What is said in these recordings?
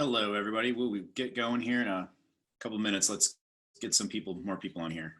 Hello, everybody. Will we get going here in a couple of minutes? Let's get some more people on here.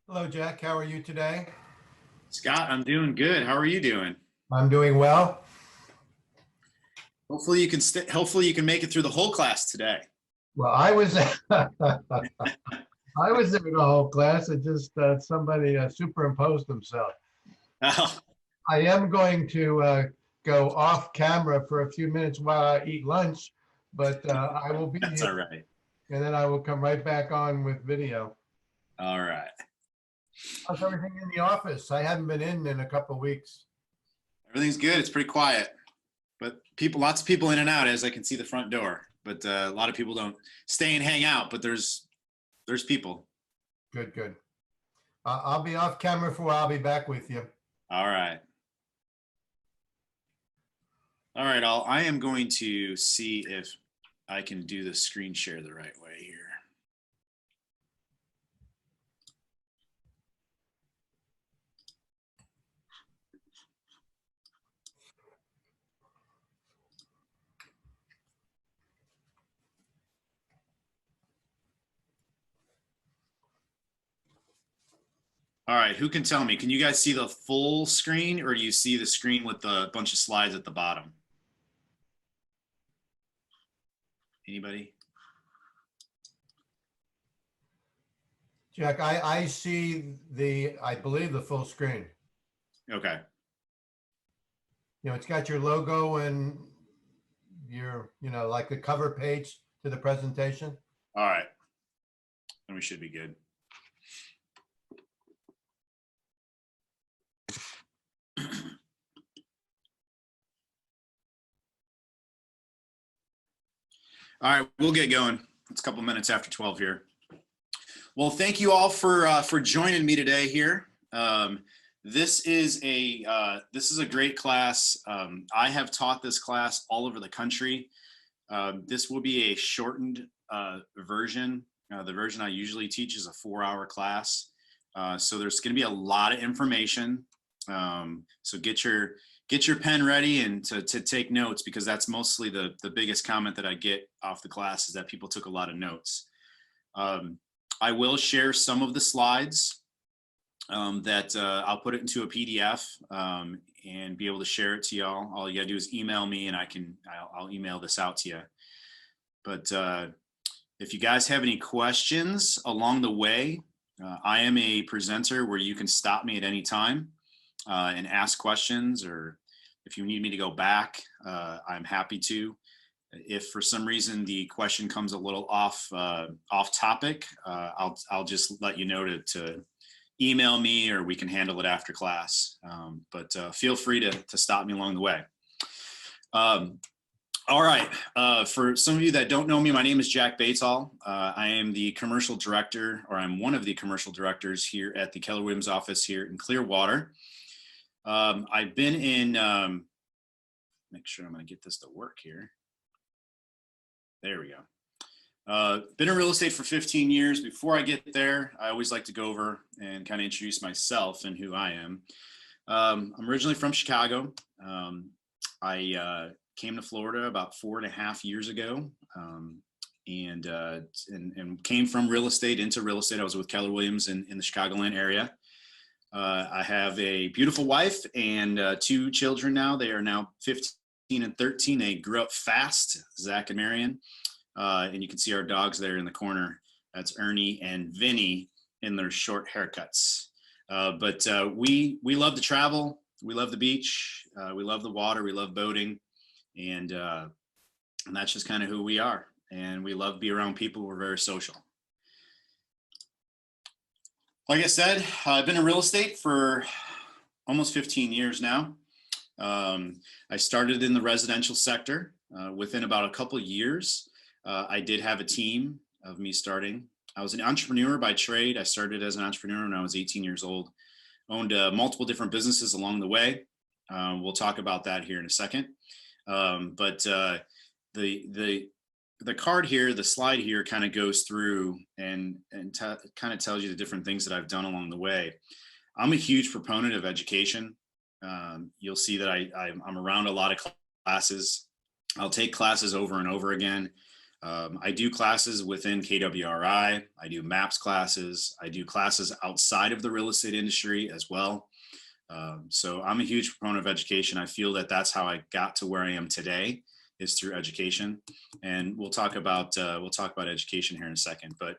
Hello, Jack. How are you today? Scott, I'm doing good. How are you doing? I'm doing well. Hopefully you can hopefully you can make it through the whole class today. Well, I was I was in the whole class. It just somebody superimposed themselves. Oh, I am going to go off camera for a few minutes while I eat lunch, but I will be that's here, all right. and then I will come right back on with video. All right. How's everything in the office? I haven't been in a couple of weeks. Everything's good. It's pretty quiet, but lots of people in and out as I can see the front door. But a lot of people don't stay and hang out. But there's people. Good, good. I'll be off camera for a while. I'll be back with you. All right. All right. I am going to see if I can do the screen share the right way here. All right, who can tell me? Can you guys see the full screen or do you see the screen with the bunch of slides at the bottom? Anybody? Jack, I see I believe the full screen. Okay. It's got your logo and like the cover page to the presentation. All right. Then we should be good. All right, we'll get going. It's a couple minutes after 12 here. Well, thank you all for joining me today here. This is a great class. I have taught this class all over the country. This will be a shortened version. The version I usually teach is a 4-hour class. So there's going to be a lot of information. So get your pen ready and to take notes, because that's mostly the biggest comment that I get off the class is that people took a lot of notes. I will share some of the slides that I'll put it into a PDF and be able to share it to y'all. All you gotta do is email me and I'll email this out to you. But if you guys have any questions along the way, I am a presenter where you can stop me at any time and ask questions, or if you need me to go back, I'm happy to. If for some reason the question comes a little off topic, I'll just let you know to email me, or we can handle it after class. But feel free to stop me along the way. All right, for some of you that don't know me, my name is Jack Bataoel. I am the commercial director, or I'm one of the commercial directors here at the Keller Williams office here in Clearwater. I've been in, make sure I'm going to get this to work here. There we go. Been in real estate for 15 years. Before I get there, I always like to go over and kind of introduce myself and who I am. I'm originally from Chicago. I came to Florida about 4.5 years ago, and came from real estate into real estate. I was with Keller Williams in the Chicagoland area. I have a beautiful wife and two children now. They are now 15 and 13. They grew up fast, Zach and Marion. And you can see our dogs there in the corner. That's Ernie and Vinny in their short haircuts. But we love to travel. We love the beach. We love the water. We love boating. And that's just kind of who we are. And we love to be around people. We're very social. Like I said, I've been in real estate for almost 15 years now. I started in the residential sector. Within about a couple of years, I did have a team of me starting. I was an entrepreneur by trade. I started as an entrepreneur when I was 18 years old. Owned multiple different businesses along the way. We'll talk about that here in a second. But the card here, the slide here kind of goes through and kind of tells you the different things that I've done along the way. I'm a huge proponent of education. You'll see that I'm around a lot of classes. I'll take classes over and over again. I do classes within KWRI. I do MAPS classes. I do classes outside of the real estate industry as well. So I'm a huge proponent of education. I feel that that's how I got to where I am today, is through education. And we'll talk about education here in a second. But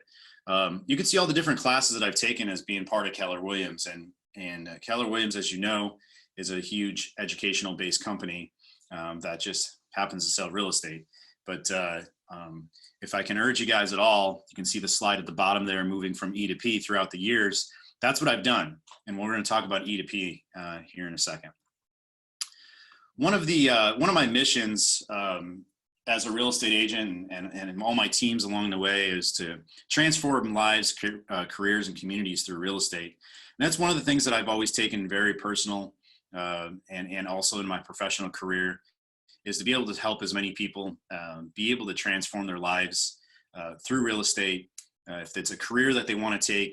you can see all the different classes that I've taken as being part of Keller Williams. And Keller Williams, as you know, is a huge educational based company that just happens to sell real estate. But if I can urge you guys at all, you can see the slide at the bottom there, moving from E to P throughout the years. That's what I've done. And we're going to talk about E to P here in a second. One of my missions as a real estate agent and all my teams along the way is to transform lives, careers, and communities through real estate. And that's one of the things that I've always taken very personal and also in my professional career, is to be able to help as many people be able to transform their lives through real estate. If it's a career that they want to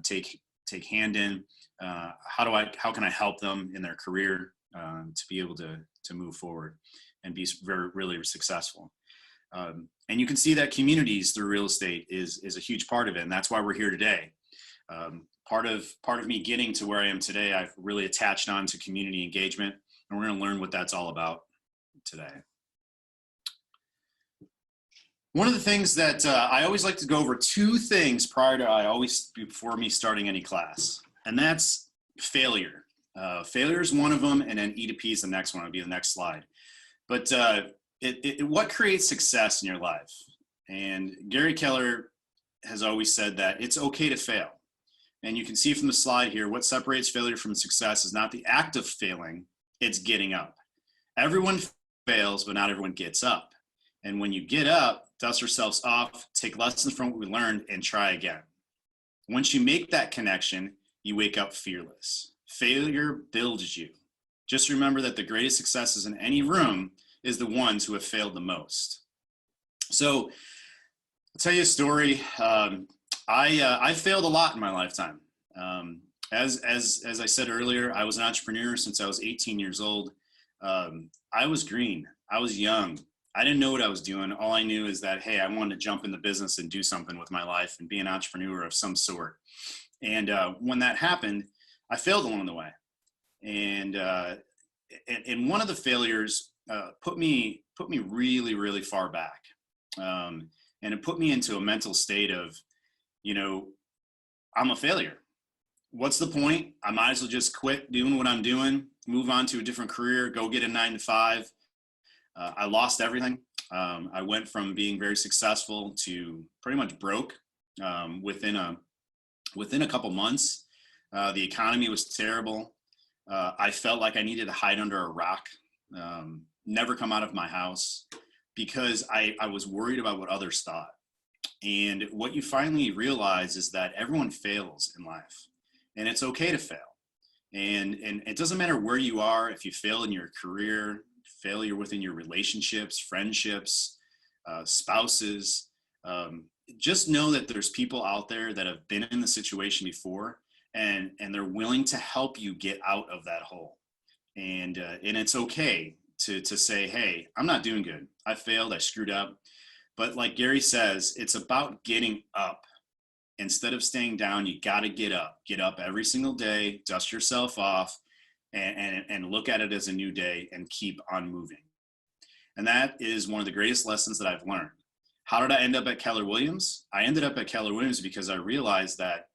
take hand in, how can I help them in their career to be able to move forward and be really successful. And you can see that communities through real estate is a huge part of it. And that's why we're here today. Part of me getting to where I am today, I've really attached on to community engagement, and we're going to learn what that's all about today. One of the things that I always like to go over, two things before me starting any class, and that's failure. Failure is one of them, and then E to P is the next one. It'll be the next slide. But what creates success in your life? And Gary Keller has always said that it's okay to fail. And you can see from the slide here, what separates failure from success is not the act of failing, it's getting up. Everyone fails, but not everyone gets up. And when you get up, dust yourselves off, take lessons from what we learned, and try again. Once you make that connection, you wake up fearless. Failure builds you. Just remember that the greatest successes in any room is the ones who have failed the most. So I'll tell you a story. I failed a lot in my lifetime. As I said earlier, I was an entrepreneur since I was 18 years old. I was green. I was young. I didn't know what I was doing. All I knew is that, hey, I wanted to jump in the business and do something with my life and be an entrepreneur of some sort. And when that happened, I failed along the way. And one of the failures put me really, really far back. And it put me into a mental state of, I'm a failure. What's the point? I might as well just quit doing what I'm doing, move on to a different career, go get a 9-to-5. I lost everything. I went from being very successful to pretty much broke within a couple months. The economy was terrible. I felt like I needed to hide under a rock, never come out of my house, because I was worried about what others thought. And what you finally realize is that everyone fails in life, and it's okay to fail. And it doesn't matter where you are. If you fail in your career, failure within your relationships, friendships, spouses, just know that there's people out there that have been in the situation before, and they're willing to help you get out of that hole. And it's okay to say, hey, I'm not doing good. I failed. I screwed up. But like Gary says, it's about getting up. instead of staying down, you got to get up every single day, dust yourself off, and look at it as a new day and keep on moving. And that is one of the greatest lessons that I've learned. How did I end up at Keller Williams? I ended up at Keller Williams because I realized that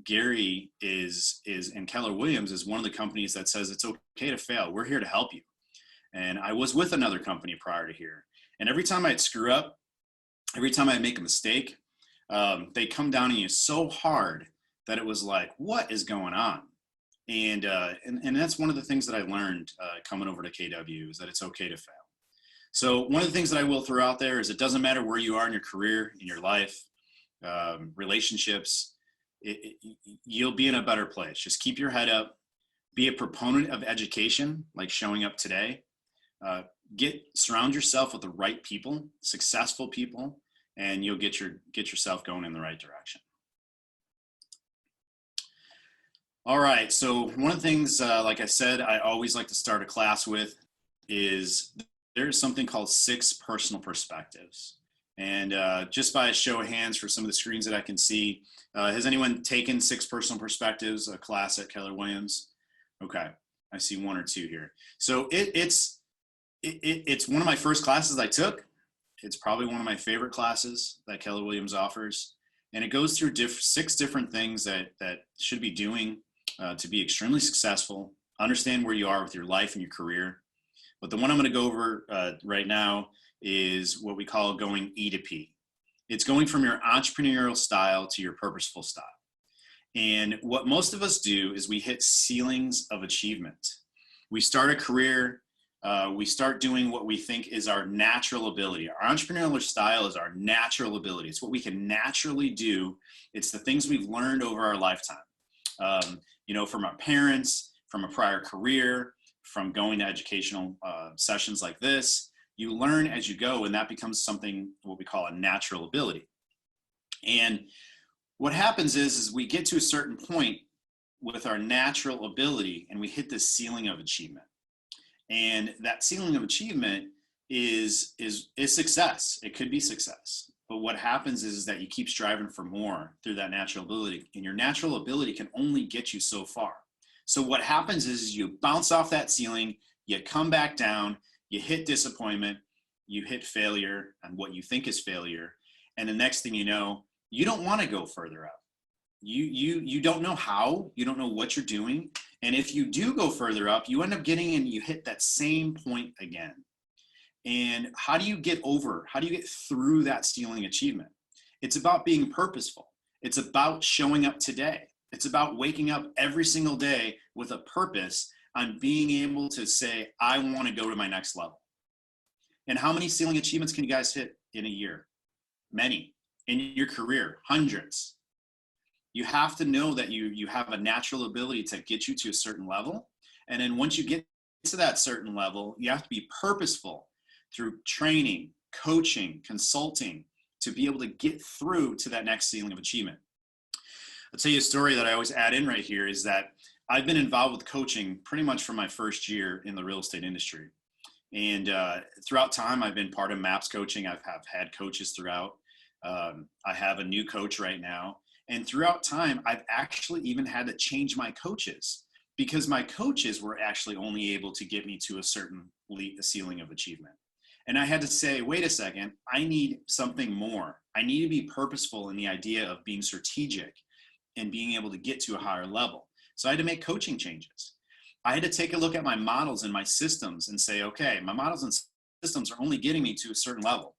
Gary and Keller Williams is one of the companies that says it's okay to fail. We're here to help you. And I was with another company prior to here. And every time I'd screw up, every time I'd make a mistake, they come down on you so hard that it was like, what is going on? And that's one of the things that I learned coming over to KW, is that it's okay to fail. So one of the things that I will throw out there is it doesn't matter where you are in your career, in your life, relationships, you'll be in a better place. Just keep your head up, be a proponent of education, like showing up today. Surround yourself with the right people, successful people, and you'll get yourself going in the right direction. All right, so one of the things, like I said, I always like to start a class with is there's something called 6 personal perspectives. And just by a show of hands for some of the screens that I can see, has anyone taken 6 personal perspectives, a class at Keller Williams? Okay, I see 1 or 2 here. So it's one of my first classes I took. It's probably one of my favorite classes that Keller Williams offers. And it goes through 6 different things that should be doing to be extremely successful, understand where you are with your life and your career. But the one I'm going to go over right now is what we call going E to P. It's going from your entrepreneurial style to your purposeful style. And what most of us do is we hit ceilings of achievement. We start a career, we start doing what we think is our natural ability. Our entrepreneurial style is our natural ability. It's what we can naturally do. It's the things we've learned over our lifetime. From our parents, from a prior career, from going to educational sessions like this. You learn as you go, and that becomes something, what we call a natural ability. And what happens is we get to a certain point with our natural ability and we hit this ceiling of achievement. And that ceiling of achievement is success. It could be success. But what happens is that you keep striving for more through that natural ability, and your natural ability can only get you so far. So what happens is you bounce off that ceiling, you come back down, you hit disappointment, you hit failure and what you think is failure. And the next thing you know, you don't want to go further up. You don't know how, you don't know what you're doing. And if you do go further up, you end up getting and you hit that same point again. And how do you get through that ceiling achievement? It's about being purposeful. It's about showing up today. It's about waking up every single day with a purpose on being able to say, I want to go to my next level. And how many ceiling achievements can you guys hit in a year? Many. In your career, hundreds. You have to know that you have a natural ability to get you to a certain level. And then once you get to that certain level, you have to be purposeful through training, coaching, consulting to be able to get through to that next ceiling of achievement. I'll tell you a story that I always add in right here is that I've been involved with coaching pretty much from my first year in the real estate industry. And throughout time, I've been part of MAPS coaching. I've had coaches throughout. I have a new coach right now. And throughout time, I've actually even had to change my coaches because my coaches were actually only able to get me to a certain ceiling of achievement. And I had to say, wait a second, I need something more. I need to be purposeful in the idea of being strategic and being able to get to a higher level. So I had to make coaching changes. I had to take a look at my models and my systems and say, okay, my models and systems are only getting me to a certain level.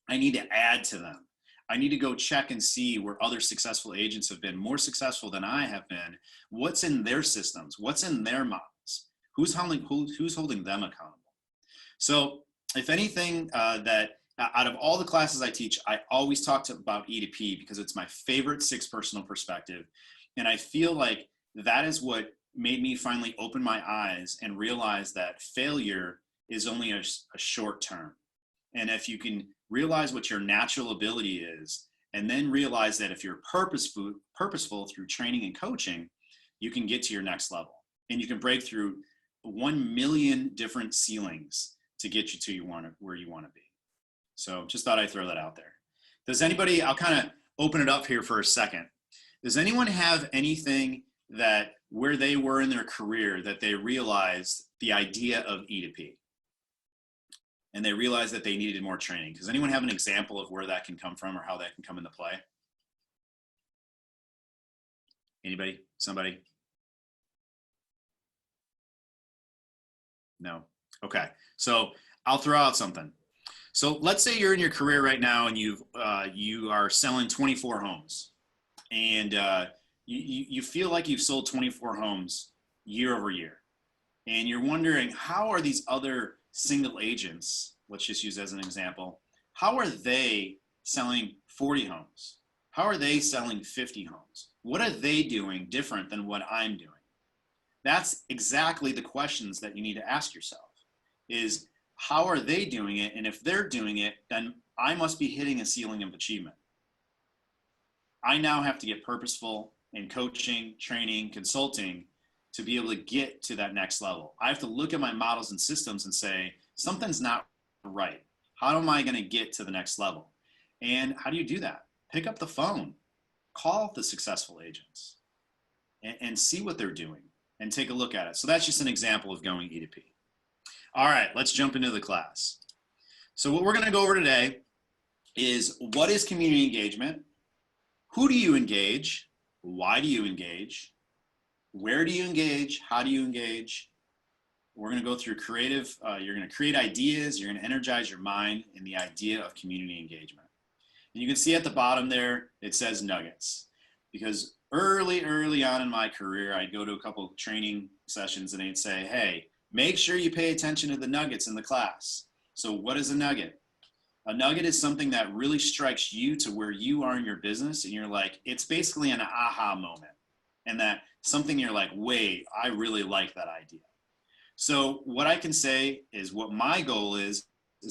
I need to add to them. I need to go check and see where other successful agents have been more successful than I have been. What's in their systems? What's in their models? Who's holding them accountable? So if anything, that out of all the classes I teach, I always talk about E to P because it's my favorite 6 personal perspective. And I feel like that is what made me finally open my eyes and realize that failure is only a short term. And if you can realize what your natural ability is, and then realize that if you're purposeful through training and coaching, you can get to your next level. And you can break through 1 million different ceilings to get you to where you want to be. So just thought I'd throw that out there. Does anybody, I'll kind of open it up here for a second. Does anyone have anything that where they were in their career that they realized the idea of E2P and they realized that they needed more training? Does anyone have an example of where that can come from or how that can come into play? Anybody? Somebody? No. Okay. So I'll throw out something. So let's say you're in your career right now and you are selling 24 homes, and you feel like you've sold 24 homes year over year, and you're wondering, how are these other single agents, let's just use as an example, how are they selling 40 homes? How are they selling 50 homes? What are they doing different than what I'm doing? That's exactly the questions that you need to ask yourself, is how are they doing it? And if they're doing it, then I must be hitting a ceiling of achievement. I now have to get purposeful in coaching, training, consulting to be able to get to that next level. I have to look at my models and systems and say, something's not right. How am I going to get to the next level? And how do you do that? Pick up the phone, call the successful agents, and see what they're doing and take a look at it. So that's just an example of going E2P. All right, let's jump into the class. So what we're going to go over today is, what is community engagement? Who do you engage? Why do you engage? Where do you engage? How do you engage? We're going to go through creative, you're going to create ideas, you're going to energize your mind in the idea of community engagement. And you can see at the bottom there, it says nuggets. Because early on in my career, I'd go to a couple of training sessions and they'd say, hey, make sure you pay attention to the nuggets in the class. So what is a nugget? A nugget is something that really strikes you to where you are in your business, and you're like, it's basically an aha moment. And that something you're like, wait, I really like that idea. So what I can say is, what my goal is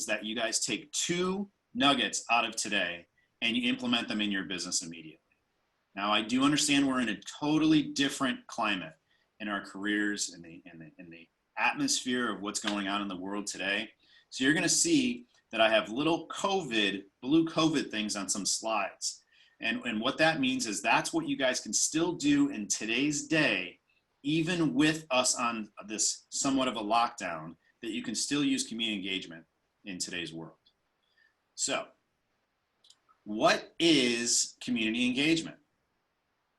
that you guys take 2 nuggets out of today and you implement them in your business immediately. Now, I do understand we're in a totally different climate in our careers, in the atmosphere of what's going on in the world today. So you're going to see that I have little blue COVID things on some slides. And what that means is that's what you guys can still do in today's day, even with us on this somewhat of a lockdown, that you can still use community engagement in today's world. So what is community engagement?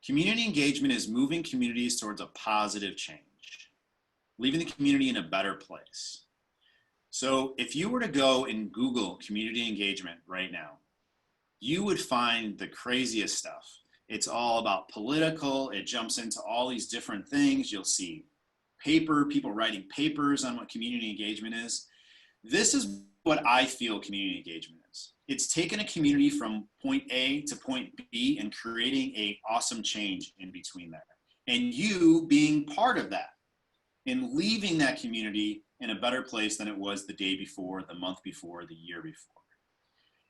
Community engagement is moving communities towards a positive change, leaving the community in a better place. So if you were to go and Google community engagement right now, you would find the craziest stuff. It's all about political. It jumps into all these different things. You'll see people writing papers on what community engagement is. This is what I feel community engagement is. It's taking a community from point A to point B and creating an awesome change in between there. And you being part of that and leaving that community in a better place than it was the day before, the month before, the year before.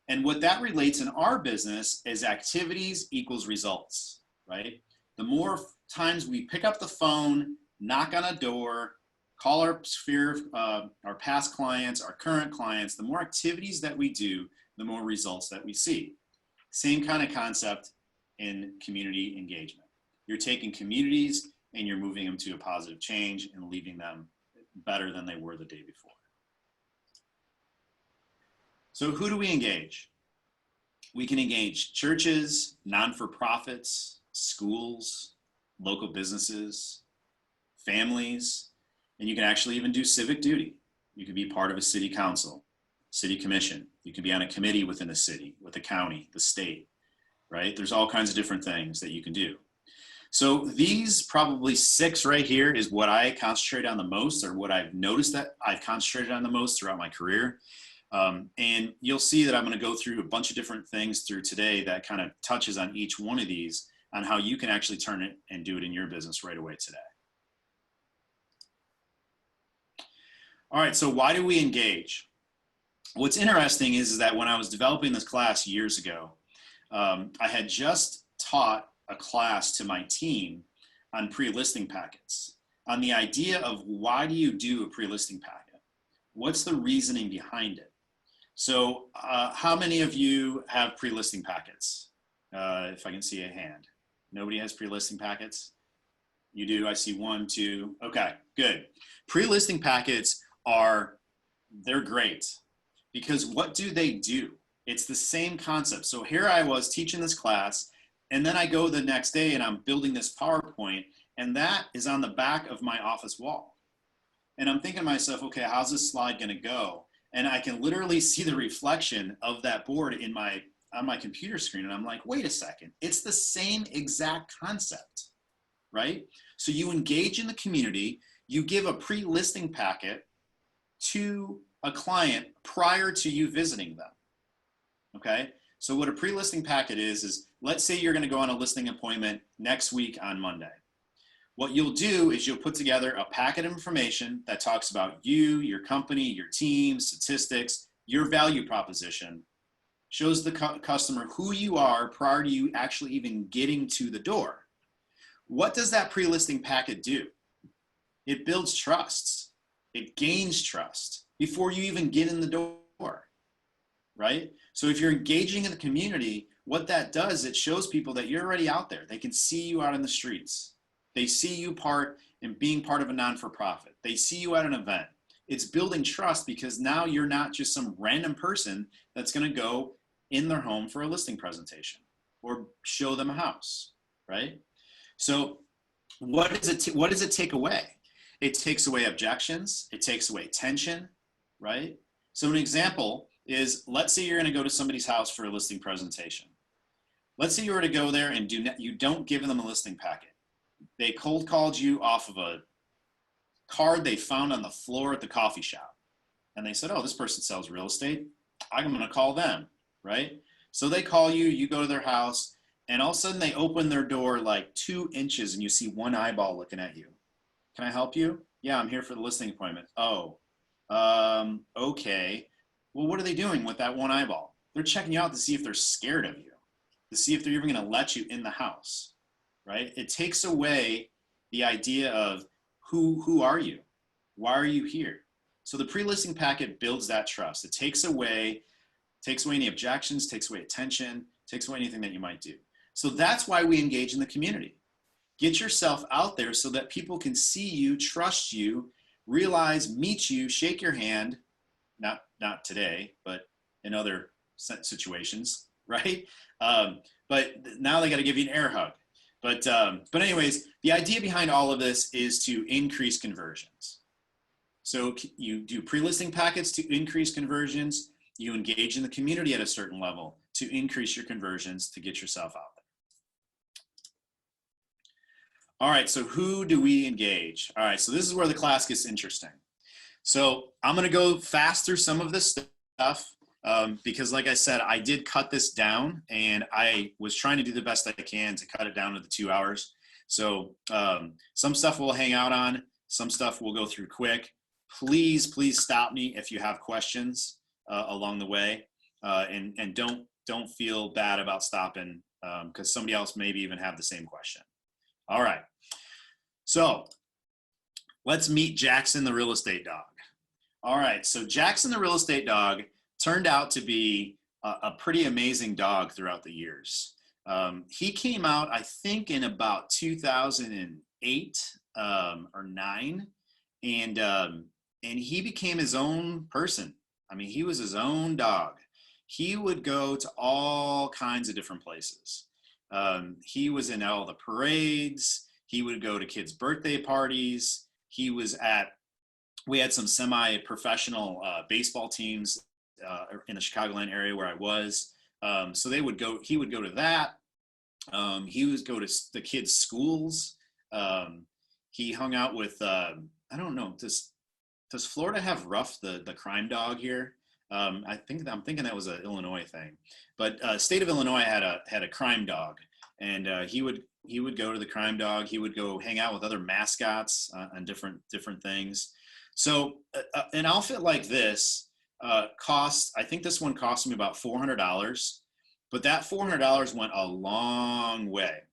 And what that relates in our business is activities equals results, right? The more times we pick up the phone, knock on a door, call our sphere, our past clients, our current clients, the more activities that we do, the more results that we see. Same kind of concept in community engagement. You're taking communities and you're moving them to a positive change and leaving them better than they were the day before. So who do we engage? We can engage churches, non-for-profits, schools, local businesses, families, and you can actually even do civic duty. You can be part of a city council, city commission. You can be on a committee within the city, with the county, the state, right? There's all kinds of different things that you can do. So these probably 6 right here is what I concentrate on the most, or what I've noticed that I've concentrated on the most throughout my career. And you'll see that I'm going to go through a bunch of different things through today that kind of touches on each one of these, on how you can actually turn it and do it in your business right away today. All right, so why do we engage? What's interesting is that when I was developing this class years ago, I had just taught a class to my team on pre-listing packets, on the idea of, why do you do a pre-listing packet? What's the reasoning behind it? So how many of you have pre-listing packets? If I can see a hand. Nobody has pre-listing packets? You do, I see 1, 2, okay, good. Pre-listing packets they're great because what do they do? It's the same concept. So here I was teaching this class, and then I go the next day and I'm building this PowerPoint, and that is on the back of my office wall. And I'm thinking to myself, okay, how's this slide gonna go? And I can literally see the reflection of that board on my computer screen. And I'm like, wait a second, it's the same exact concept, right? So you engage in the community, you give a pre-listing packet to a client prior to you visiting them, okay? So what a pre-listing packet is let's say you're gonna go on a listing appointment next week on Monday. What you'll do is you'll put together a packet of information that talks about you, your company, your team, statistics, your value proposition, shows the customer who you are prior to you actually even getting to the door. What does that pre-listing packet do? It builds trust. It gains trust before you even get in the door, right? So if you're engaging in the community, what that does, it shows people that you're already out there. They can see you out in the streets. They see you being part of a non-for-profit. They see you at an event. It's building trust because now you're not just some random person that's going to go in their home for a listing presentation or show them a house, right? So what does it take away? It takes away objections. It takes away tension, right? So an example is, let's say you're going to go to somebody's house for a listing presentation. Let's say you were to go there and you don't give them a listing packet. They cold called you off of a card they found on the floor at the coffee shop. And they said, oh, this person sells real estate. I'm going to call them, right? So they call you, you go to their house, and all of a sudden they open their door like 2 inches and you see one eyeball looking at you. Can I help you? Yeah, I'm here for the listing appointment. Oh, okay. Well, what are they doing with that one eyeball? They're checking you out to see if they're scared of you, to see if they're even going to let you in the house, right? It takes away the idea of who are you? Why are you here? So the pre-listing packet builds that trust. It takes away any objections, takes away attention, takes away anything that you might do. So that's why we engage in the community. Get yourself out there so that people can see you, trust you, realize, meet you, shake your hand, not today, but in other situations, right? But now they got to give you an air hug. But anyways, the idea behind all of this is to increase conversions. So you do pre-listing packets to increase conversions. You engage in the community at a certain level to increase your conversions to get yourself out there. All right, so who do we engage? All right, so this is where the class gets interesting. So I'm gonna go fast through some of this stuff because like I said, I did cut this down and I was trying to do the best I can to cut it down to the 2 hours. So some stuff we'll hang out on, some stuff we'll go through quick. Please stop me if you have questions along the way, and don't feel bad about stopping because somebody else maybe even have the same question. All right, so let's meet Jackson the real estate dog. All right, so Jackson the real estate dog turned out to be a pretty amazing dog throughout the years. He came out, I think, in about 2008 or 9, and he became his own person. I mean, he was his own dog. He would go to all kinds of different places. He was in all the parades. He would go to kids' birthday parties. We had some semi-professional baseball teams in the Chicagoland area where I was. So he would go to that. He would go to the kids' schools. He hung out with, I don't know, does Florida have Ruff, the crime dog here? I'm thinking that was an Illinois thing, but state of Illinois had a crime dog, and he would go to the crime dog. He would go hang out with other mascots on different things. So an outfit like this I think this one cost me about $400, but that $400 went a long way.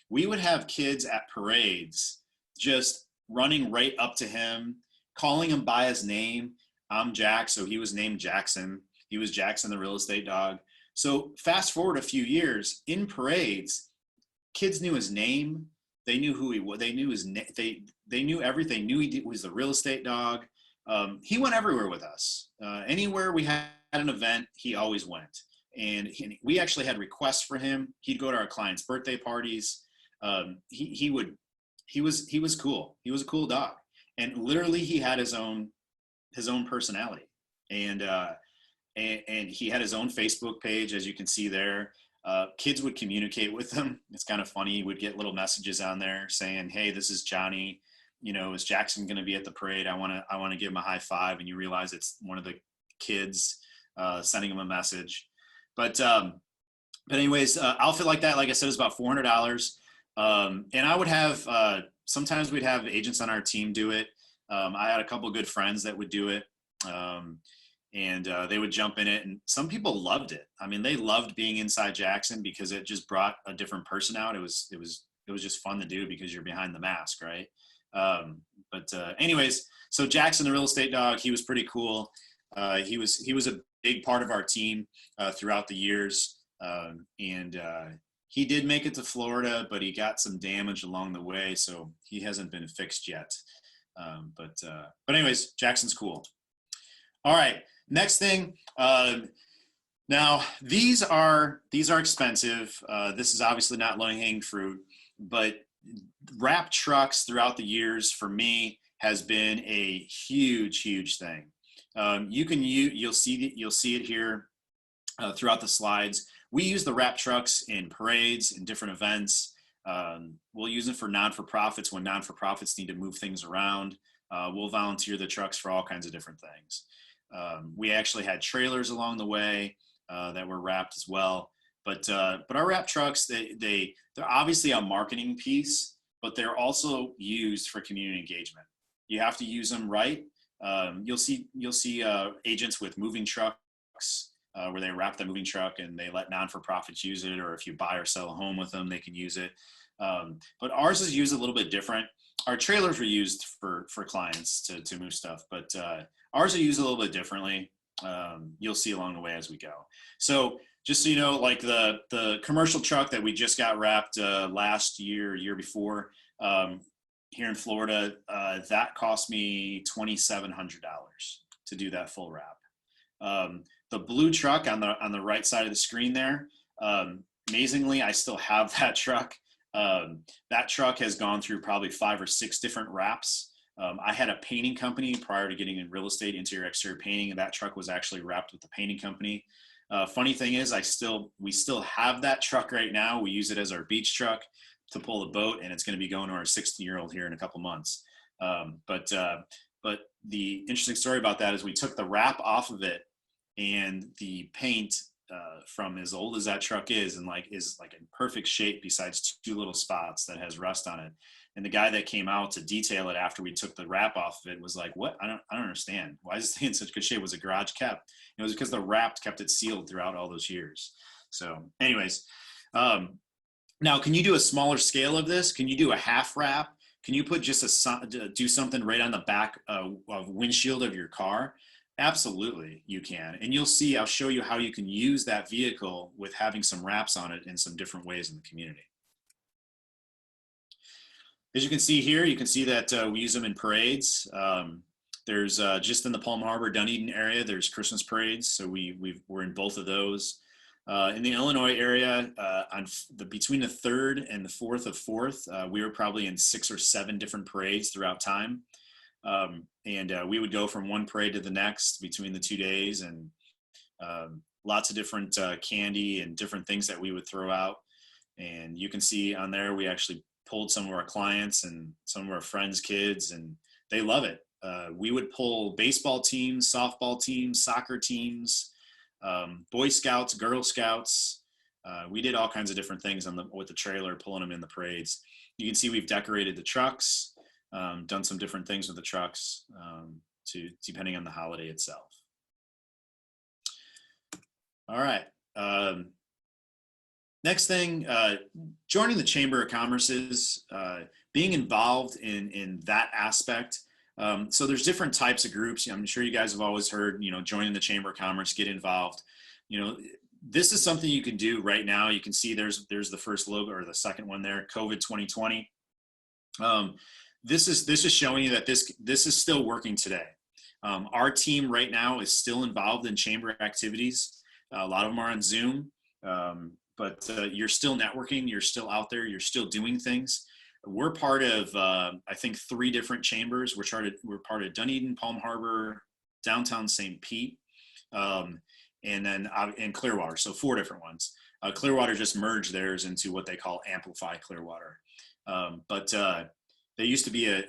We would have kids at parades just running right up to him, calling him by his name. I'm Jack, so he was named Jackson. He was Jackson the real estate dog. So fast forward a few years, in parades, kids knew his name. They knew who he was. They knew his name. They knew everything. Knew was the real estate dog. He went everywhere with us. Anywhere we had an event, he always went. And we actually had requests for him. He'd go to our clients' birthday parties. He was cool. He was a cool dog, and literally he had his own personality, and he had his own Facebook page, as you can see there. Kids would communicate with him. It's kind of funny. He would get little messages on there saying, "Hey, this is Johnny. Is Jackson going to be at the parade? I want to give him a high five." And you realize it's one of the kids sending him a message. But anyways, outfit like that, like I said, is about $400. And I would have sometimes we'd have agents on our team do it. I had a couple of good friends that would do it. And they would jump in it, and some people loved it. I mean, they loved being inside Jackson because it just brought a different person out. It was just fun to do because you're behind the mask, right? Anyways, so Jackson, the real estate dog, he was pretty cool. He was a big part of our team throughout the years, and he did make it to Florida, but he got some damage along the way, so he hasn't been fixed yet. But anyways, Jackson's cool. All right. Next thing, now these are expensive. This is obviously not low-hanging fruit, but wrap trucks throughout the years for me has been a huge thing. You'll see it here throughout the slides. We use the wrap trucks in parades and different events. We'll use them for non-for-profits when non-for-profits need to move things around. We'll volunteer the trucks for all kinds of different things. We actually had trailers along the way that were wrapped as well. But our wrap trucks, they're obviously a marketing piece, but they're also used for community engagement. You have to use them right. You'll see agents with moving trucks where they wrap the moving truck and they let non-for-profits use it, or if you buy or sell a home with them, they can use it. But ours is used a little bit different. Our trailers are used for clients to move stuff, but ours are used a little bit differently. You'll see along the way as we go. So just so you know, like the commercial truck that we just got wrapped last year before here in Florida, that cost me $2,700 to do that full wrap. The blue truck on the right side of the screen there, amazingly, I still have that truck. That truck has gone through probably 5 or 6 different wraps. I had a painting company prior to getting in real estate, interior exterior painting, and that truck was actually wrapped with the painting company. Funny thing is, we still have that truck right now. We use it as our beach truck to pull the boat, and it's going to be going to our 16-year-old here in a couple months. But the interesting story about that is we took the wrap off of it, and the paint from as old as that truck is in perfect shape besides 2 little spots that has rust on it. And the guy that came out to detail it after we took the wrap off of it was like, "What? I don't understand. Why is this thing in such good shape? Was the garage kept?" It was because the wrap kept it sealed throughout all those years. So anyways, now can you do a smaller scale of this? Can you do a half wrap? Can you put just do something right on the back of windshield of your car? Absolutely, you can. And you'll see, I'll show you how you can use that vehicle with having some wraps on it in some different ways in the community. As you can see here, you can see that we use them in parades. There's just in the Palm Harbor, Dunedin area, there's Christmas parades. So we're in both of those. In the Illinois area, between the 3rd and the 4th of 4th, we were probably in 6 or 7 different parades throughout time. And we would go from one parade to the next between the 2 days, and lots of different candy and different things that we would throw out. And you can see on there, we actually pulled some of our clients and some of our friends' kids, and they love it. We would pull baseball teams, softball teams, soccer teams, Boy Scouts, Girl Scouts. We did all kinds of different things with the trailer, pulling them in the parades. You can see we've decorated the trucks, done some different things with the trucks depending on the holiday itself. All right. Next thing, joining the Chamber of Commerce's, being involved in that aspect. So there's different types of groups. I'm sure you guys have always heard, joining the Chamber of Commerce, get involved. This is something you can do right now. You can see there's the first logo, or the second one there, COVID 2020. This is showing you that this is still working today. Our team right now is still involved in chamber activities. A lot of them are on Zoom, but you're still networking, you're still out there, you're still doing things. We're part of, I think, 3 different chambers. We're part of Dunedin, Palm Harbor, downtown St. Pete, and then in Clearwater, so 4 different ones. Clearwater just merged theirs into what they call Amplify Clearwater. But there used to be a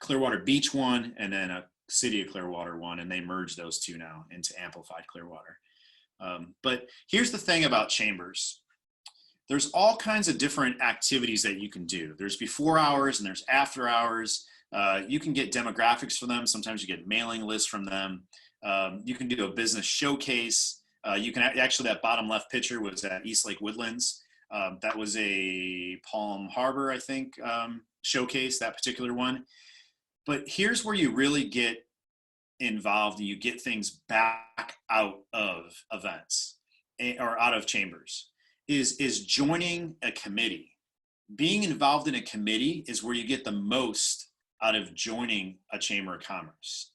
Clearwater Beach one, and then a City of Clearwater one, and they merged those 2 now into Amplified Clearwater. But here's the thing about chambers. There's all kinds of different activities that you can do. There's before hours and there's after hours. You can get demographics for them. Sometimes you get mailing lists from them. You can do a business showcase. You can actually, that bottom left picture was at East Lake Woodlands. That was a Palm Harbor, I think, showcase, that particular one. But here's where you really get involved and you get things back out of events or out of chambers, is joining a committee. Being involved in a committee is where you get the most out of joining a chamber of commerce.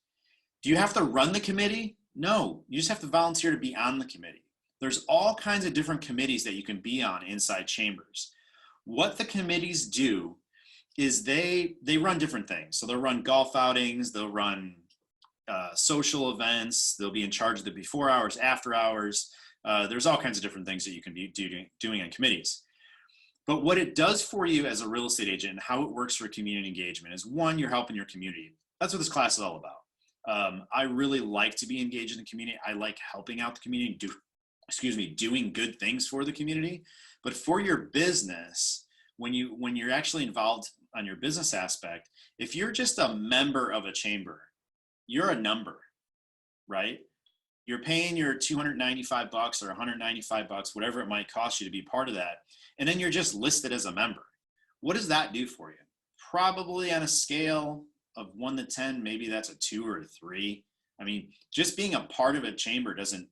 Do you have to run the committee? No, you just have to volunteer to be on the committee. There's all kinds of different committees that you can be on inside chambers. What the committees do is they run different things. So they'll run golf outings, they'll run social events, they'll be in charge of the before hours, after hours. There's all kinds of different things that you can be doing on committees. But what it does for you as a real estate agent and how it works for community engagement is, 1, you're helping your community. That's what this class is all about. I really like to be engaged in the community. I like helping out the community, doing good things for the community. But for your business, when you're actually involved on your business aspect, if you're just a member of a chamber, you're a number, right? You're paying your $295 or $195, whatever it might cost you to be part of that. And then you're just listed as a member. What does that do for you? Probably on a scale of 1 to 10, maybe that's a 2 or a 3. I mean, just being a part of a chamber doesn't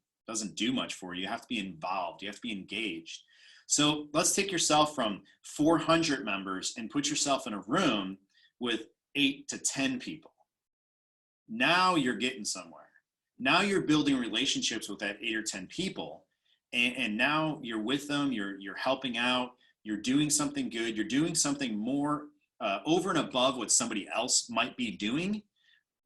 do much for you. You have to be involved. You have to be engaged. So let's take yourself from 400 members and put yourself in a room with 8 to 10 people. Now you're getting somewhere. Now you're building relationships with that 8 or 10 people. And now you're with them, you're helping out, you're doing something good, you're doing something more over and above what somebody else might be doing.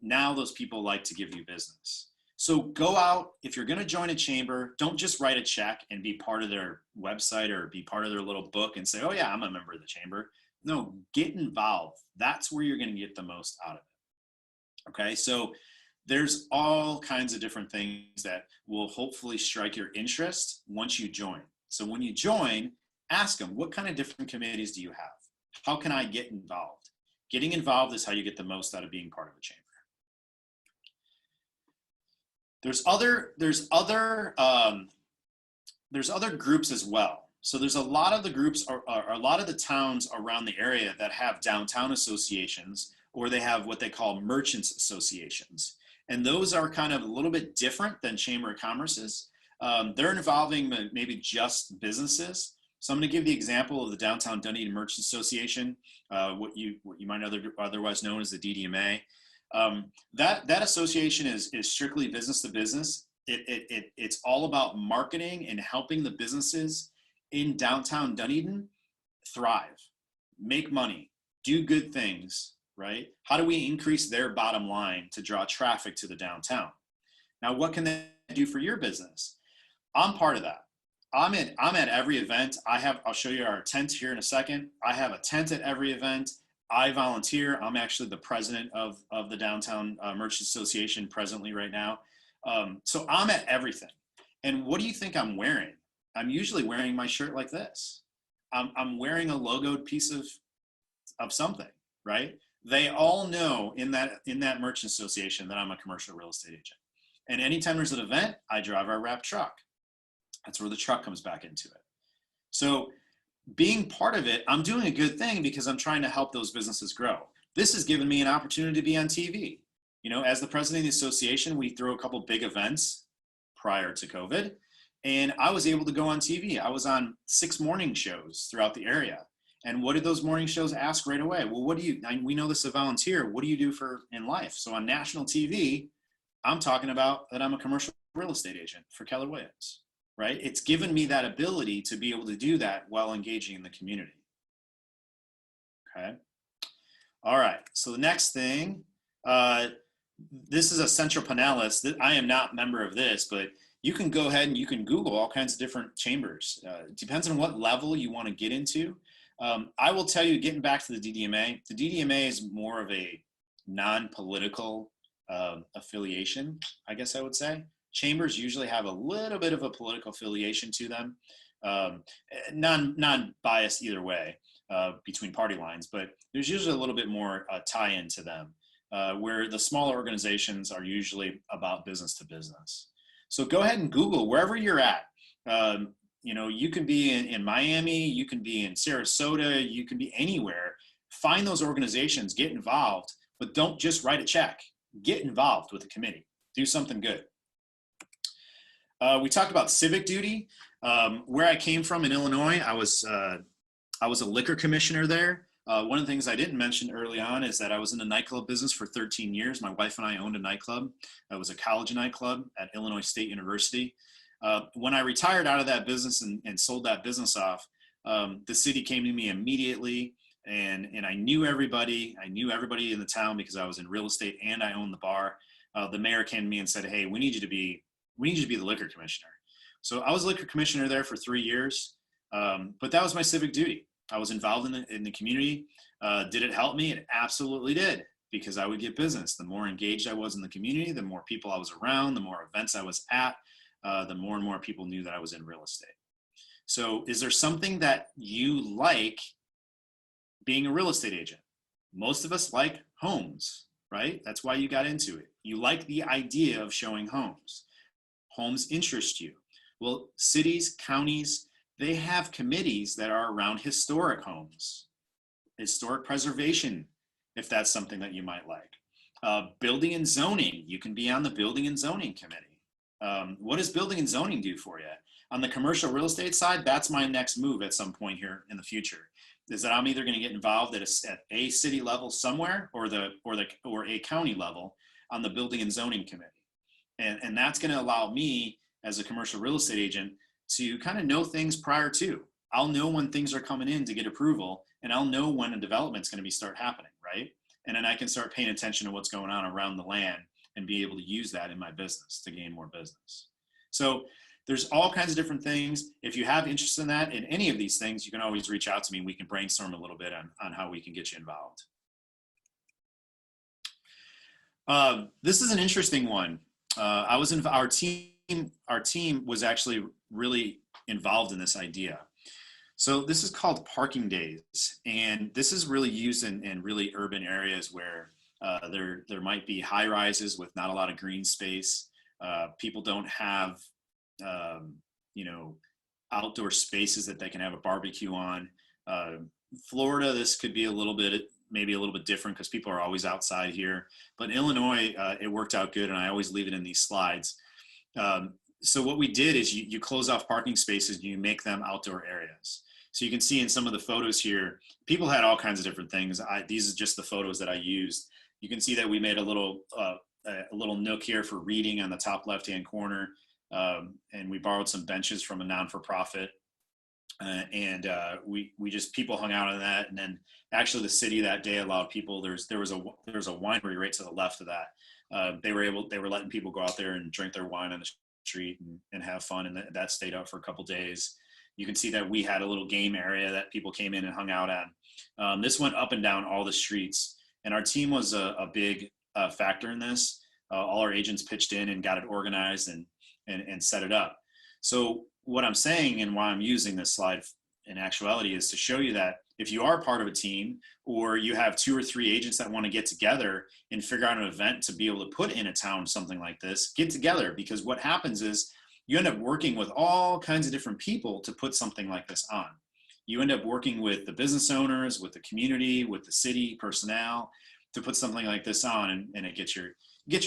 Now those people like to give you business. So go out, if you're gonna join a chamber, don't just write a check and be part of their website or be part of their little book and say, oh yeah, I'm a member of the chamber. No, get involved. That's where you're gonna get the most out of it. Okay, so there's all kinds of different things that will hopefully strike your interest once you join. So when you join, ask them, what kind of different committees do you have? How can I get involved? Getting involved is how you get the most out of being part of a chamber. There's other groups as well. So there's a lot of the groups or a lot of the towns around the area that have downtown associations, or they have what they call merchants associations. And those are kind of a little bit different than Chamber of Commerce's. They're involving maybe just businesses. So I'm going to give the example of the Downtown Dunedin Merchants Association, what you might otherwise known as the DDMA. That association is strictly business to business. It's all about marketing and helping the businesses in downtown Dunedin thrive, make money, do good things. Right? How do we increase their bottom line to draw traffic to the downtown? Now, what can they do for your business? I'm part of that. I'm at every event. I'll show you our tent here in a second. I have a tent at every event. I volunteer. I'm actually the president of the Downtown Merchants Association presently right now. So I'm at everything. And what do you think I'm wearing? I'm usually wearing my shirt like this. I'm wearing a logoed piece of something, right? They all know in that merchant association that I'm a commercial real estate agent. And anytime there's an event, I drive our wrapped truck. That's where the truck comes back into it. So being part of it, I'm doing a good thing because I'm trying to help those businesses grow. This has given me an opportunity to be on TV. You know, as the president of the association, we throw a couple big events prior to COVID. And I was able to go on TV. I was on 6 morning shows throughout the area. And what did those morning shows ask right away? Well, we know this as a volunteer, what do you do in life? So on national TV, I'm talking about that I'm a commercial real estate agent for Keller Williams, right? It's given me that ability to be able to do that while engaging in the community. Okay. All right. So the next thing, this is a central panelist. I am not a member of this, but you can go ahead and you can Google all kinds of different chambers. It depends on what level you want to get into. I will tell you, getting back to the DDMA is more of a non-political affiliation, I guess I would say. Chambers usually have a little bit of a political affiliation to them, non-biased either way between party lines, but there's usually a little bit more tie-in to them, where the smaller organizations are usually about business to business. So go ahead and Google wherever you're at. You know, you can be in Miami, you can be in Sarasota, you can be anywhere. Find those organizations, get involved, but don't just write a check. Get involved with the committee. Do something good. We talked about civic duty. Where I came from in Illinois, I was a liquor commissioner there. One of the things I didn't mention early on is that I was in the nightclub business for 13 years. My wife and I owned a nightclub. It was a college nightclub at Illinois State University. When I retired out of that business and sold that business off, the city came to me immediately, and I knew everybody. I knew everybody in the town because I was in real estate and I owned the bar. The mayor came to me and said, "Hey, we need you to be the liquor commissioner." So I was liquor commissioner there for 3 years, but that was my civic duty. I was involved in the community. Did it help me? It absolutely did, because I would get business. The more engaged I was in the community, the more people I was around, the more events I was at, the more and more people knew that I was in real estate. So is there something that you like being a real estate agent? Most of us like homes, right? That's why you got into it. You like the idea of showing homes. Homes interest you. Well, cities, counties, they have committees that are around historic homes, historic preservation, if that's something that you might like. Building and zoning, you can be on the building and zoning committee. What does building and zoning do for you? On the commercial real estate side, that's my next move at some point here in the future, is that I'm either going to get involved at a city level somewhere or a county level on the building and zoning committee. And that's going to allow me as a commercial real estate agent to kind of know things prior to. I'll know when things are coming in to get approval, and I'll know when a development's going to start happening, right? And then I can start paying attention to what's going on around the land and be able to use that in my business to gain more business. So there's all kinds of different things. If you have interest in that, in any of these things, you can always reach out to me and we can brainstorm a little bit on how we can get you involved. This is an interesting one. Our team was actually really involved in this idea. So this is called parking days, and this is really used in really urban areas where there might be high rises with not a lot of green space. People don't have outdoor spaces that they can have a barbecue on. Florida, this could be maybe a little bit different because people are always outside here. But in Illinois, it worked out good, and I always leave it in these slides. So what we did is you close off parking spaces and you make them outdoor areas. So you can see in some of the photos here, people had all kinds of different things. These are just the photos that I used. You can see that we made a little nook here for reading on the top left-hand corner. And we borrowed some benches from a non-for-profit. People hung out on that. And then actually the city that day allowed people, there was a winery right to the left of that. They were letting people go out there and drink their wine on the street and have fun. And that stayed up for a couple days. You can see that we had a little game area that people came in and hung out at. This went up and down all the streets, and our team was a big factor in this. All our agents pitched in and got it organized and set it up. So what I'm saying and why I'm using this slide in actuality is to show you that if you are part of a team, or you have 2 or 3 agents that want to get together and figure out an event to be able to put in a town, something like this, get together, because what happens is you end up working with all kinds of different people to put something like this on. You end up working with the business owners, with the community, with the city personnel to put something like this on, and it gets your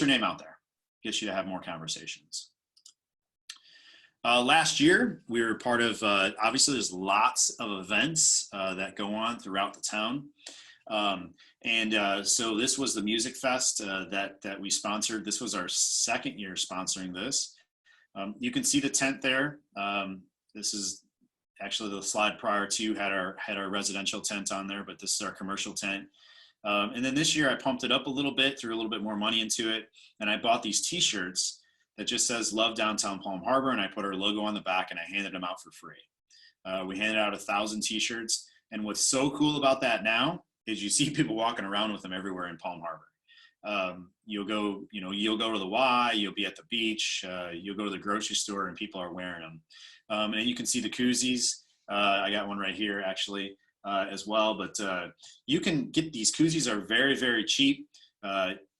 name out there, gets you to have more conversations. Last year, we were part of, obviously there's lots of events that go on throughout the town. So this was the Music Fest that we sponsored. This was our second year sponsoring this. You can see the tent there. This is actually the slide prior to had our residential tent on there, but this is our commercial tent. And then this year I pumped it up a little bit, threw a little bit more money into it, and I bought these t-shirts that just says Love Downtown Palm Harbor, and I put our logo on the back and I handed them out for free. We handed out 1,000 t-shirts, and what's so cool about that now is you see people walking around with them everywhere in Palm Harbor. You'll go to the Y, you'll be at the beach, you'll go to the grocery store and people are wearing them. And you can see the koozies. I got one right here actually as well, but you can get these koozies are very, very cheap.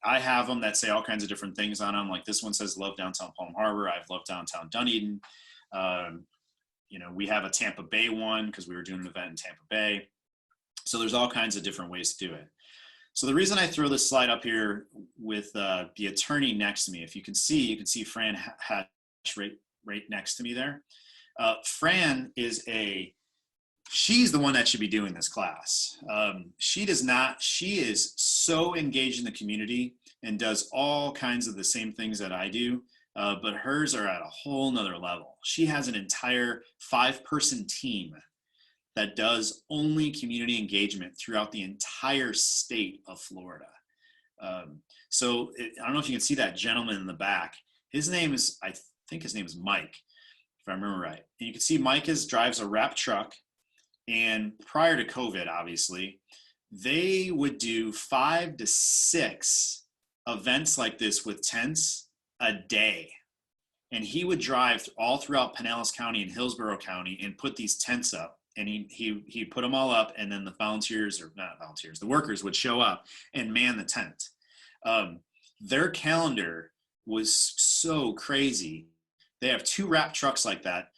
I have them that say all kinds of different things on them. Like this one says Love Downtown Palm Harbor. I have Love Downtown Dunedin. We have a Tampa Bay one because we were doing an event in Tampa Bay. So there's all kinds of different ways to do it. So the reason I throw this slide up here with the attorney next to me, if you can see Fran Hatch right next to me there. Fran she's the one that should be doing this class. She does not, she is so engaged in the community and does all kinds of the same things that I do, but hers are at a whole nother level. She has an entire 5-person team that does only community engagement throughout the entire state of Florida. I don't know if you can see that gentleman in the back. I think his name is Mike, if I remember right. And you can see Mike drives a wrap truck. And prior to COVID, obviously, they would do 5 to 6 events like this with tents a day. And he would drive all throughout Pinellas County and Hillsborough County and put these tents up. And he put them all up, and then the workers would show up and man the tent. Their calendar was so crazy. They have 2 wrap trucks like that.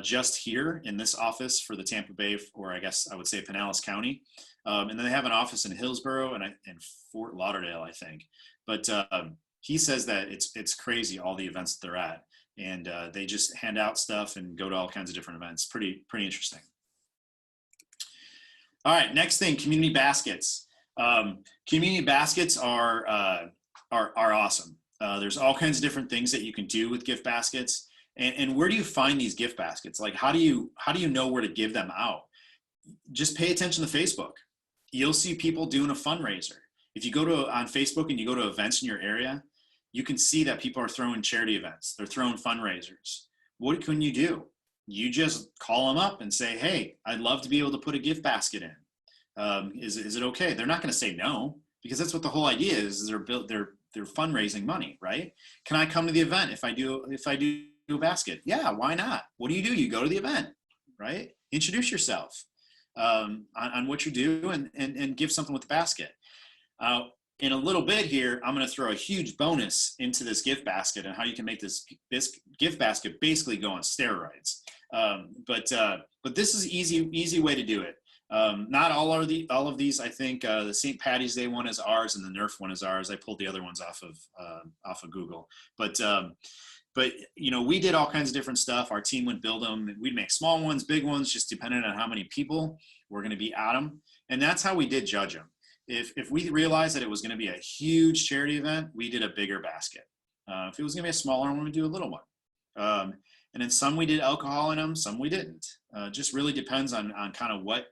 Just here in this office for the Tampa Bay, or I guess I would say Pinellas County. And then they have an office in Hillsborough and Fort Lauderdale, I think. But he says that it's crazy, all the events that they're at. And they just hand out stuff and go to all kinds of different events. Pretty interesting. All right, next thing, community baskets. Community baskets are awesome. There's all kinds of different things that you can do with gift baskets. And where do you find these gift baskets? Like, how do you know where to give them out? Just pay attention to Facebook. You'll see people doing a fundraiser. If you go on Facebook and you go to events in your area, you can see that people are throwing charity events. They're throwing fundraisers. What can you do? You just call them up and say, hey, I'd love to be able to put a gift basket in. Is it okay? They're not going to say no, because that's what the whole idea is they're fundraising money, right? Can I come to the event if I do a basket? Yeah, why not? What do? You go to the event, right? Introduce yourself on what you do and give something with the basket. In a little bit here, I'm going to throw a huge bonus into this gift basket and how you can make this gift basket basically go on steroids. But this is easy way to do it. Not all of these. I think the St. Patty's Day one is ours and the Nerf one is ours. I pulled the other ones off of Google, but we did all kinds of different stuff. Our team would build them. We'd make small ones, big ones, just depending on how many people were going to be at them. And that's how we did judge them. If we realized that it was going to be a huge charity event, we did a bigger basket. If it was going to be a smaller one, we'd do a little one. And then some we did alcohol in them, some we didn't. Just really depends on kind of what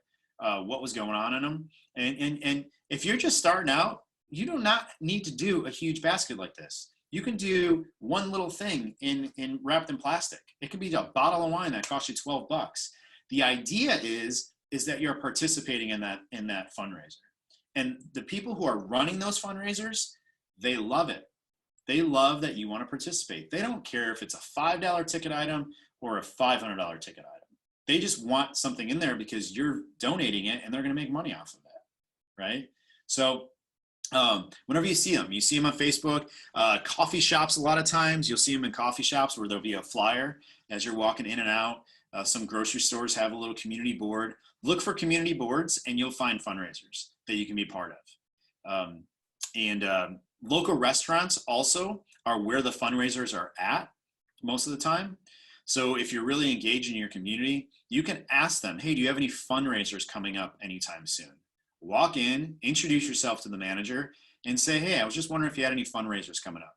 was going on in them. And if you're just starting out, you do not need to do a huge basket like this. You can do one little thing in wrapped in plastic. It could be a bottle of wine that costs you $12. The idea is that you're participating in that fundraiser. And the people who are running those fundraisers, they love it. They love that you want to participate. They don't care if it's a $5 ticket item or a $500 ticket item. They just want something in there because you're donating it and they're going to make money off of that, right? So whenever you see them on Facebook, coffee shops. A lot of times you'll see them in coffee shops where there'll be a flyer as you're walking in and out. Some grocery stores have a little community board. Look for community boards and you'll find fundraisers that you can be part of. Local restaurants also are where the fundraisers are at most of the time. So if you're really engaged in your community, you can ask them, hey, do you have any fundraisers coming up anytime soon? Walk in, introduce yourself to the manager, and say, hey, I was just wondering if you had any fundraisers coming up.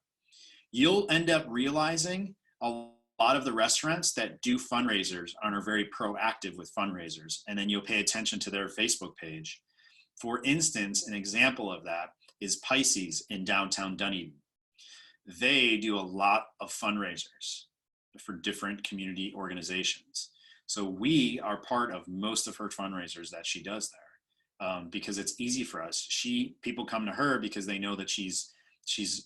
You'll end up realizing a lot of the restaurants that do fundraisers are very proactive with fundraisers, and then you'll pay attention to their Facebook page. For instance, an example of that is Pisces in downtown Dunedin. They do a lot of fundraisers for different community organizations. So we are part of most of her fundraisers that she does there, because it's easy for us. People come to her because they know that she's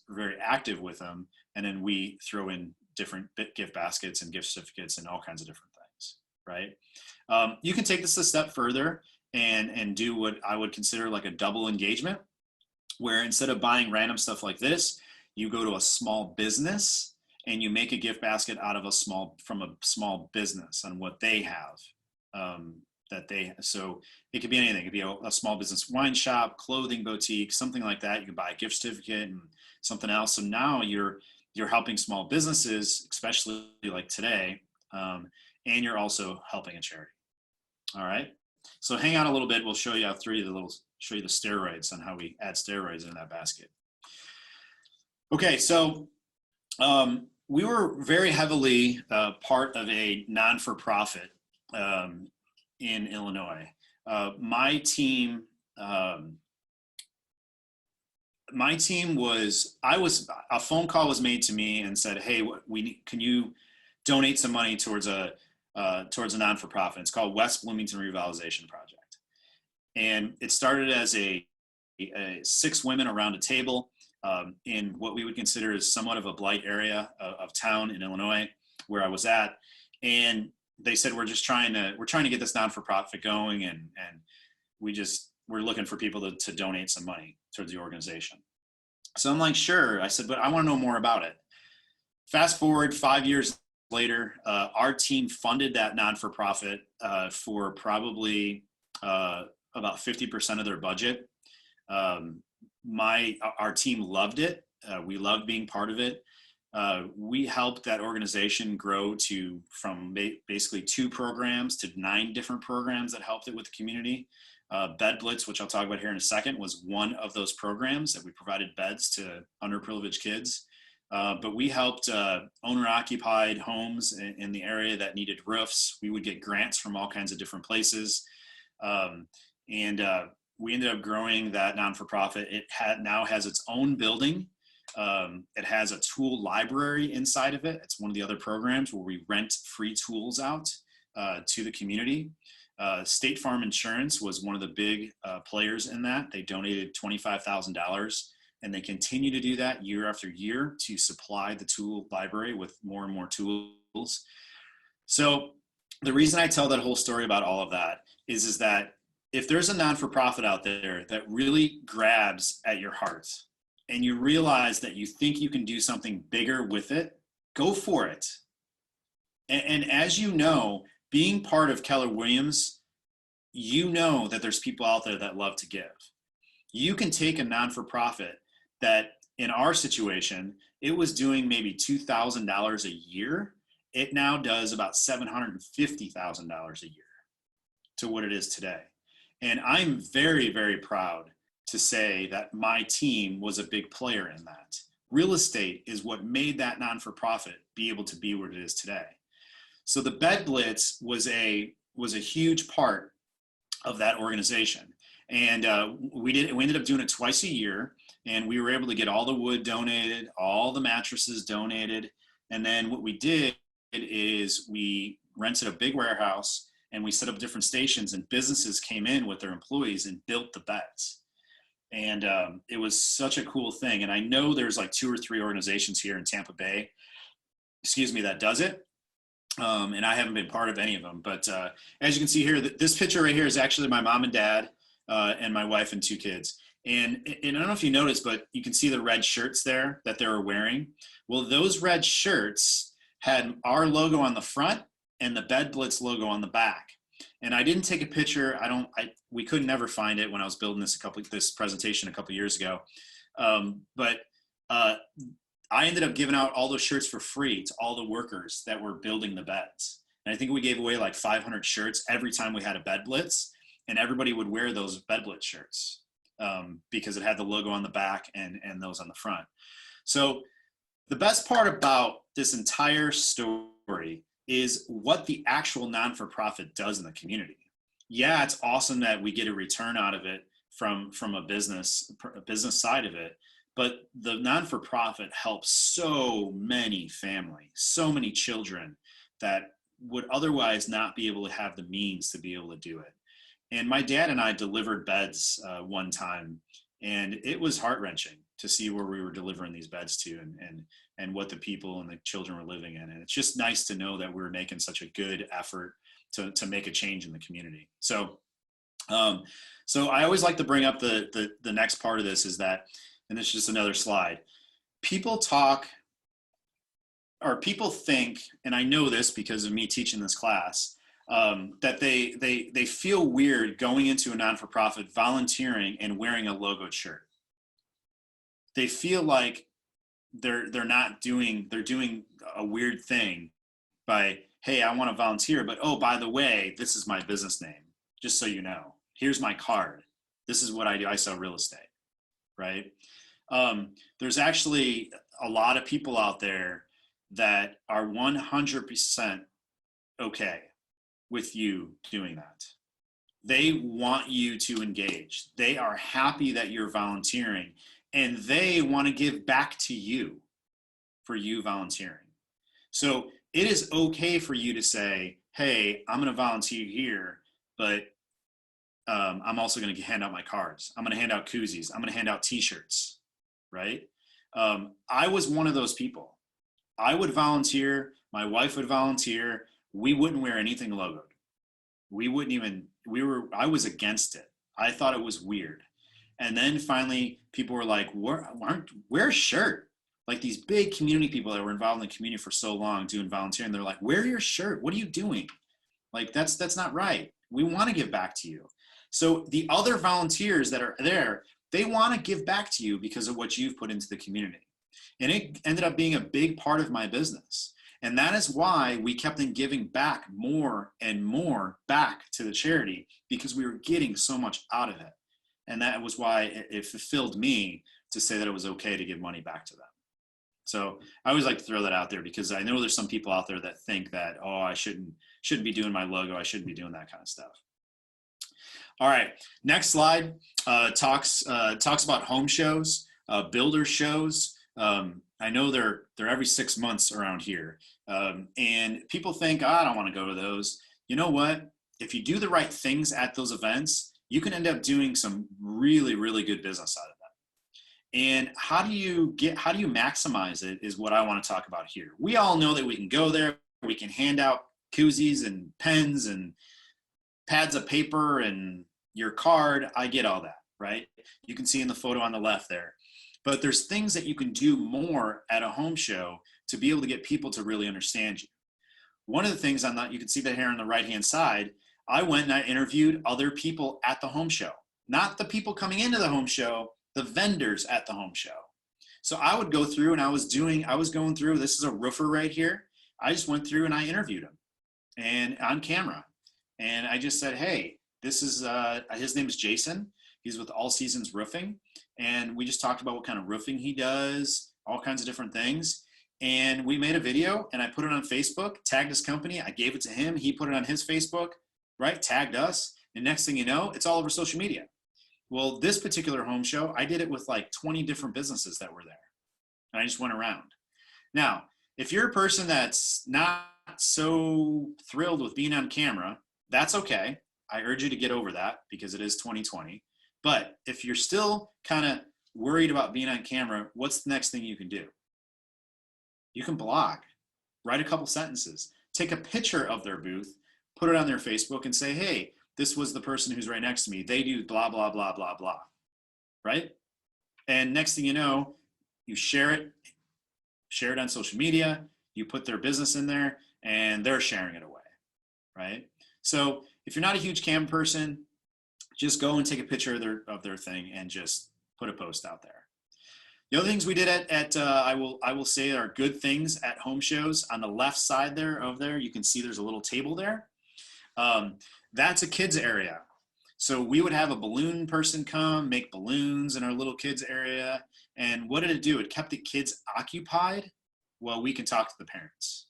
very active with them, and then we throw in different gift baskets and gift certificates and all kinds of different things, right? You can take this a step further and do what I would consider like a double engagement, where instead of buying random stuff like this, you go to a small business and you make a gift basket out of from a small business on what they have. So it could be anything. It could be a small business wine shop, clothing boutique, something like that. You can buy a gift certificate and something else. So now you're helping small businesses, especially like today, and you're also helping a charity. All right. So hang on a little bit. We'll show you show you the steroids on how we add steroids in that basket. Okay, so we were very heavily part of a non-for-profit in Illinois. My team was, a phone call was made to me and said, hey, can you donate some money towards a non-for-profit? It's called West Bloomington Revitalization Project. And it started as a 6 women around a table in what we would consider as somewhat of a blight area of town in Illinois, where I was at. And they said, we're trying to get this non-for-profit going, and we're looking for people to donate some money towards the organization. So I'm like, sure. I said, but I want to know more about it. Fast forward 5 years later, our team funded that non-for-profit for probably about 50% of their budget. Our team loved it. We loved being part of it. We helped that organization grow from basically 2 programs to 9 different programs that helped it with the community. Bed Blitz, which I'll talk about here in a second, was one of those programs that we provided beds to underprivileged kids. But we helped owner-occupied homes in the area that needed roofs. We would get grants from all kinds of different places. We ended up growing that non-for-profit. It now has its own building. It has a tool library inside of it. It's one of the other programs where we rent free tools out to the community. State Farm Insurance was one of the big players in that. They donated $25,000, and they continue to do that year after year to supply the tool library with more and more tools. So the reason I tell that whole story about all of that is that if there's a non-for-profit out there that really grabs at your heart and you realize that you think you can do something bigger with it, go for it. And as you know, being part of Keller Williams, you know that there's people out there that love to give. You can take a non-for-profit that, in our situation, it was doing maybe $2,000 a year. It now does about $750,000 a year to what it is today. And I'm very, very proud to say that my team was a big player in that. Real estate is what made that non-for-profit be able to be what it is today. So the Bed Blitz was a huge part of that organization. And we ended up doing it twice a year, and we were able to get all the wood donated, all the mattresses donated. And then what we did is we rented a big warehouse, and we set up different stations, and businesses came in with their employees and built the beds. And it was such a cool thing. And I know there's like 2 or 3 organizations here in Tampa Bay, that does it. And I haven't been part of any of them. But as you can see here, this picture right here is actually my mom and dad and my wife and 2 kids. And I don't know if you noticed, but you can see the red shirts there that they were wearing. Well, those red shirts had our logo on the front and the Bed Blitz logo on the back. And I didn't take a picture. We could never find it when I was building this presentation a couple years ago. But I ended up giving out all those shirts for free to all the workers that were building the beds. And I think we gave away like 500 shirts every time we had a bed blitz, and everybody would wear those bed blitz shirts because it had the logo on the back and those on the front. So the best part about this entire story is what the actual non-for-profit does in the community. Yeah, it's awesome that we get a return out of it from a business side of it, but the non-for-profit helps so many families, so many children that would otherwise not be able to have the means to be able to do it. And my dad and I delivered beds one time, and it was heart-wrenching to see where we were delivering these beds to and what the people and the children were living in. And it's just nice to know that we were making such a good effort to make a change in the community. So so I always like to bring up the next part of this is that, and this is just another slide, people talk, or people think, and I know this because of me teaching this class, that they feel weird going into a non-for-profit, volunteering and wearing a logoed shirt. They feel like they're doing a weird thing by, hey, I want to volunteer, but oh, by the way, this is my business name, just so you know. Here's my card. This is what I do. I sell real estate, right? There's actually a lot of people out there that are 100% okay with you doing that. They want you to engage. They are happy that you're volunteering, and they want to give back to you for you volunteering. So it is okay for you to say, hey, I'm going to volunteer here, but I'm also going to hand out my cards. I'm going to hand out koozies. I'm going to hand out t-shirts, right? I was one of those people. I would volunteer. My wife would volunteer. We wouldn't wear anything logoed. I was against it. I thought it was weird. And then finally people were like, wear a shirt. Like these big community people that were involved in the community for so long doing volunteering, they're like, wear your shirt. What are you doing? Like, that's not right. We want to give back to you. So the other volunteers that are there, they want to give back to you because of what you've put into the community. And it ended up being a big part of my business. And that is why we kept on giving back more and more back to the charity, because we were getting so much out of it. And that was why it fulfilled me to say that it was okay to give money back to them. So I always like to throw that out there, because I know there's some people out there that think that, oh, I shouldn't be doing my logo. I shouldn't be doing that kind of stuff. All right, next slide talks about home shows, builder shows. I know they're every 6 months around here, and people think, oh, I don't want to go to those. You know what? If you do the right things at those events, you can end up doing some really, really good business out of that. And how do you maximize it is what I want to talk about here. We all know that we can go there, we can hand out koozies and pens and pads of paper and your card. I get all that, right? You can see in the photo on the left there. But there's things that you can do more at a home show to be able to get people to really understand you. One of the things you can see that here on the right-hand side, I went and I interviewed other people at the home show, not the people coming into the home show, the vendors at the home show. So I would go through and I was going through, this is a roofer right here. I just went through and I interviewed him and on camera. And I just said, hey, this is, his name is Jason. He's with All Seasons Roofing. And we just talked about what kind of roofing he does, all kinds of different things. And we made a video and I put it on Facebook, tagged his company. I gave it to him. He put it on his Facebook, right? Tagged us. And next thing you know, it's all over social media. Well, this particular home show, I did it with like 20 different businesses that were there. And I just went around. Now, if you're a person that's not so thrilled with being on camera, that's okay. I urge you to get over that because it is 2020. But if you're still kind of worried about being on camera, what's the next thing you can do? You can blog, write a couple sentences, take a picture of their booth, put it on their Facebook and say, hey, this was the person who's right next to me. They do blah, blah, blah, blah, blah, right? And next thing you know, you share it on social media, you put their business in there and they're sharing it away, right? So if you're not a huge cam person, just go and take a picture of their thing and just put a post out there. The other things we did I will say are good things at home shows. On the left side there, you can see there's a little table there. That's a kids area. So we would have a balloon person come, make balloons in our little kids area. And what did it do? It kept the kids occupied while we can talk to the parents.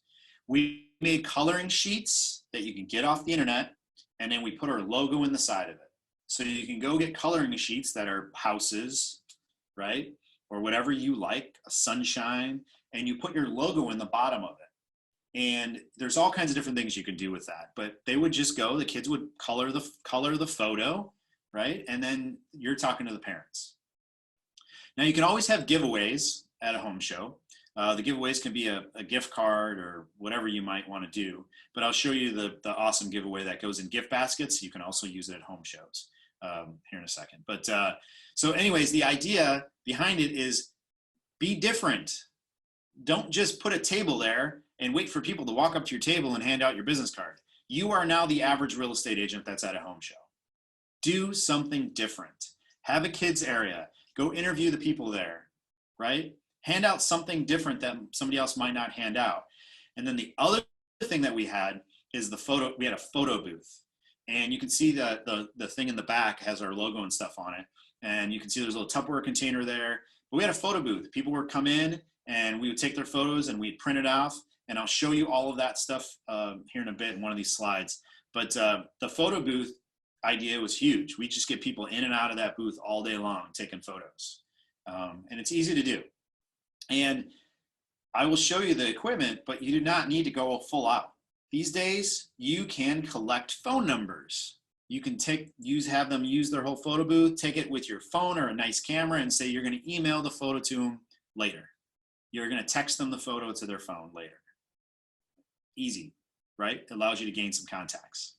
We made coloring sheets that you can get off the internet, and then we put our logo in the side of it. So you can go get coloring sheets that are houses, right? Or whatever you like, a sunshine, and you put your logo in the bottom of it. And there's all kinds of different things you could do with that, but they would just go, the kids would color the photo, right? And then you're talking to the parents. Now you can always have giveaways at a home show. The giveaways can be a gift card or whatever you might want to do, but I'll show you the awesome giveaway that goes in gift baskets. You can also use it at home shows here in a second. But so anyways, the idea behind it is be different. Don't just put a table there and wait for people to walk up to your table and hand out your business card. You are now the average real estate agent that's at a home show. Do something different. Have a kids area. Go interview the people there, right? Hand out something different that somebody else might not hand out. And then the other thing that we had is we had a photo booth. And you can see the thing in the back has our logo and stuff on it. And you can see there's a little Tupperware container there. But we had a photo booth. People would come in and we would take their photos and we'd print it off. And I'll show you all of that stuff here in a bit in one of these slides. But the photo booth idea was huge. We just get people in and out of that booth all day long taking photos. And it's easy to do. And I will show you the equipment, but you do not need to go full out. These days, you can collect phone numbers. You can have them use their whole photo booth, take it with your phone or a nice camera and say you're going to email the photo to them later. You're going to text them the photo to their phone later. Easy, right? It allows you to gain some contacts.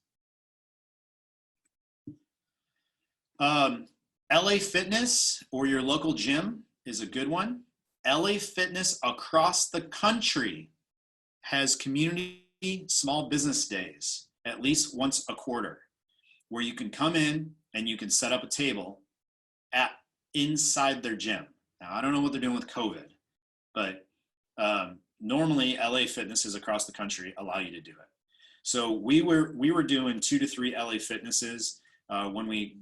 LA Fitness or your local gym is a good one. LA Fitness across the country has community small business days, at least once a quarter, where you can come in and you can set up a table inside their gym. Now, I don't know what they're doing with COVID, but normally LA Fitnesses across the country allow you to do it. So we were doing 2 to 3 LA Fitnesses when we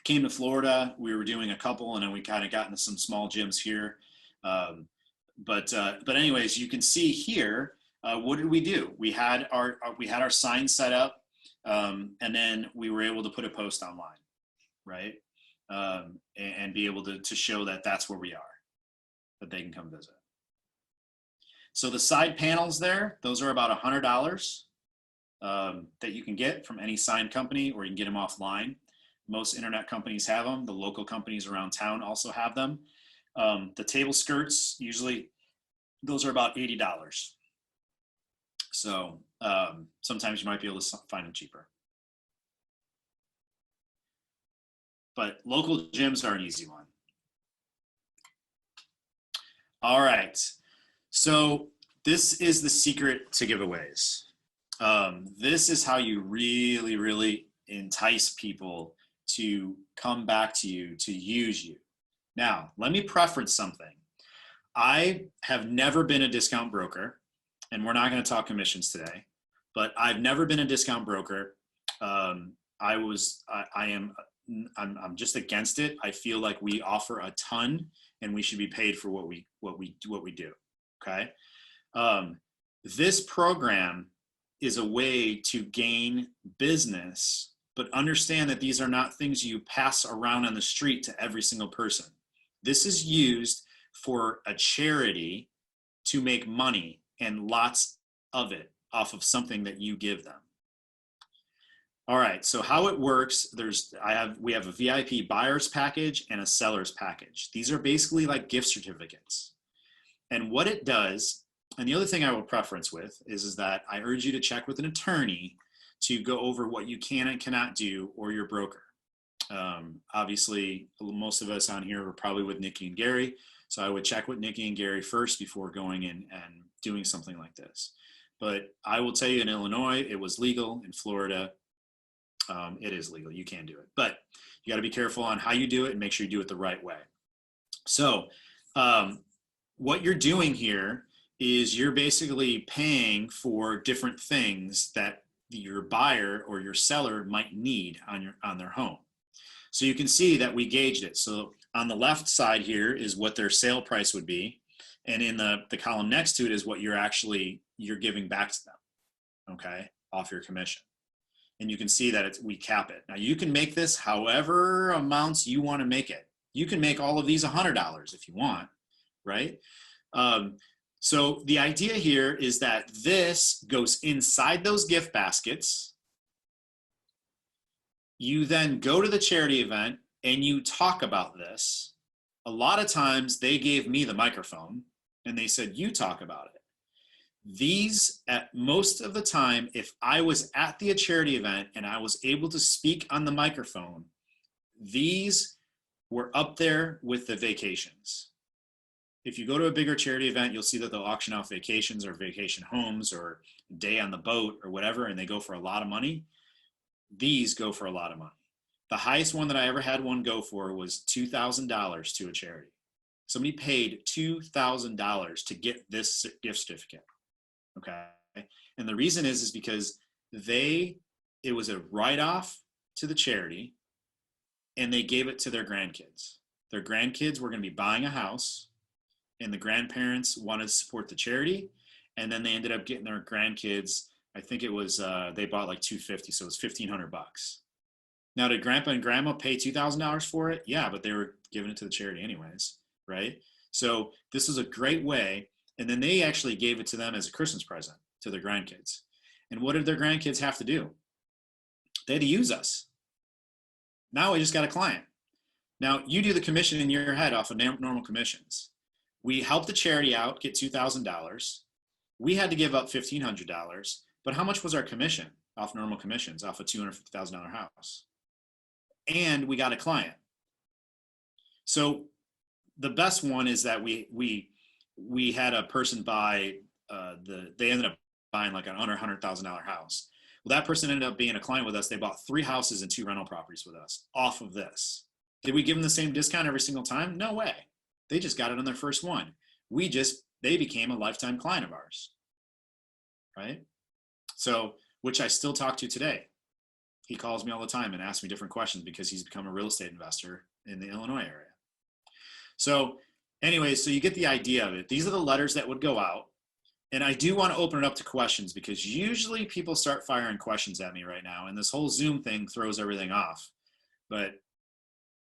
came to Florida. We were doing a couple, and then we kind of got into some small gyms here. But anyways, you can see here, what did we do? We had our sign set up, and then we were able to put a post online, right? And be able to show that that's where we are, that they can come visit. So the side panels there, those are about $100 that you can get from any sign company, or you can get them offline. Most internet companies have them. The local companies around town also have them. The table skirts, usually those are about $80. So sometimes you might be able to find them cheaper. But local gyms are an easy one. All right. So this is the secret to giveaways. This is how you really, really entice people to come back to you, to use you. Now, let me preference something. I have never been a discount broker, and we're not going to talk commissions today, but I've never been a discount broker. I'm just against it. I feel like we offer a ton and we should be paid for what we do. Okay. This program is a way to gain business, but understand that these are not things you pass around on the street to every single person. This is used for a charity to make money, and lots of it off of something that you give them. All right, so how it works, we have a VIP buyer's package and a seller's package. These are basically like gift certificates. And what it does, and the other thing I will preference with is that I urge you to check with an attorney to go over what you can and cannot do, or your broker. Obviously, most of us on here are probably with Nikki and Gary, so I would check with Nikki and Gary first before going in and doing something like this. But I will tell you, in Illinois, it was legal. In Florida, it is legal. You can do it. But you got to be careful on how you do it and make sure you do it the right way. So what you're doing here is you're basically paying for different things that your buyer or your seller might need on their home. So you can see that we gauged it. So on the left side here is what their sale price would be. And in the column next to it is what you're giving back to them, okay, off your commission. And you can see that we cap it. Now you can make this however amounts you want to make it. You can make all of these $100 if you want, right? So the idea here is that this goes inside those gift baskets. You then go to the charity event and you talk about this. A lot of times they gave me the microphone and they said, you talk about it. These, at most of the time, if I was at the charity event and I was able to speak on the microphone, these were up there with the vacations. If you go to a bigger charity event, you'll see that they'll auction off vacations or vacation homes or day on the boat or whatever, and they go for a lot of money. These go for a lot of money. The highest one that I ever had one go for was $2,000 to a charity. Somebody paid $2,000 to get this gift certificate. Okay. And the reason is because it was a write-off to the charity and they gave it to their grandkids. Their grandkids were going to be buying a house and the grandparents wanted to support the charity. And then they ended up getting their grandkids, I think it was, they bought like $250. So it was $1,500. Now, did grandpa and grandma pay $2,000 for it? Yeah, but they were giving it to the charity anyways, right? So this was a great way. And then they actually gave it to them as a Christmas present to their grandkids. And what did their grandkids have to do? They had to use us. Now we just got a client. Now you do the commission in your head off of normal commissions. We helped the charity out, get $2,000. We had to give up $1,500. But how much was our commission off normal commissions off a $250,000 house? And we got a client. So the best one is that we had a person buy they ended up buying like an under $100,000 house. Well, that person ended up being a client with us. They bought 3 houses and 2 rental properties with us off of this. Did we give them the same discount every single time? No way. They just got it on their first one. They became a lifetime client of ours, right? So, which I still talk to today. He calls me all the time and asks me different questions because he's become a real estate investor in the Illinois area. So anyways, so you get the idea of it. These are the letters that would go out. And I do want to open it up to questions because usually people start firing questions at me right now. And this whole Zoom thing throws everything off. But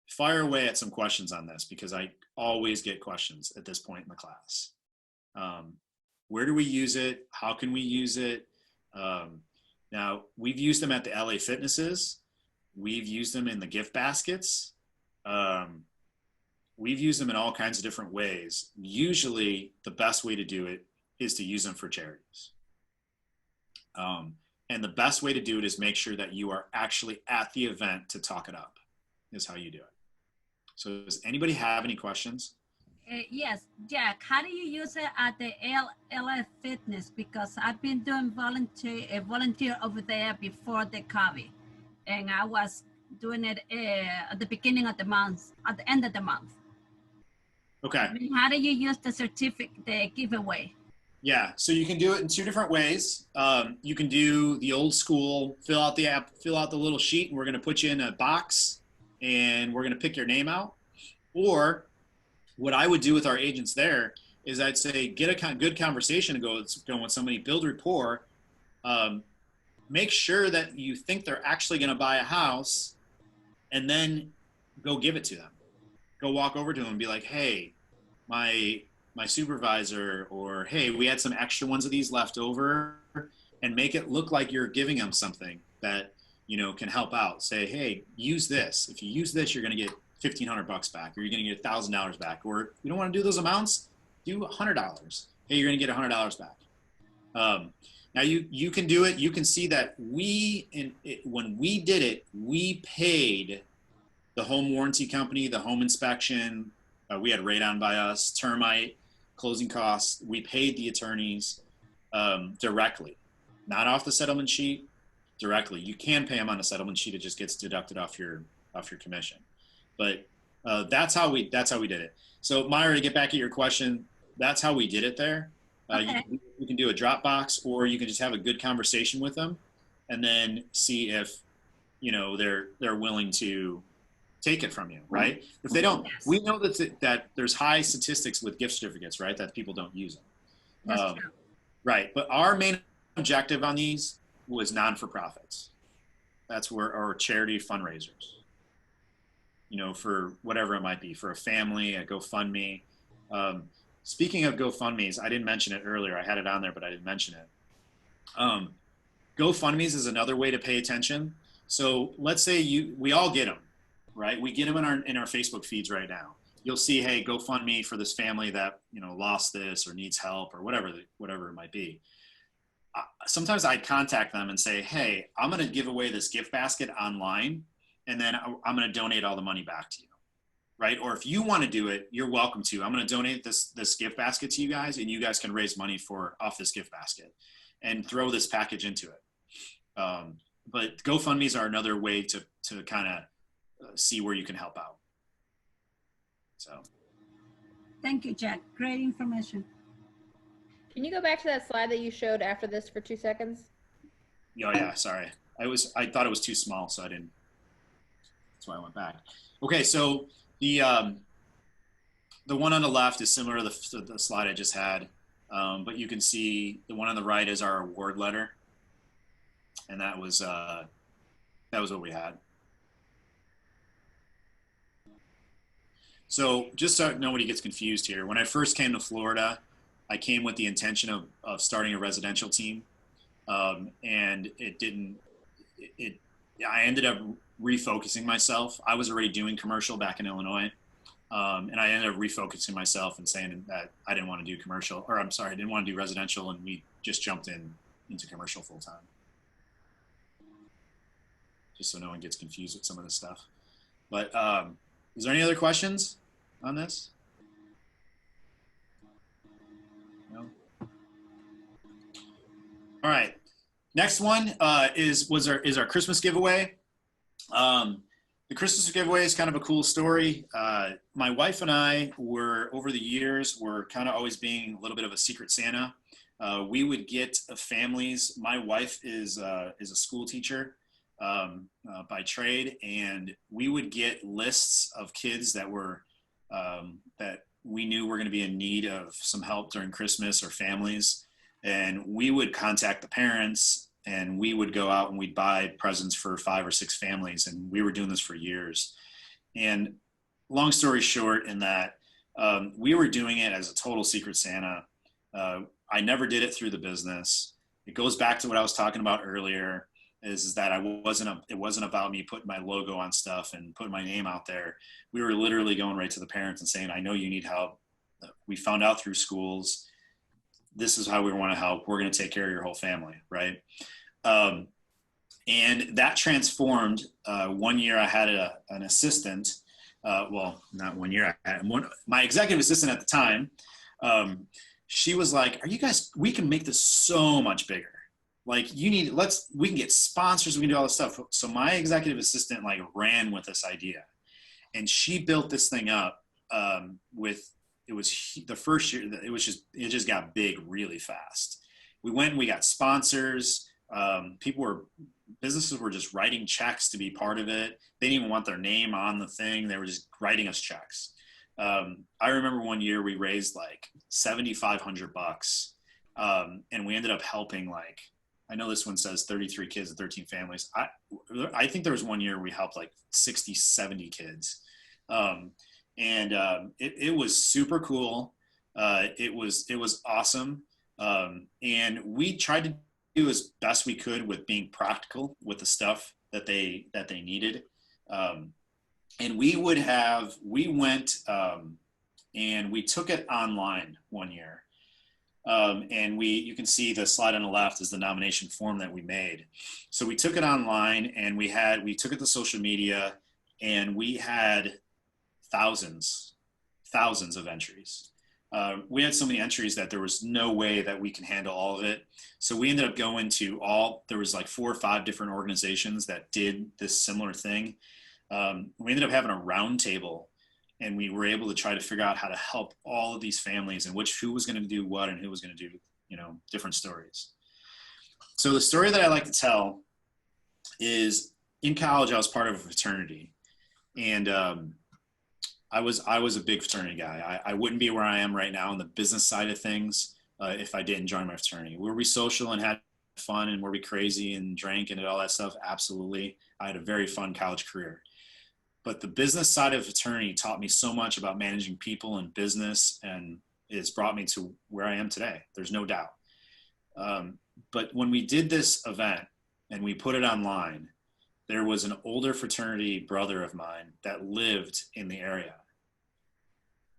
fire away at some questions on this because I always get questions at this point in the class. Where do we use it? How can we use it? Now, we've used them at the LA Fitnesses. We've used them in the gift baskets. We've used them in all kinds of different ways. Usually, the best way to do it is to use them for charities. And the best way to do it is make sure that you are actually at the event to talk it up, is how you do it. So does anybody have any questions? Yes, Jack, how do you use it at the LA Fitness? Because I've been doing volunteer over there before the COVID. And I was doing it at the beginning of the month, at the end of the month. Okay. I mean, how do you use the certificate, the giveaway? Yeah, so you can do it in 2 different ways. You can do the old school, fill out the little sheet, and we're going to put you in a box, and we're going to pick your name out. Or what I would do with our agents there is I'd say get a good conversation going with somebody, build rapport, make sure that you think they're actually going to buy a house, and then go give it to them. Go walk over to them and be like, hey, my supervisor, or hey, we had some extra ones of these left over, and make it look like you're giving them something that, can help out. Say, hey, use this. If you use this, you're going to get $1,500 back, or you're going to get $1,000 back. Or you don't want to do those amounts, do $100. Hey, you're going to get $100 back. Now you can do it. You can see that when we did it, we paid the home warranty company, the home inspection. We had radon by us, termite, closing costs. We paid the attorneys directly, not off the settlement sheet, directly. You can pay them on a settlement sheet. It just gets deducted off your commission. But That's how we did it. So Myra, to get back at your question, that's how we did it there. Okay. You can do a Dropbox, or you can just have a good conversation with them, and then see if they're willing to take it from you, right? If they don't, Yes. we know that there's high statistics with gift certificates, right? That people don't use them. That's true. Right. But our main objective on these was non-for-profits. That's where, or charity fundraisers, for whatever it might be, for a family, a GoFundMe. Speaking of GoFundMes, I didn't mention it earlier. I had it on there, but I didn't mention it. GoFundMes is another way to pay attention. So let's say we all get them, right? We get them in our Facebook feeds right now. You'll see, hey, GoFundMe for this family that lost this or needs help or whatever it might be. Sometimes I'd contact them and say, hey, I'm going to give away this gift basket online, and then I'm going to donate all the money back to you, right? Or if you want to do it, you're welcome to. I'm going to donate this gift basket to you guys, and you guys can raise money off this gift basket and throw this package into it. But GoFundMes are another way to kind of see where you can help out. So. Thank you, Jack. Great information. Can you go back to that slide that you showed after this for 2 seconds? Oh yeah, sorry. I thought it was too small, so I didn't. That's why I went back. Okay, so the one on the left is similar to the slide I just had, but you can see the one on the right is our award letter, and that was what we had. So just so nobody gets confused here, when I first came to Florida, I came with the intention of starting a residential team, and I ended up refocusing myself. I was already doing commercial back in Illinois, and I ended up refocusing myself and saying that I didn't want to do commercial, or I'm sorry, I didn't want to do residential, and we just jumped into commercial full time. Just so no one gets confused with some of this stuff. But is there any other questions on this? No? All right. Next one is our Christmas giveaway. The Christmas giveaway is kind of a cool story. My wife and I over the years, were kind of always being a little bit of a secret Santa. We would get families. My wife is a school teacher by trade, and we would get lists of kids that we knew were going to be in need of some help during Christmas, or families, and we would contact the parents, and we would go out and we'd buy presents for 5 or 6 families, and we were doing this for years. And long story short, in that we were doing it as a total secret Santa. I never did it through the business. It goes back to what I was talking about earlier. Is that it wasn't about me putting my logo on stuff and putting my name out there. We were literally going right to the parents and saying, I know you need help. We found out through schools. This is how we want to help. We're going to take care of your whole family, right? And that transformed. One year I had an assistant. Well, not 1 year. I had my executive assistant at the time. She was like, we can make this so much bigger. Like we can get sponsors, we can do all this stuff. So my executive assistant ran with this idea, and she built this thing up the first year, it just got big really fast. We went and we got sponsors. Businesses were just writing checks to be part of it. They didn't even want their name on the thing. They were just writing us checks. I remember one year we raised $7,500, and we ended up helping I know this one says 33 kids and 13 families. I think there was one year we helped 60, 70 kids. It was super cool. It was awesome. And we tried to do as best we could with being practical with the stuff that they needed. And we went and we took it online one year. And you can see the slide on the left is the nomination form that we made. So we took it online, and we took it to social media, and we had thousands of entries. We had so many entries that there was no way that we can handle all of it. So we ended up going to there was 4 or 5 different organizations that did this similar thing. We ended up having a round table And we were able to try to figure out how to help all of these families and who was going to do what and who was going to do, different stories. So the story that I like to tell is, in college, I was part of a fraternity, and I was a big fraternity guy. I wouldn't be where I am right now on the business side of things if I didn't join my fraternity. Were we social and had fun, and were we crazy and drank and did all that stuff? Absolutely. I had a very fun college career. But the business side of fraternity taught me so much about managing people and business, and it's brought me to where I am today. There's no doubt. But when we did this event and we put it online, there was an older fraternity brother of mine that lived in the area.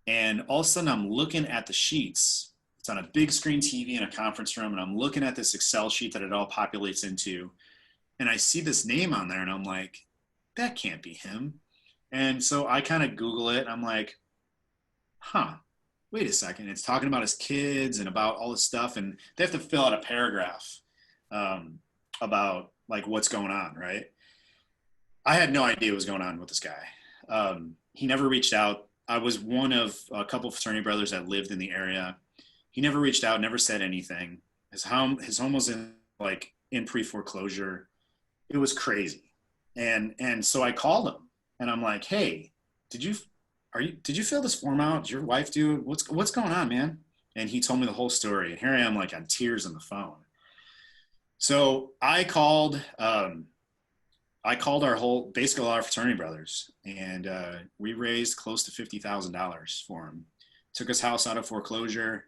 And all of a sudden I'm looking at the sheets. It's on a big screen TV in a conference room, and I'm looking at this Excel sheet that it all populates into. And I see this name on there, and I'm like, that can't be him. And so I kind of Google it. And I'm like, wait a second. It's talking about his kids and about all this stuff. And they have to fill out a paragraph about like what's going on, right? I had no idea what was going on with this guy. He never reached out. I was one of a couple of fraternity brothers that lived in the area. He never reached out, never said anything. His home was in pre-foreclosure. It was crazy. And so I called him. And I'm like, hey, did you fill this form out? Did your wife do it? What's going on, man? And he told me the whole story. And here I am, like, on tears on the phone. So I called basically all our fraternity brothers, and we raised close to $50,000 for him. Took his house out of foreclosure.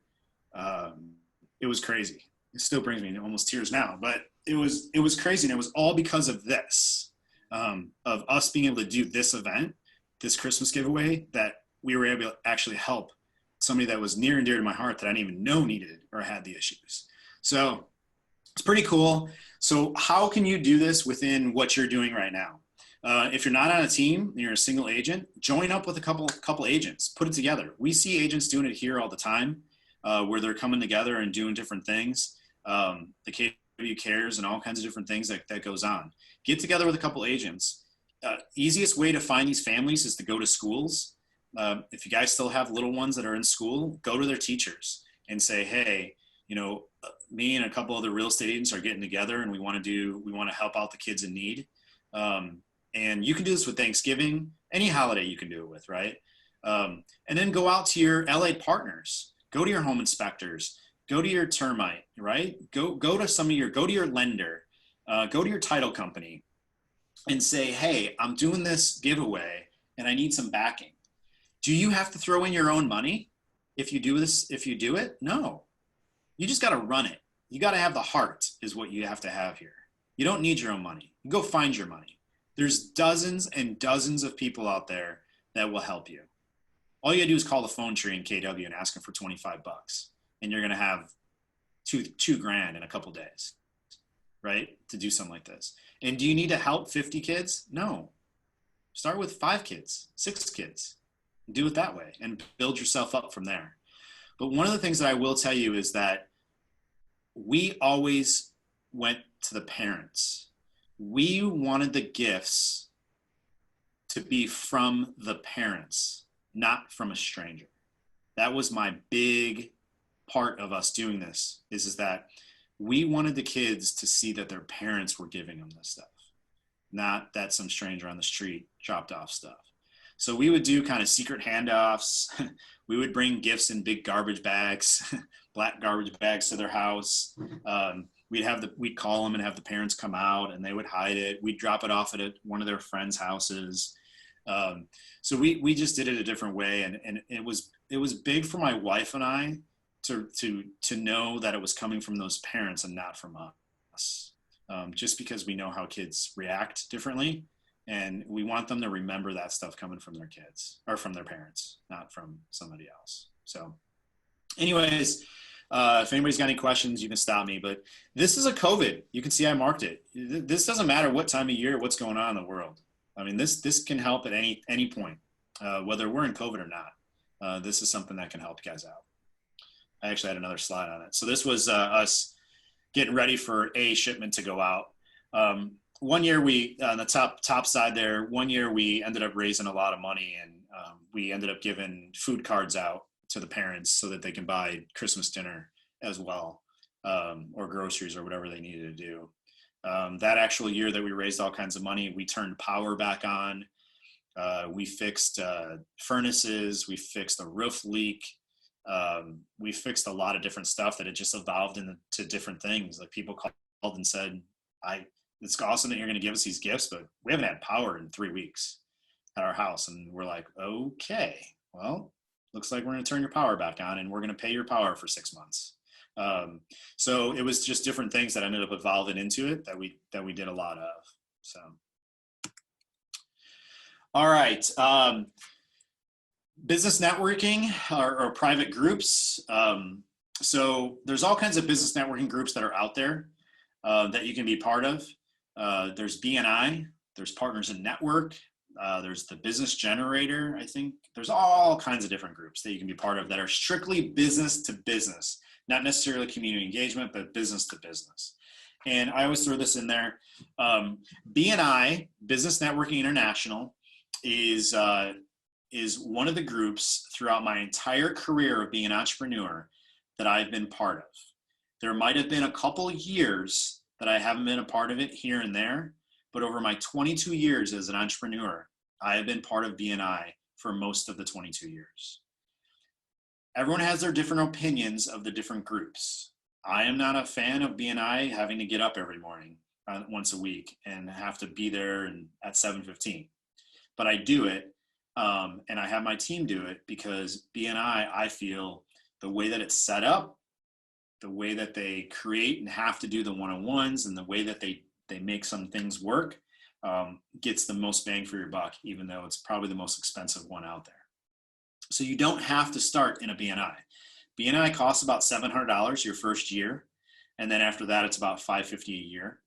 It was crazy. It still brings me to almost tears now, but it was crazy. And it was all because of this. Of us being able to do this event, this Christmas giveaway, that we were able to actually help somebody that was near and dear to my heart that I didn't even know needed or had the issues. So it's pretty cool. So how can you do this within what you're doing right now? If you're not on a team, you're a single agent, join up with a couple agents, put it together. We see agents doing it here all the time, where they're coming together and doing different things. The KW Cares and all kinds of different things that goes on. Get together with a couple agents. Easiest way to find these families is to go to schools. If you guys still have little ones that are in school, go to their teachers and say, hey, me and a couple other real estate agents are getting together, and we want to help out the kids in need. And you can do this with Thanksgiving, any holiday you can do it with, right? And then go out to your allied partners, go to your home inspectors, go to your termite, right? Go to your lender, go to your title company and say, hey, I'm doing this giveaway and I need some backing. Do you have to throw in your own money if you do it? No, you just got to run it. You got to have the heart is what you have to have here. You don't need your own money. You go find your money. There's dozens and dozens of people out there that will help you. All you gotta do is call the phone tree in KW and ask them for $25, and you're gonna have $2,000 in a couple days, right? To do something like this. And do you need to help 50 kids? No. Start with 5 kids, 6 kids. Do it that way and build yourself up from there. But one of the things that I will tell you is that we always went to the parents. We wanted the gifts to be from the parents, not from a stranger. That was my big part of us doing this, is that we wanted the kids to see that their parents were giving them this stuff, not that some stranger on the street dropped off stuff. So we would do kind of secret handoffs. We would bring gifts in big garbage bags, black garbage bags to their house. We'd call them and have the parents come out, and they would hide it. We'd drop it off at one of their friends' houses. So we just did it a different way, and it was big for my wife and I to know that it was coming from those parents and not from us. Just because we know how kids react differently, and we want them to remember that stuff coming from their kids or from their parents, not from somebody else. So anyways, if anybody's got any questions, you can stop me, but this is a COVID. You can see I marked it. This doesn't matter what time of year, what's going on in the world. I mean, this can help at any point, whether we're in COVID or not. This is something that can help you guys out. I actually had another slide on it. So this was us getting ready for a shipment to go out. One year we, on the top side there, one year we ended up raising a lot of money, We ended up giving food cards out to the parents so that they can buy Christmas dinner as well, or groceries or whatever they needed to do. That actual year that we raised all kinds of money, we turned power back on. We fixed furnaces. We fixed a roof leak. We fixed a lot of different stuff that had just evolved into different things. Like people called and said, it's awesome that you're going to give us these gifts, but we haven't had power in 3 weeks at our house. And we're like, okay, well, looks like we're going to turn your power back on and we're going to pay your power for 6 months. So it was just different things that ended up evolving into it that we did a lot of. So, all right. Business networking or private groups. So there's all kinds of business networking groups that are out there that you can be part of. There's BNI, there's Partners in Network, there's the Business Generator. I think there's all kinds of different groups that you can be part of that are strictly business to business, not necessarily community engagement, but business to business. And I always throw this in there. BNI, Business Networking International, is one of the groups throughout my entire career of being an entrepreneur that I've been part of. There might have been a couple years that I haven't been a part of it here and there, but over my 22 years as an entrepreneur, I have been part of BNI for most of the 22 years. Everyone has their different opinions of the different groups. I am not a fan of BNI having to get up every morning once a week and have to be there at 7:15, but I do it. And I have my team do it because BNI, I feel the way that it's set up, the way that they create and have to do the one-on-ones, and the way that they make some things work gets the most bang for your buck, even though it's probably the most expensive one out there. So you don't have to start in a BNI. BNI costs about $700 your first year. And then after that, it's about $550 a year.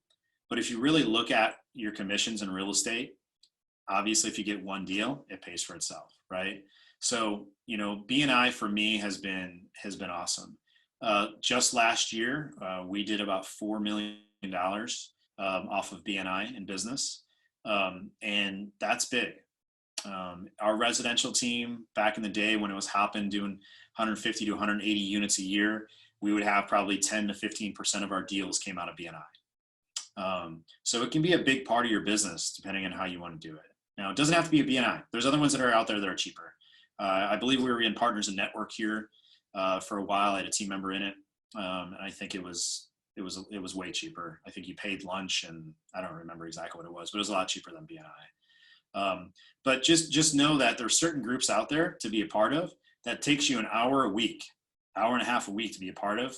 But if you really look at your commissions in real estate, obviously, if you get one deal, it pays for itself, right? So, BNI for me has been awesome. Just last year, we did about $4 million off of BNI in business, and that's big. Our residential team back in the day when it was hopping, doing 150 to 180 units a year, we would have probably 10 to 15% of our deals came out of BNI. So it can be a big part of your business depending on how you want to do it. Now, it doesn't have to be a BNI. There's other ones that are out there that are cheaper. I believe we were in Partners in Network here for a while. I had a team member in it, and I think it was way cheaper. I think you paid lunch, and I don't remember exactly what it was, but it was a lot cheaper than BNI. But just know that there's certain groups out there to be a part of that takes you an hour a week, hour and a half a week to be a part of.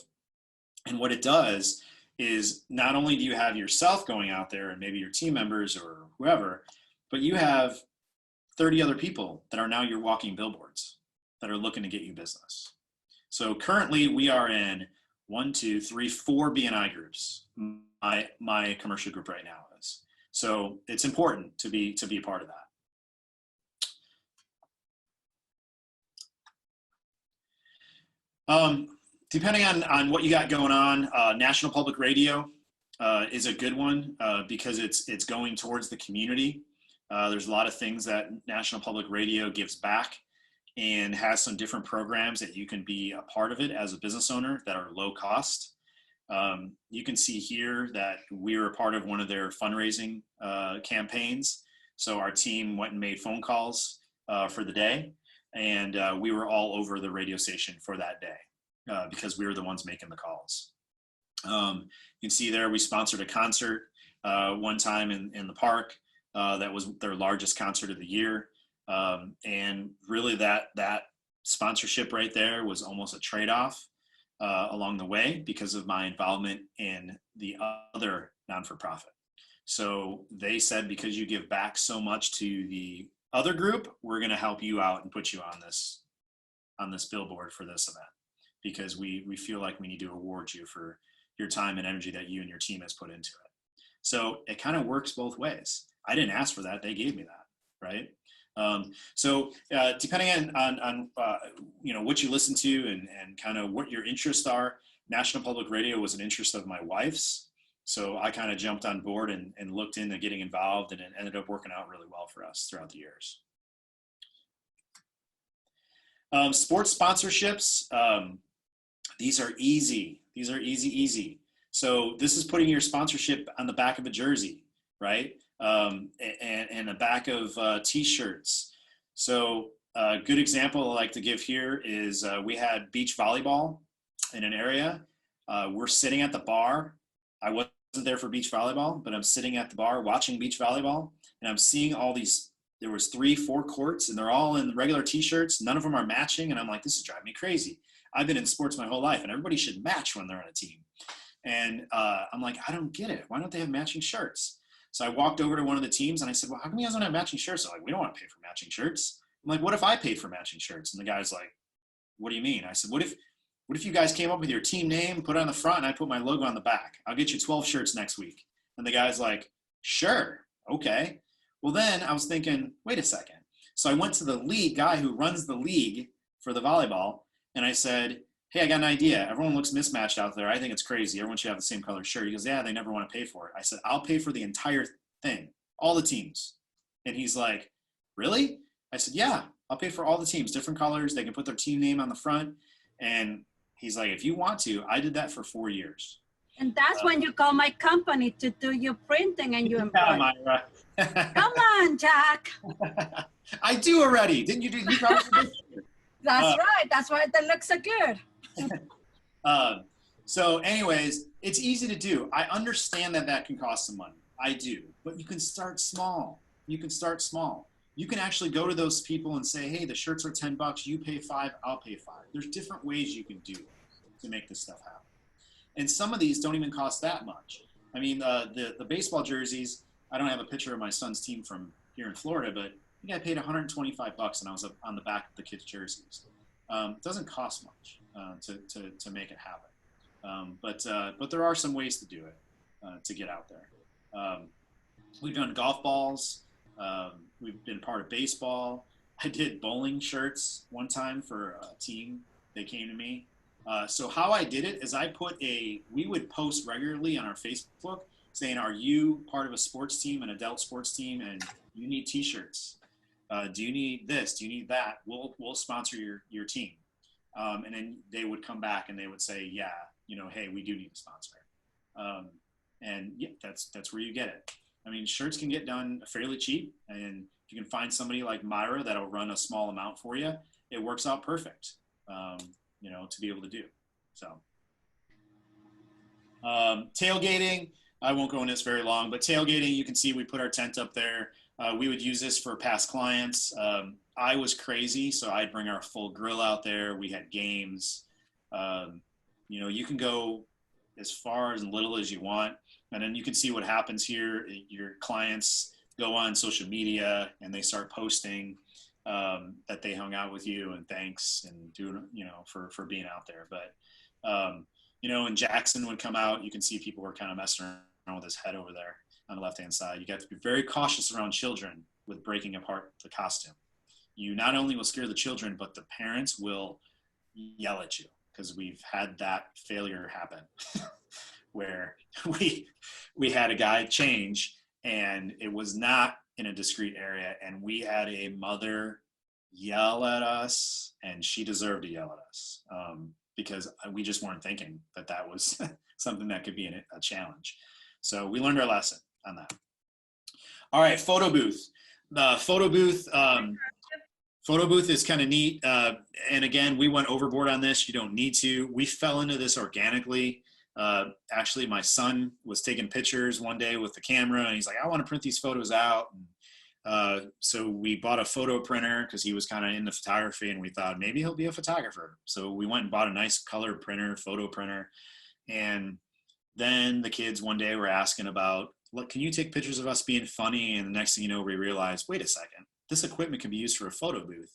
And what it does is not only do you have yourself going out there and maybe your team members or whoever, but you have 30 other people that are now your walking billboards that are looking to get you business. So currently we are in 4 BNI groups. My commercial group right now is. So it's important to be a part of that. Depending on what you got going on, National Public Radio is a good one because it's going towards the community. There's a lot of things that National Public Radio gives back and has some different programs that you can be a part of it as a business owner that are low cost. You can see here that we were a part of one of their fundraising campaigns. So our team went and made phone calls for the day, and we were all over the radio station for that day because we were the ones making the calls. You can see there we sponsored a concert one time in the park. That was their largest concert of the year. And really that sponsorship right there was almost a trade-off along the way because of my involvement in the other non-for-profit. So they said, because you give back so much to the other group, we're going to help you out and put you on this billboard for this event, because we feel like we need to reward you for your time and energy that you and your team has put into it. So it kind of works both ways. I didn't ask for that. They gave me that, right? So depending on what you listen to and kind of what your interests are, National Public Radio was an interest of my wife's. So I kind of jumped on board and looked into getting involved, and it ended up working out really well for us throughout the years. Sports sponsorships, these are easy. These are easy. So this is putting your sponsorship on the back of a jersey, right? And the back of t-shirts. So a good example I like to give here is we had beach volleyball in an area. We're sitting at the bar. I wasn't there for beach volleyball, but I'm sitting at the bar watching beach volleyball, and I'm seeing all these. There was 3-4 courts, and they're all in regular t-shirts. None of them are matching, and I'm like, this is driving me crazy. I've been in sports my whole life, and everybody should match when they're on a team. And I'm like, I don't get it. Why don't they have matching shirts? So I walked over to one of the teams, and I said, well, how come you guys don't have matching shirts? They're like, we don't want to pay for matching shirts. I'm like, what if I paid for matching shirts? And the guy's like, what do you mean? I said, what if you guys came up with your team name, put it on the front, and I put my logo on the back? I'll get you 12 shirts next week. And the guy's like, sure, okay. Well, then I was thinking, wait a second. So I went to the league guy who runs the league for the volleyball, and I said, hey, I got an idea. Everyone looks mismatched out there. I think it's crazy. Everyone should have the same color shirt. He goes, yeah, they never want to pay for it. I said, I'll pay for the entire thing, all the teams. And he's like, really? I said, yeah, I'll pay for all the teams, different colors. They can put their team name on the front. And he's like, if you want to. I did that for 4 years. And that's when you call my company to do your printing and your Yeah, embroidery. Myra. Come on, Jack. I do already. Didn't you do? You probably did. That's right. That's why they look so good. So anyways, it's easy to do. I understand that can cost some money. I do. But you can start small. You can start small. You can actually go to those people and say, hey, the shirts are $10. You pay $5. I'll pay $5. There's different ways you can do to make this stuff happen. And some of these don't even cost that much. I mean, the baseball jerseys, I don't have a picture of my son's team from here in Florida, but I think I paid $125 and I was on the back of the kids' jerseys. It doesn't cost much to make it happen. But there are some ways to do it, to get out there. We've done golf balls. We've been part of baseball. I did bowling shirts one time for a team. They came to me. So how I did it is we would post regularly on our Facebook saying, are you part of a sports team, an adult sports team, and you need t-shirts? Do you need this? Do you need that? We'll sponsor your team. And then they would come back and they would say, yeah, hey, we do need a sponsor. And yeah, that's where you get it. I mean, shirts can get done fairly cheap, and if you can find somebody like Myra that'll run a small amount for you, it works out perfect. To be able to do. So tailgating, I won't go in this very long, but tailgating, you can see we put our tent up there. We would use this for past clients. I was crazy, so I'd bring our full grill out there. We had games. You can go as far as little as you want, and then you can see what happens here. Your clients go on social media and they start posting that they hung out with you and thanks and for being out there. But, and Jackson would come out, you can see people were kind of messing around with his head over there on the left-hand side. You got to be very cautious around children with breaking apart the costume. You not only will scare the children, but the parents will yell at you, because we've had that failure happen where we had a guy change and it was not in a discrete area, and we had a mother yell at us, and she deserved to yell at us because we just weren't thinking that was something that could be a challenge. So we learned our lesson on that. All right, photo booth. The photo booth is kind of neat. And again, we went overboard on this. You don't need to. We fell into this organically. Actually, my son was taking pictures one day with the camera, and he's like, I want to print these photos out. And, so we bought a photo printer because he was kind of into photography, and we thought maybe he'll be a photographer. So we went and bought a nice colored printer, photo printer. And then the kids one day were asking about, look, can you take pictures of us being funny? And the next thing you know, we realized, wait a second, this equipment can be used for a photo booth.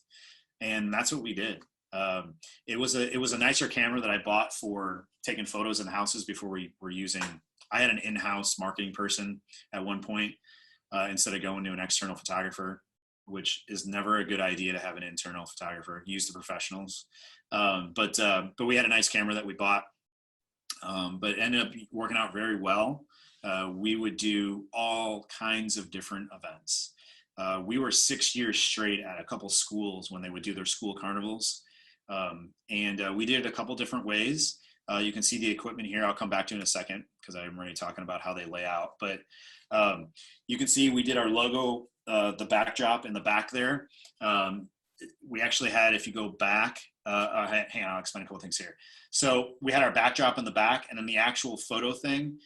And that's what we did. It was a nicer camera that I bought for taking photos in the houses before we were using. I had an in-house marketing person at one point instead of going to an external photographer, which is never a good idea to have an internal photographer. Use the professionals. But we had a nice camera that we bought, but it ended up working out very well. We would do all kinds of different events. We were 6 years straight at a couple schools when they would do their school carnivals. We did it a couple different ways. You can see the equipment here. I'll come back to in a second because I'm already talking about how they lay out. But you can see we did our logo, the backdrop in the back there. We actually had, if you go back, hang on, I'll explain a couple things here. So we had our backdrop in the back, and then the actual photo thing,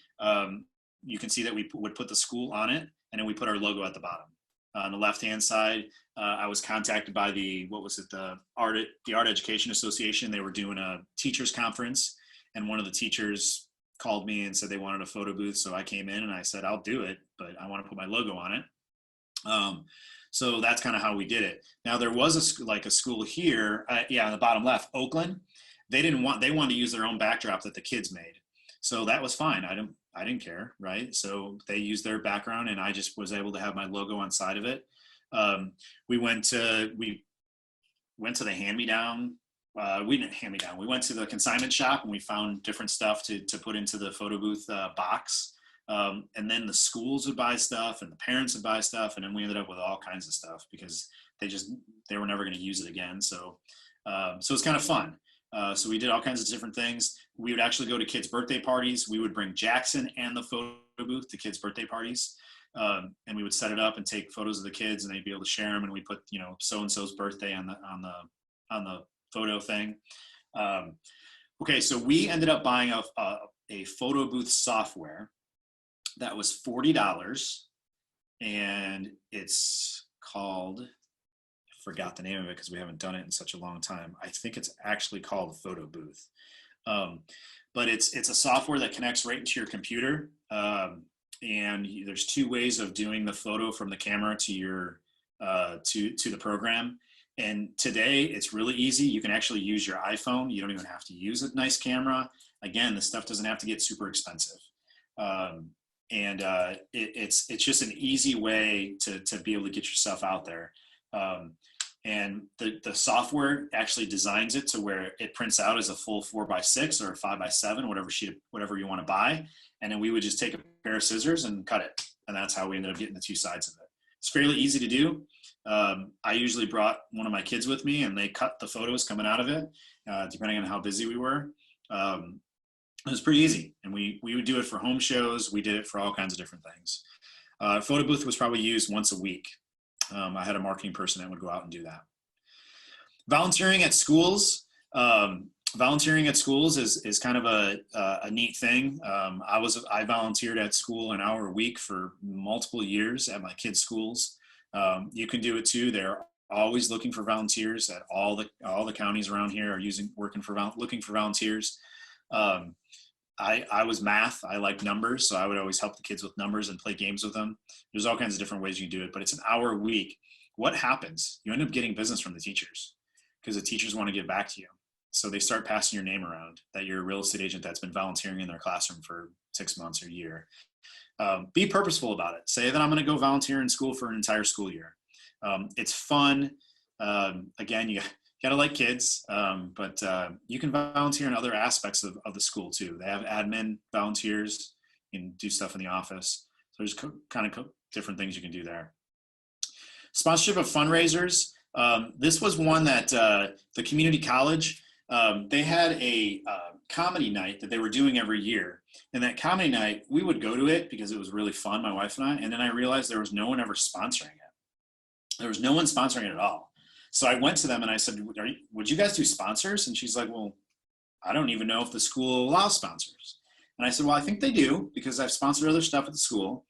you can see that we would put the school on it, and then we put our logo at the bottom. On the left-hand side, I was contacted by the Art Education Association. They were doing a teachers conference, and one of the teachers called me and said they wanted a photo booth. So I came in and I said, I'll do it, but I want to put my logo on it. So that's kind of how we did it. Now there was a school here, on the bottom left, Oakland. They wanted to use their own backdrop that the kids made. So that was fine. I didn't care, right? So they used their background, and I just was able to have my logo on side of it. We went to the hand-me-down. We didn't hand me down. We went to the consignment shop and we found different stuff to put into the photo booth box. And then the schools would buy stuff and the parents would buy stuff. And then we ended up with all kinds of stuff because they were never going to use it again. So it's kind of fun. So we did all kinds of different things. We would actually go to kids' birthday parties. We would bring Jackson and the photo booth to kids' birthday parties. And we would set it up and take photos of the kids, and they'd be able to share them. And we put, so-and-so's birthday on the photo thing. Okay, so we ended up buying a photo booth software that was $40, and it's called, I forgot the name of it because we haven't done it in such a long time. I think it's actually called Photo Booth. But it's a software that connects right into your computer. And there's two ways of doing the photo from the camera to your to the program. And today it's really easy. You can actually use your iPhone. You don't even have to use a nice camera. Again, this stuff doesn't have to get super expensive. It's just an easy way to be able to get yourself out there. And the software actually designs it to where it prints out as a full 4x6 or a 5x7, whatever you want to buy. And then we would just take a pair of scissors and cut it. And that's how we ended up getting the two sides of it. It's fairly easy to do. I usually brought one of my kids with me, and they cut the photos coming out of it, depending on how busy we were. It was pretty easy. And we would do it for home shows. We did it for all kinds of different things. Photo booth was probably used once a week. I had a marketing person that would go out and do that. Volunteering at schools. Volunteering at schools is kind of a neat thing. I volunteered at school an hour a week for multiple years at my kids' schools. You can do it too. They're always looking for volunteers at all the counties around here are looking for volunteers. I was math. I like numbers, so I would always help the kids with numbers and play games with them. There's all kinds of different ways you can do it, but it's an hour a week. What happens? You end up getting business from the teachers because the teachers want to give back to you. So they start passing your name around that you're a real estate agent that's been volunteering in their classroom for 6 months or a year. Be purposeful about it. Say that I'm going to go volunteer in school for an entire school year. It's fun. Again, you gotta like kids, but you can volunteer in other aspects of the school too. They have admin volunteers. You can do stuff in the office. So there's kind of different things you can do there. Sponsorship of fundraisers. This was one that the community college, they had a comedy night that they were doing every year. And that comedy night, we would go to it because it was really fun, my wife and I. And then I realized there was no one ever sponsoring it. There was no one sponsoring it at all. So I went to them and I said, would you guys do sponsors? And she's like, well, I don't even know if the school allows sponsors. And I said, well, I think they do because I've sponsored other stuff at the school.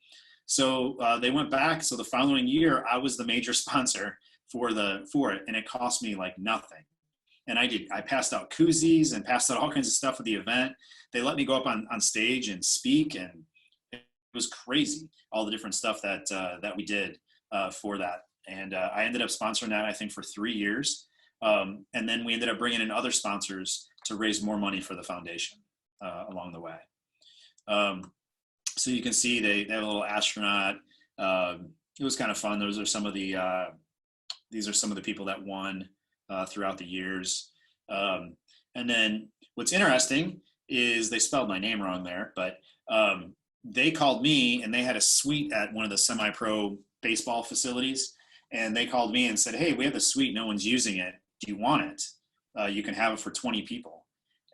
So they went back. So the following year, I was the major sponsor for it. And it cost me like nothing. And I passed out koozies and passed out all kinds of stuff at the event. They let me go up on stage and speak. And it was crazy, all the different stuff that we did for that. And I ended up sponsoring that, I think, for 3 years. And then we ended up bringing in other sponsors to raise more money for the foundation along the way. So you can see they have a little astronaut. It was kind of fun. These are some of the people that won throughout the years. And then what's interesting is they spelled my name wrong there, but they called me and they had a suite at one of the semi-pro baseball facilities. And they called me and said, hey, we have a suite. No one's using it. Do you want it? You can have it for 20 people.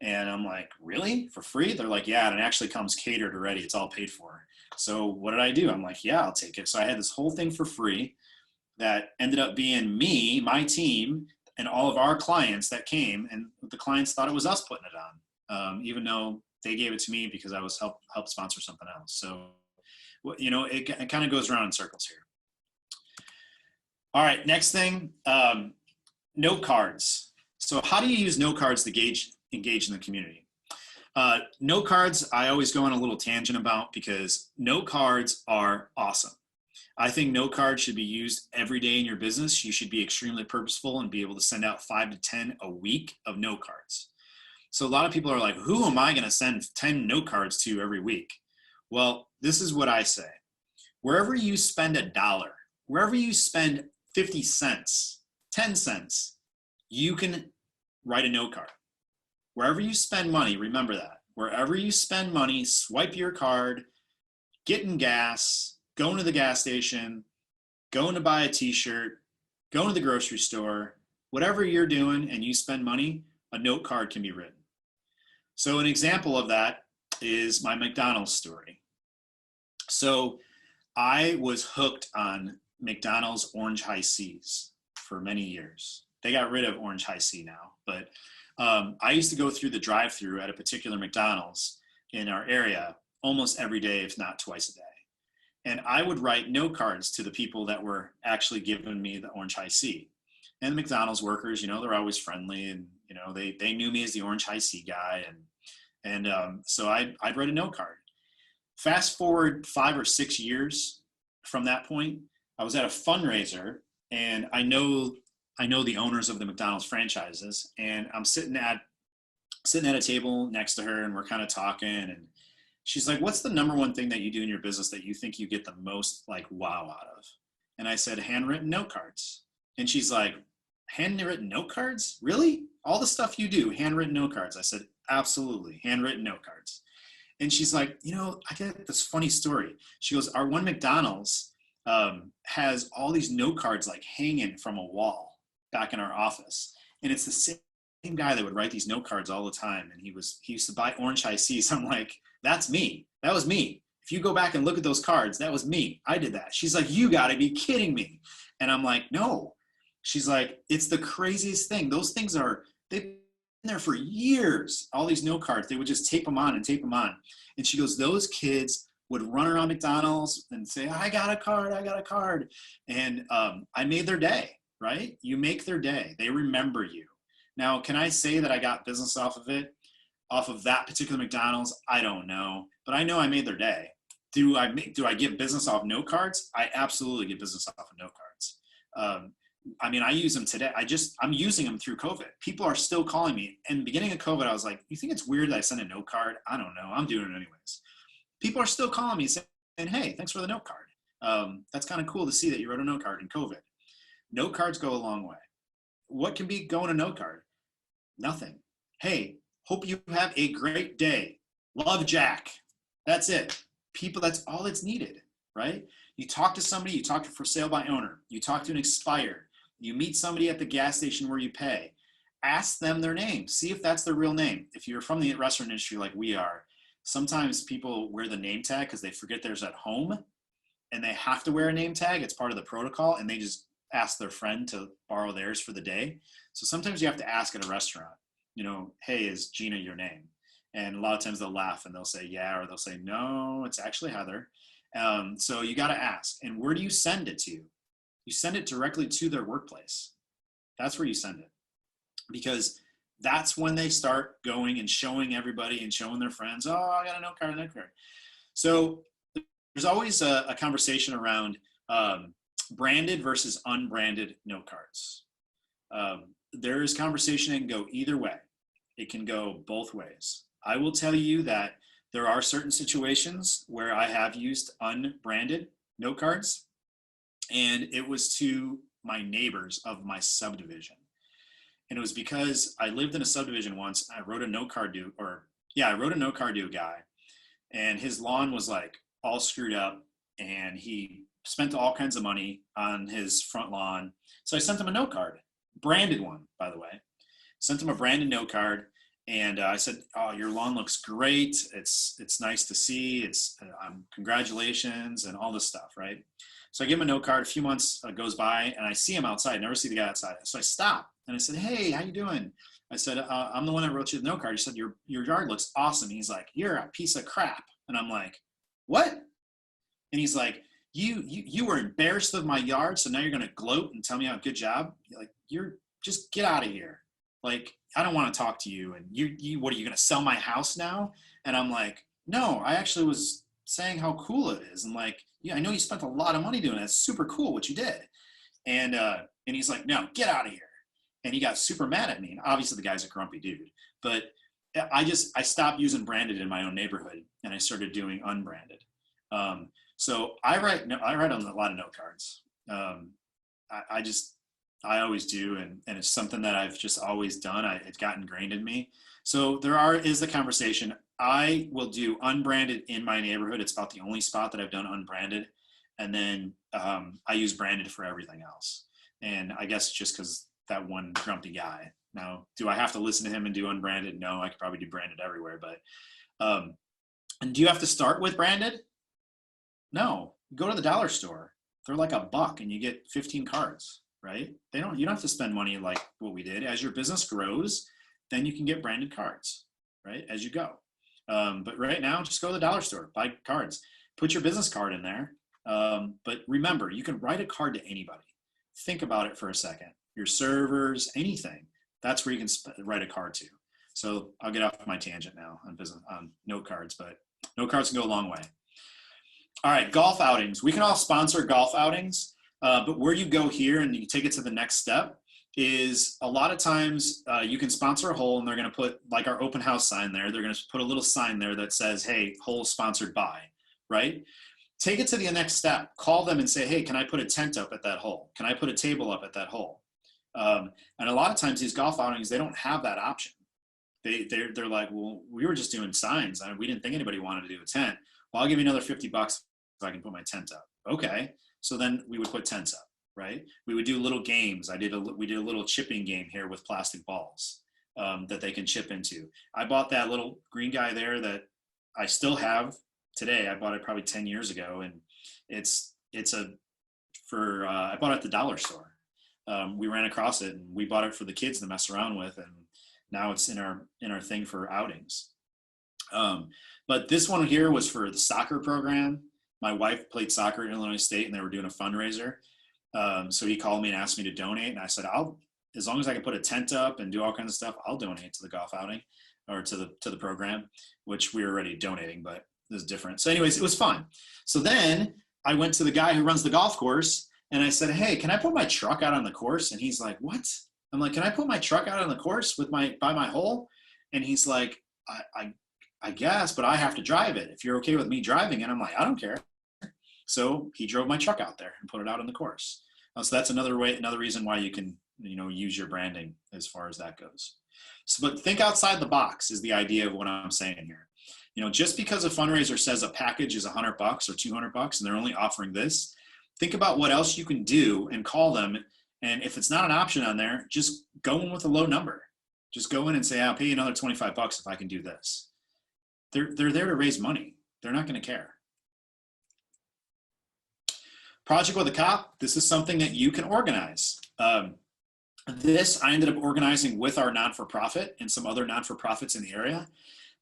And I'm like, really? For free? They're like, yeah, and it actually comes catered already. It's all paid for. So what did I do? I'm like, yeah, I'll take it. So I had this whole thing for free that ended up being me, my team, and all of our clients that came, and the clients thought it was us putting it on, even though they gave it to me because I was help sponsor something else. So, you know, it kind of goes around in circles here. All right, next thing, note cards. So how do you use note cards to engage in the community? Note cards, I always go on a little tangent about because note cards are awesome. I think note cards should be used every day in your business. You should be extremely purposeful and be able to send out 5 to 10 a week of note cards. So a lot of people are like, who am I going to send 10 note cards to every week? Well, this is what I say. Wherever you spend $1, wherever you spend 50 cents, 10 cents, you can write a note card. Wherever you spend money, remember that. Wherever you spend money, swipe your card, getting gas, going to the gas station, going to buy a t-shirt, going to the grocery store, whatever you're doing and you spend money, a note card can be written. So an example of that is my McDonald's story. So I was hooked on McDonald's Orange High C's for many years. They got rid of Orange High C now, but I used to go through the drive-through at a particular McDonald's in our area almost every day, if not twice a day. And I would write note cards to the people that were actually giving me the Orange High C. And the McDonald's workers, you know, they're always friendly, and you know, they knew me as the Orange High C guy, and so I'd write a note card. Fast forward 5 or 6 years from that point, I was at a fundraiser, and I know the owners of the McDonald's franchises, and I'm sitting at a table next to her, and we're kind of talking, and she's like, what's the number one thing that you do in your business that you think you get the most like wow out of? And I said, handwritten note cards. And she's like, handwritten note cards? Really? All the stuff you do, handwritten note cards? I said, absolutely, handwritten note cards. And she's like, you know, I get this funny story. She goes, our one McDonald's has all these note cards like hanging from a wall back in our office. And it's the same guy that would write these note cards all the time. And he used to buy Orange High C's. I'm like, that's me. That was me. If you go back and look at those cards, that was me. I did that. She's like, you gotta be kidding me. And I'm like, no. She's like, it's the craziest thing. They've been there for years. All these note cards, they would just tape them on and tape them on. And she goes, those kids would run around McDonald's and say, I got a card. And I made their day, right? You make their day. They remember you. Now, can I say that I got business off of it? Off of that particular McDonald's? I don't know, but I know I made their day. Do I get business off note cards? I absolutely get business off of note cards. I mean, I use them today. I'm using them through COVID. People are still calling me. In the beginning of COVID, I was like, you think it's weird that I send a note card? I don't know. I'm doing it anyways. People are still calling me saying, hey, thanks for the note card. That's kind of cool to see that you wrote a note card in COVID. Note cards go a long way. What can be go in a note card? Nothing. Hey, hope you have a great day. Love, Jack. That's it. People, that's all that's needed, right? You talk to somebody, you talk to for sale by owner, you talk to an expired, you meet somebody at the gas station where you pay, ask them their name, see if that's their real name. If you're from the restaurant industry like we are, sometimes people wear the name tag because they forget theirs at home and they have to wear a name tag. It's part of the protocol, and they just ask their friend to borrow theirs for the day. So sometimes you have to ask at a restaurant, you know, hey, is Gina your name? And a lot of times they'll laugh and they'll say, yeah, or they'll say, no, it's actually Heather. So you got to ask. And where do you send it to? You send it directly to their workplace. That's where you send it, because that's when they start going and showing everybody and showing their friends, oh, I got a note card, So there's always a conversation around branded versus unbranded note cards. There's conversation that can go either way. It can go both ways. I will tell you that there are certain situations where I have used unbranded note cards, and it was to my neighbors of my subdivision. And it was because I lived in a subdivision once. I wrote a note card to a guy, and his lawn was like all screwed up, and he spent all kinds of money on his front lawn. So I sent him a note card, branded one, by the way. sent him a branded note card. And I said, "Oh, your lawn looks great. It's nice to see. It's congratulations and all this stuff, right?" So I give him a note card. A few months goes by, and I see him outside. I never see the guy outside. So I stop and I said, "Hey, how you doing?" I said, "I'm the one that wrote you the note card." He said, "Your yard looks awesome." He's like, "You're a piece of crap." And I'm like, "What?" And he's like, "You were embarrassed of my yard, so now you're gonna gloat and tell me how good job? Like, you're just get out of here. Like, I don't want to talk to you. And you what are you gonna sell my house now?" And I'm like, "No, I actually was saying how cool it is, and like, yeah, I know you spent a lot of money doing it. It's super cool what you did." And he's like, "No, get out of here." And he got super mad at me. And obviously the guy's a grumpy dude, but I stopped using branded in my own neighborhood and I started doing unbranded. So I write on a lot of note cards. I always do. And it's something that I've just always done. It's got ingrained in me. So is the conversation. I will do unbranded in my neighborhood. It's about the only spot that I've done unbranded. And then I use branded for everything else. And I guess just because that one grumpy guy. Now, do I have to listen to him and do unbranded? No, I could probably do branded everywhere. But and do you have to start with branded? No. Go to the dollar store. They're like $1 and you get 15 cards, right? You don't have to spend money like what we did. As your business grows, then you can get branded cards, right? As you go. But right now, just go to the dollar store, buy cards, put your business card in there. But remember, you can write a card to anybody. Think about it for a second. Your servers, anything. That's where you can write a card to. So I'll get off my tangent now on note cards, but note cards can go a long way. All right, golf outings. We can all sponsor golf outings, but where you go here and you take it to the next step is a lot of times you can sponsor a hole and they're going to put like our open house sign there. They're going to put a little sign there that says, "Hey, hole sponsored by," right? Take it to the next step. Call them and say, "Hey, can I put a tent up at that hole? Can I put a table up at that hole?" And a lot of times these golf outings, they don't have that option. They're like, "Well, we were just doing signs. We didn't think anybody wanted to do a tent. Well, I'll give you another $50 if I can put my tent up." Okay. So then we would put tents up, right? We would do little games. We did a little chipping game here with plastic balls that they can chip into. I bought that little green guy there that I still have today. I bought it probably 10 years ago, and I bought it at the dollar store. We ran across it and we bought it for the kids to mess around with, and now it's in our thing for outings. But this one here was for the soccer program. My wife played soccer at Illinois State and they were doing a fundraiser. So he called me and asked me to donate, and I said, as long as I can put a tent up and do all kinds of stuff, I'll donate to the golf outing or to the program, which we were already donating, but this is different. So anyways, it was fun. So then I went to the guy who runs the golf course and I said, "Hey, can I put my truck out on the course?" And he's like, "What?" I'm like, "Can I put my truck out on the course by my hole?" And he's like, I guess, but I have to drive it. If you're okay with me driving it." I'm like, "I don't care." So he drove my truck out there and put it out on the course. So that's another reason why you can, use your branding as far as that goes. So, but think outside the box is the idea of what I'm saying here. Just because a fundraiser says a package is $100 or $200 and they're only offering this, think about what else you can do and call them. And if it's not an option on there, just go in with a low number. Just go in and say, "I'll pay you another $25 if I can do this." They're there to raise money. They're not going to care. Project with a Cop. This is something that you can organize. This I ended up organizing with our non-for-profit and some other non-for-profits in the area.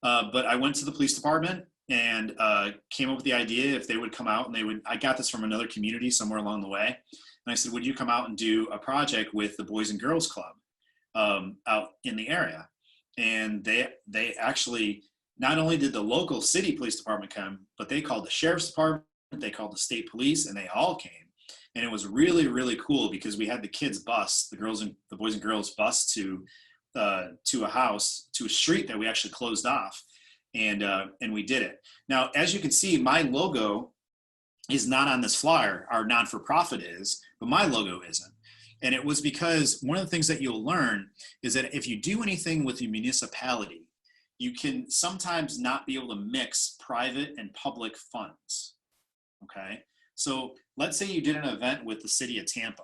But I went to the police department and came up with the idea if they would come out and I got this from another community somewhere along the way. And I said, "Would you come out and do a project with the Boys and Girls Club out in the area?" And they actually, not only did the local city police department come, but they called the sheriff's department, they called the state police, and they all came. And it was really, really cool because we had the kids bus, the Boys and Girls bus to a street that we actually closed off, and we did it. Now, as you can see, my logo is not on this flyer. Our non-for-profit is, but my logo isn't. And it was because one of the things that you'll learn is that if you do anything with your municipality, you can sometimes not be able to mix private and public funds. Okay. So let's say you did an event with the city of Tampa.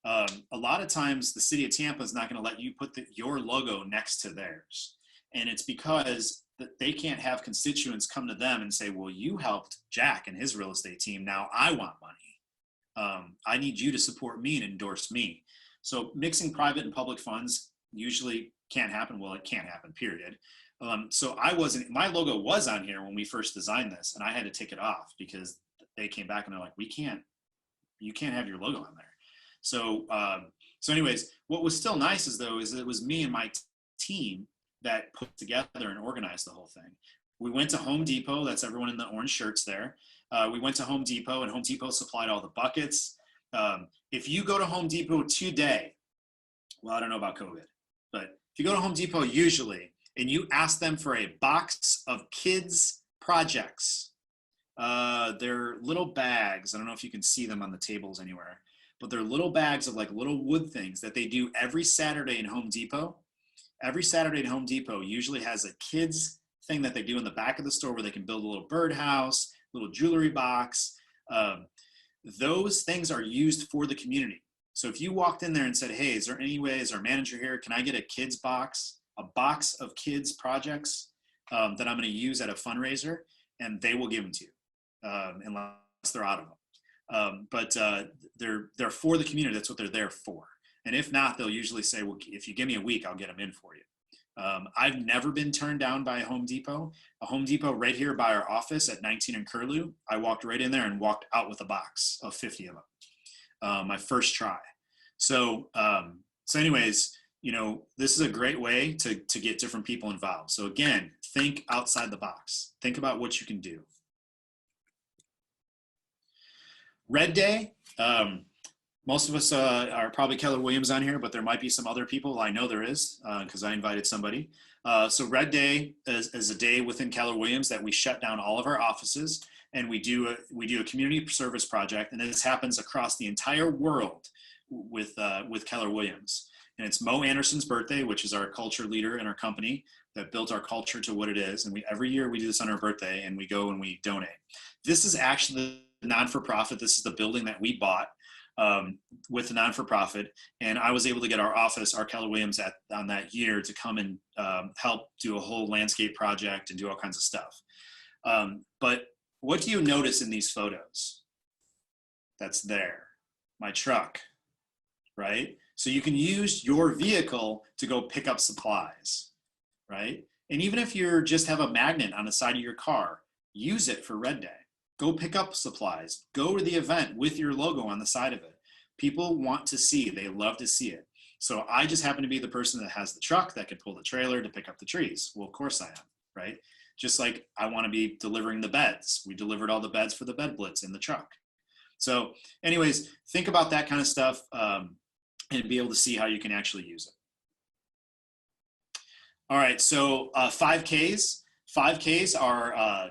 A lot of times the city of Tampa is not going to let you put your logo next to theirs. And it's because they can't have constituents come to them and say, well, you helped Jack and his real estate team. Now I want money. I need you to support me and endorse me. So mixing private and public funds usually can't happen. Well, it can't happen, period. So my logo was on here when we first designed this, and I had to take it off because they came back and they're like, you can't have your logo on there. So, anyways, what was still nice is it was me and my team that put together and organized the whole thing. We went to Home Depot. That's everyone in the orange shirts there. We went to Home Depot, and Home Depot supplied all the buckets. If you go to Home Depot today, well, I don't know about COVID, but if you go to Home Depot usually, and you ask them for a box of kids' projects, they're little bags. I don't know if you can see them on the tables anywhere, but they're little bags of like little wood things that they do every Saturday in Home Depot. Every Saturday in Home Depot usually has a kids thing that they do in the back of the store where they can build a little birdhouse, little jewelry box. Those things are used for the community. So if you walked in there and said, hey, is there any way, is our manager here, can I get a kids box, a box of kids projects that I'm going to use at a fundraiser, and they will give them to you unless they're out of them. But they're for the community. That's what they're there for. And if not, they'll usually say, well, if you give me a week, I'll get them in for you. I've never been turned down by a Home Depot. A Home Depot right here by our office at 19 and Curlew, I walked right in there and walked out with a box of 50 of them. My first try. So anyways, this is a great way to get different people involved. So again, think outside the box. Think about what you can do. Red Day. Most of us are probably Keller Williams on here, but there might be some other people. I know there is because I invited somebody. So Red Day is a day within Keller Williams that we shut down all of our offices, and we do a community service project, and this happens across the entire world with Keller Williams. And it's Mo Anderson's birthday, which is our culture leader in our company that built our culture to what it is. And every year we do this on our birthday, and we go and we donate. This is actually the non-for-profit. This is the building that we bought with the non-for-profit, and I was able to get our office, our Keller Williams on that year to come and help do a whole landscape project and do all kinds of stuff. But what do you notice in these photos? That's there, my truck, right? So you can use your vehicle to go pick up supplies, right? And even if you just have a magnet on the side of your car, use it for Red Day. Go pick up supplies. Go to the event with your logo on the side of it. People want to see, they love to see it. So I just happen to be the person that has the truck that can pull the trailer to pick up the trees. Well, of course I am, right? Just like I want to be delivering the beds. We delivered all the beds for the bed blitz in the truck. So anyways, think about that kind of stuff and be able to see how you can actually use it. All right, so 5Ks. 5Ks are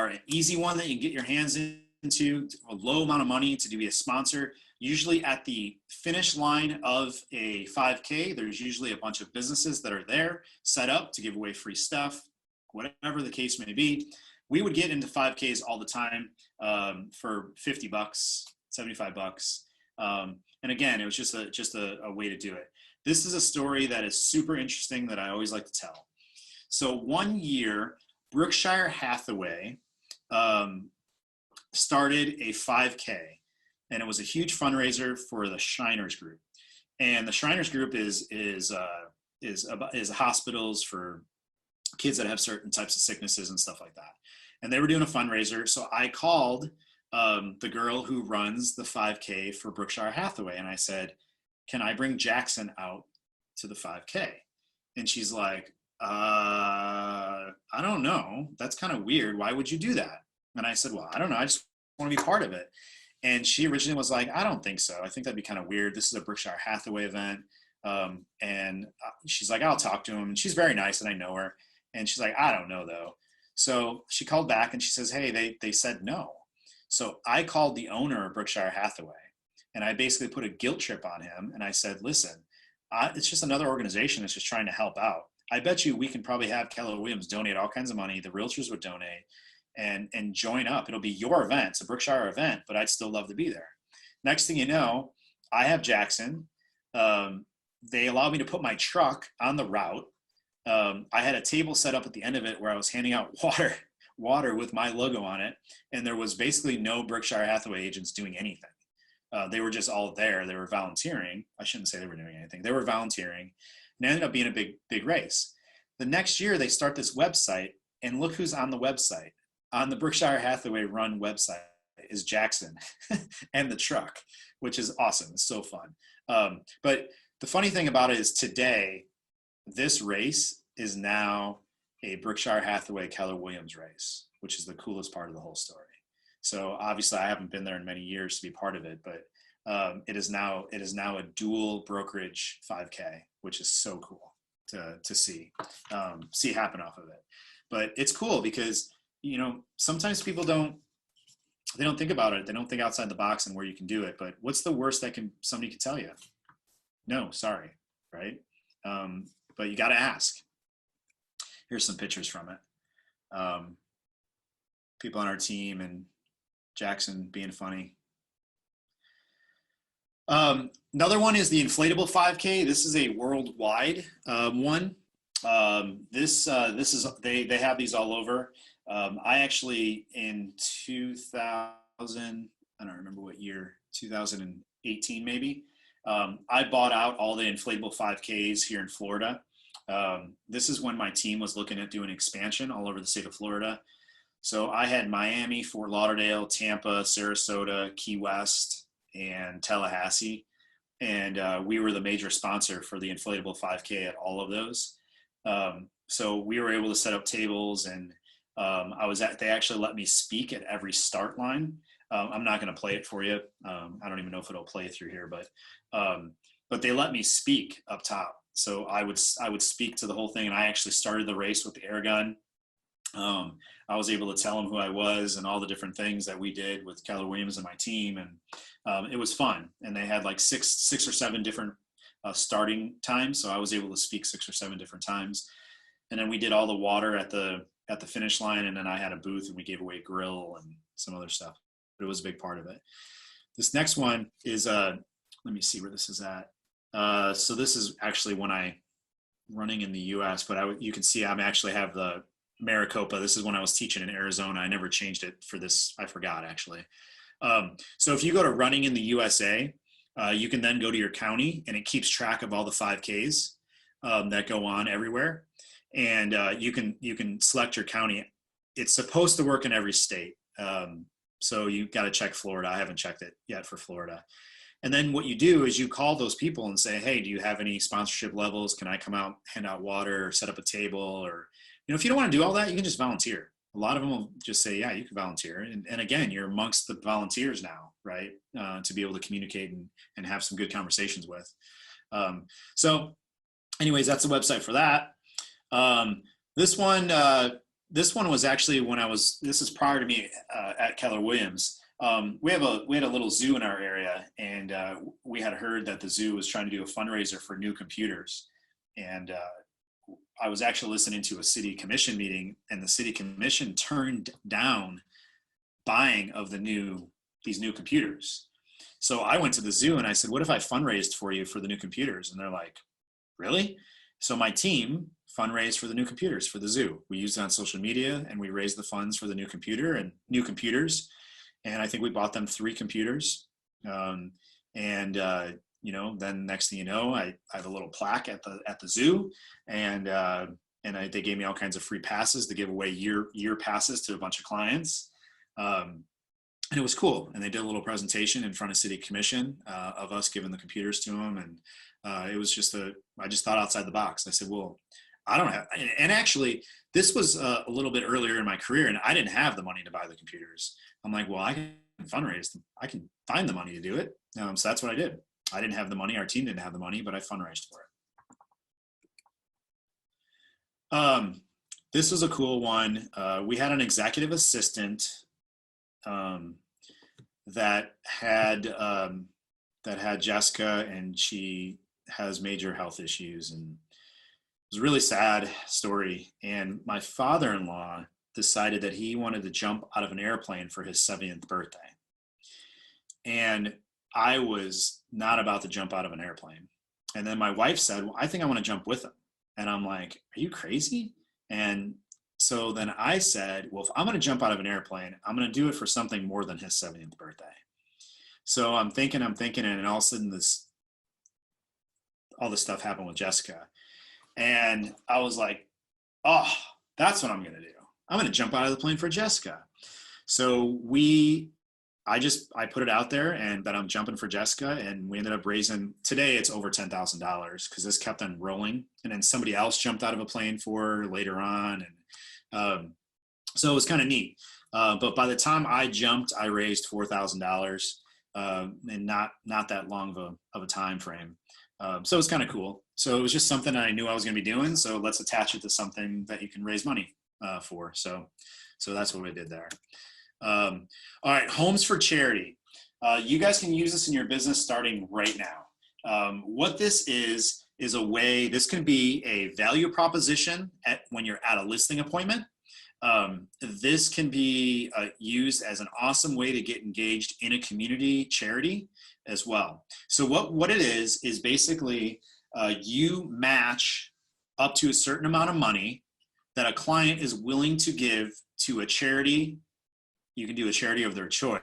an easy one that you can get your hands into, a low amount of money to be a sponsor. Usually at the finish line of a 5K, there's usually a bunch of businesses that are there set up to give away free stuff, whatever the case may be. We would get into 5Ks all the time for $50, $75. And again, it was just a way to do it. This is a story that is super interesting that I always like to tell. So one year, Berkshire Hathaway started a 5K, and it was a huge fundraiser for the Shriners Group. And the Shriners Group is hospitals for kids that have certain types of sicknesses and stuff like that. And they were doing a fundraiser, so I called the girl who runs the 5K for Berkshire Hathaway, and I said, "Can I bring Jackson out to the 5K?" And she's like, "I don't know. That's kind of weird. Why would you do that?" And I said, "Well, I don't know. I just want to be part of it." And she originally was like, "I don't think so. I think that'd be kind of weird. This is a Berkshire Hathaway event." And she's like, "I'll talk to him." And she's very nice, and I know her. And she's like, "I don't know, though." So she called back, and she says, "Hey, they said no." So I called the owner of Berkshire Hathaway, and I basically put a guilt trip on him. And I said, "Listen, it's just another organization that's just trying to help out. I bet you we can probably have Keller Williams donate all kinds of money. The realtors would donate and join up. It'll be your event. It's a Berkshire event, but I'd still love to be there." Next thing you know, I have Jackson. They allowed me to put my truck on the route. I had a table set up at the end of it where I was handing out water with my logo on it. And there was basically no Berkshire Hathaway agents doing anything. They were just all there. They were volunteering. I shouldn't say they were doing anything. They were volunteering, and it ended up being a big race. The next year they start this website, and look who's on the website. On the Berkshire Hathaway run website is Jackson and the truck, which is awesome. It's so fun. But the funny thing about it is today, this race is now a Berkshire Hathaway Keller Williams race, which is the coolest part of the whole story. So obviously I haven't been there in many years to be part of it, but it is now a dual brokerage 5K, which is so cool to see happen off of it. But it's cool because, you know, sometimes people don't think about it. They don't think outside the box and where you can do it. But what's the worst that somebody could tell you? No, sorry, right? But you got to ask. Here's some pictures from it. People on our team and Jackson being funny. Another one is the inflatable 5K. This is a worldwide one. This is they have these all over. I actually in 2000, I don't remember what year, 2018 maybe. I bought out all the inflatable 5Ks here in Florida. This is when my team was looking at doing expansion all over the state of Florida. So I had Miami, Fort Lauderdale, Tampa, Sarasota, Key West, and Tallahassee. And we were the major sponsor for the inflatable 5K at all of those. So we were able to set up tables, and they actually let me speak at every start line. I'm not going to play it for you. I don't even know if it'll play through here, but they let me speak up top. So I would speak to the whole thing, and I actually started the race with the air gun. I was able to tell them who I was and all the different things that we did with Keller Williams and my team, and it was fun. And they had like six or seven different starting times, so I was able to speak 6 or 7 different times. And then we did all the water at the finish line, and then I had a booth and we gave away grill and some other stuff. But it was a big part of it. This next one is let me see where this is at. So this is actually when I running in the U.S., but you can see I actually have the Maricopa. This is when I was teaching in Arizona. I never changed it for this. I forgot actually. So if you go to running in the USA, you can then go to your county, and it keeps track of all the 5Ks that go on everywhere. And you can select your county. It's supposed to work in every state. So you got to check Florida. I haven't checked it yet for Florida. And then what you do is you call those people and say, hey, do you have any sponsorship levels? Can I come out, hand out water, or set up a table? Or, you know, if you don't want to do all that, you can just volunteer. A lot of them will just say, yeah, you can volunteer. And again, you're amongst the volunteers now, right? To be able to communicate and have some good conversations with. So anyways, that's the website for that. This one was actually this is prior to me at Keller Williams. We had a little zoo in our area, and we had heard that the zoo was trying to do a fundraiser for new computers. And I was actually listening to a city commission meeting, and the city commission turned down buying of these new computers. So I went to the zoo and I said, what if I fundraised for you for the new computers? And they're like, really? So my team fundraised for the new computers for the zoo. We used it on social media, and we raised the funds for the new computers. And I think we bought them 3 computers. Then next thing you know, I have a little plaque at the zoo, and they gave me all kinds of free passes to give away year passes to a bunch of clients. And it was cool. And they did a little presentation in front of city commission of us giving the computers to them. And it was I just thought outside the box. I said, well, I don't have, and actually this was a little bit earlier in my career, and I didn't have the money to buy the computers. I'm like, well, I can fundraise them. I can find the money to do it. So that's what I did. I didn't have the money. Our team didn't have the money, but I fundraised for it. This was a cool one. We had an executive assistant that had Jessica, and she has major health issues, and it was a really sad story. And my father-in-law decided that he wanted to jump out of an airplane for his 70th birthday. And I was not about to jump out of an airplane. And then my wife said, well, I think I want to jump with him. And I'm like, are you crazy? And so then I said, well, if I'm going to jump out of an airplane, I'm going to do it for something more than his 70th birthday. So I'm thinking, and all of a sudden all this stuff happened with Jessica. And I was like, oh, that's what I'm going to do. I'm going to jump out of the plane for Jessica. So I put it out there and that I'm jumping for Jessica, and we ended up raising, today it's over $10,000 because this kept on rolling. And then somebody else jumped out of a plane for her later on. And so it was kind of neat. But by the time I jumped, I raised $4,000 in not that long of a time frame. So it was kind of cool. So it was just something I knew I was going to be doing. So let's attach it to something that you can raise money for. So that's what we did there. All right, homes for charity. You guys can use this in your business starting right now. What this is a way, this can be a value proposition when you're at a listing appointment. This can be used as an awesome way to get engaged in a community charity as well. So what it is basically you match up to a certain amount of money that a client is willing to give to a charity. You can do a charity of their choice,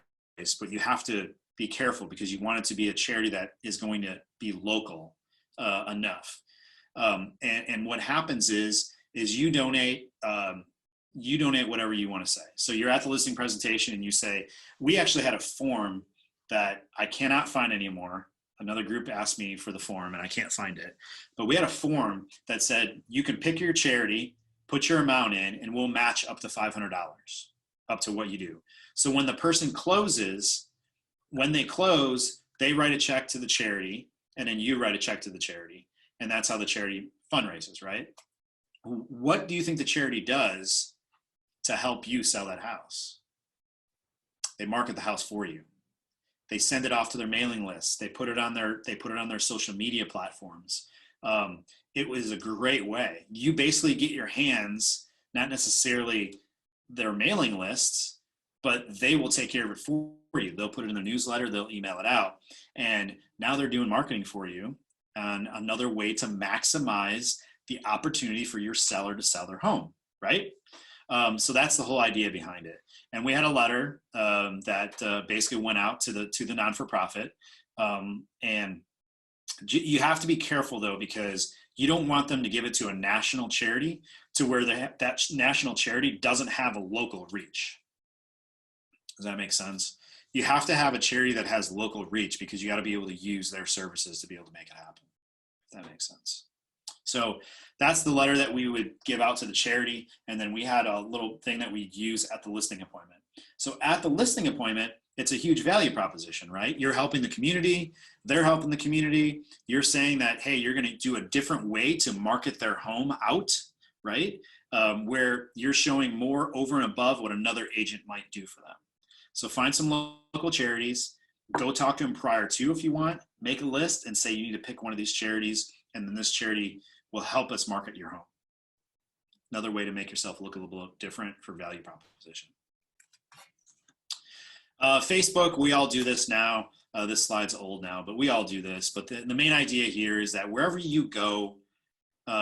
but you have to be careful because you want it to be a charity that is going to be local enough. And what happens is you donate whatever you want to say. So you're at the listing presentation and you say, we actually had a form that I cannot find anymore. Another group asked me for the form and I can't find it. But we had a form that said, you can pick your charity, put your amount in, and we'll match up to $500 up to what you do. So when the person closes, when they close, they write a check to the charity and then you write a check to the charity. And that's how the charity fundraises, right? What do you think the charity does to help you sell that house? They market the house for you. They send it off to their mailing lists. They put it on their social media platforms. It was a great way. You basically get your hands, not necessarily their mailing lists, but they will take care of it for you. They'll put it in their newsletter, they'll email it out. And now they're doing marketing for you. And another way to maximize the opportunity for your seller to sell their home, right? So that's the whole idea behind it. And we had a letter that basically went out to the non-for-profit. And you have to be careful though, because you don't want them to give it to a national charity to where that national charity doesn't have a local reach. Does that make sense? You have to have a charity that has local reach because you got to be able to use their services to be able to make it happen. If that makes sense. So that's the letter that we would give out to the charity. And then we had a little thing that we'd use at the listing appointment. So at the listing appointment, it's a huge value proposition, right? You're helping the community. They're helping the community. You're saying that, hey, you're going to do a different way to market their home out, right? Where you're showing more over and above what another agent might do for them. So find some local charities, go talk to them prior to if you want, make a list and say you need to pick one of these charities, and then this charity will help us market your home. Another way to make yourself look a little bit different for value proposition. Facebook, we all do this now. This slide's old now, but we all do this. But the main idea here is that wherever you go,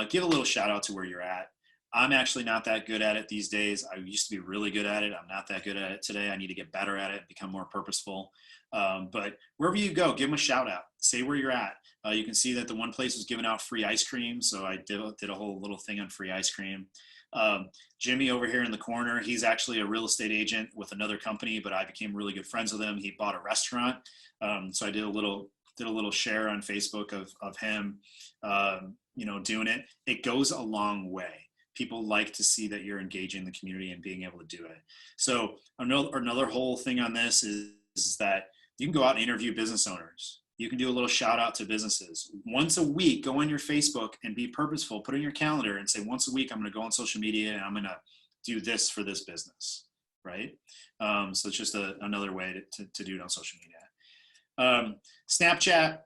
give a little shout out to where you're at. I'm actually not that good at it these days. I used to be really good at it. I'm not that good at it today. I need to get better at it, become more purposeful. But wherever you go, give them a shout out. Say where you're at. You can see that the one place was giving out free ice cream. So I did a whole little thing on free ice cream. Jimmy over here in the corner, he's actually a real estate agent with another company, but I became really good friends with him. He bought a restaurant. So I did a little share on Facebook of him, doing it. It goes a long way. People like to see that you're engaging the community and being able to do it. So another whole thing on this is that you can go out and interview business owners. You can do a little shout out to businesses. Once a week, go on your Facebook and be purposeful. Put it in your calendar and say, once a week, I'm going to go on social media and I'm going to do this for this business, right? So it's just another way to do it on social media. Snapchat.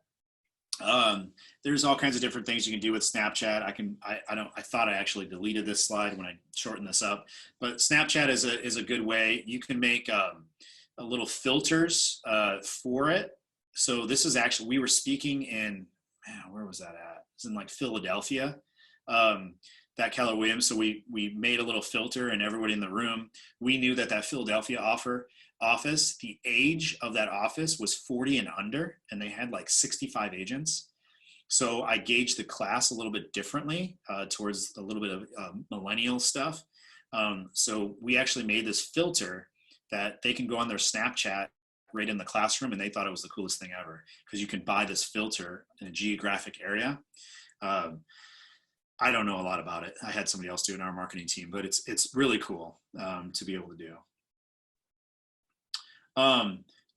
There's all kinds of different things you can do with Snapchat. I thought I actually deleted this slide when I shortened this up, but Snapchat is a good way. You can make a little filters for it. so this is actually, we were speaking in, man, where was that at? It's in like Philadelphia, that Keller Williams. So we made a little filter, and everybody in the room, we knew that Philadelphia office, the age of that office was 40 and under, and they had like 65 agents. So I gauged the class a little bit differently towards a little bit of millennial stuff. So we actually made this filter that they can go on their Snapchat right in the classroom, and they thought it was the coolest thing ever, because you can buy this filter in a geographic area. I don't know a lot about it. I had somebody else do it in our marketing team, but it's really cool to be able to do.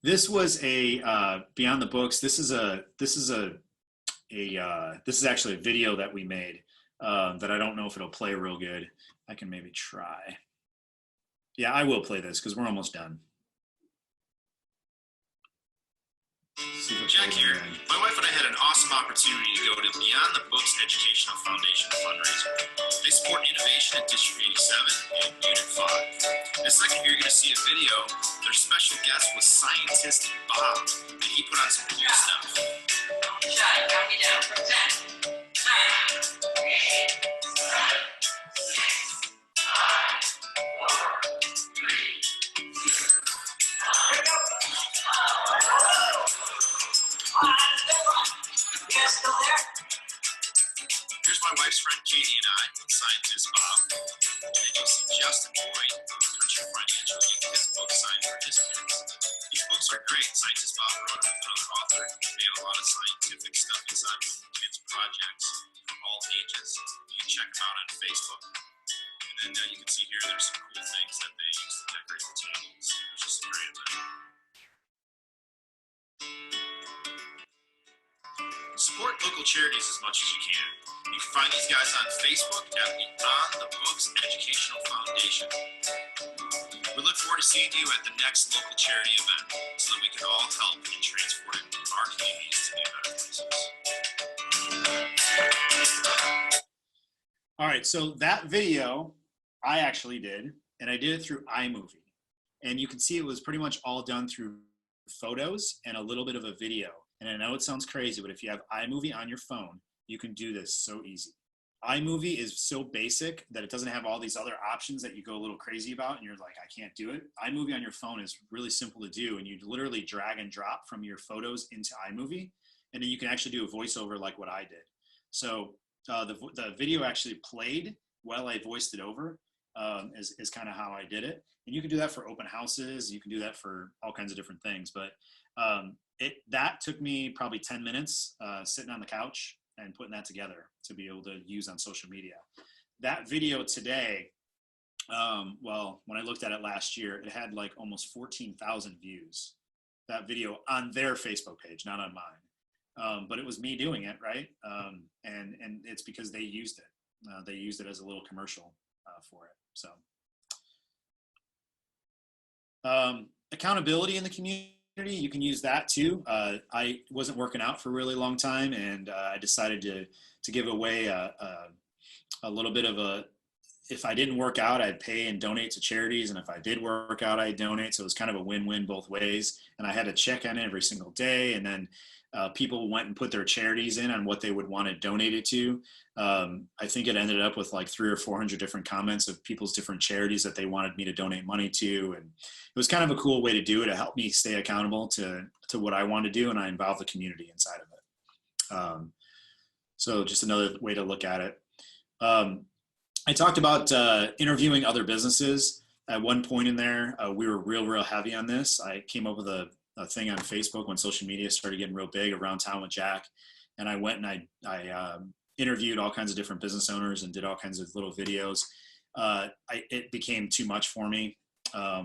This was a Beyond the Books. This is actually a video that we made that I don't know if it'll play real good. I can maybe try. Yeah, I will play this because we're almost done. Jack here. My wife and I had an awesome opportunity to go to Beyond the Books Educational Foundation fundraiser. They support innovation at District 87 and Unit 5. In a second here, you're going to see a video. Their special guest was scientist Bob, and he put on some cool stuff. Count me down from 10, 9, 8, 7, 6, 5, 4, 3, 2, 1. Here's my wife's friend Katie and I, scientist Bob. And then you'll see Justin Boyd, Country Financial, get his book signed for his kids. These books are great. Scientist Bob wrote them with another author. They have a lot of scientific stuff inside of them, kids' projects from all ages. You can check them out on Facebook. And then you can see here there's some cool things that they use to decorate the tables, which is a great event. Support local charities as much as you can. You can find these guys on Facebook at Beyond the Books Educational Foundation. We look forward to seeing you at the next local charity event so that we can all help in transforming our communities to be better places. All right, so that video I actually did, and I did it through iMovie. And you can see it was pretty much all done through photos and a little bit of a video. And I know it sounds crazy, but if you have iMovie on your phone, you can do this so easy. iMovie is so basic that it doesn't have all these other options that you go a little crazy about and you're like, I can't do it. iMovie on your phone is really simple to do, and you literally drag and drop from your photos into iMovie, and then you can actually do a voiceover like what I did. So the video actually played while I voiced it over, is kind of how I did it. And you can do that for open houses. You can do that for all kinds of different things. But that took me probably 10 minutes sitting on the couch and putting that together to be able to use on social media. That video today, well, when I looked at it last year, it had like almost 14,000 views. That video on their Facebook page, not on mine. But it was me doing it, right? And it's because they used it. They used it as a little commercial for it. So accountability in the community, you can use that too. I wasn't working out for a really long time, and I decided to give away a little bit of a, if I didn't work out, I'd pay and donate to charities, and if I did work out, I'd donate. So it was kind of a win-win both ways. And I had to check on it every single day, and then people went and put their charities in on what they would want to donate it to. I think it ended up with like 300 or 400 different comments of people's different charities that they wanted me to donate money to. And it was kind of a cool way to do it. It helped me stay accountable to what I want to do, and I involved the community inside of it. So just another way to look at it. I talked about interviewing other businesses. At one point in there, we were real heavy on this. I came up with a thing on Facebook when social media started getting real big, Around Town with Jack. And I went and I interviewed all kinds of different business owners and did all kinds of little videos. It became too much for me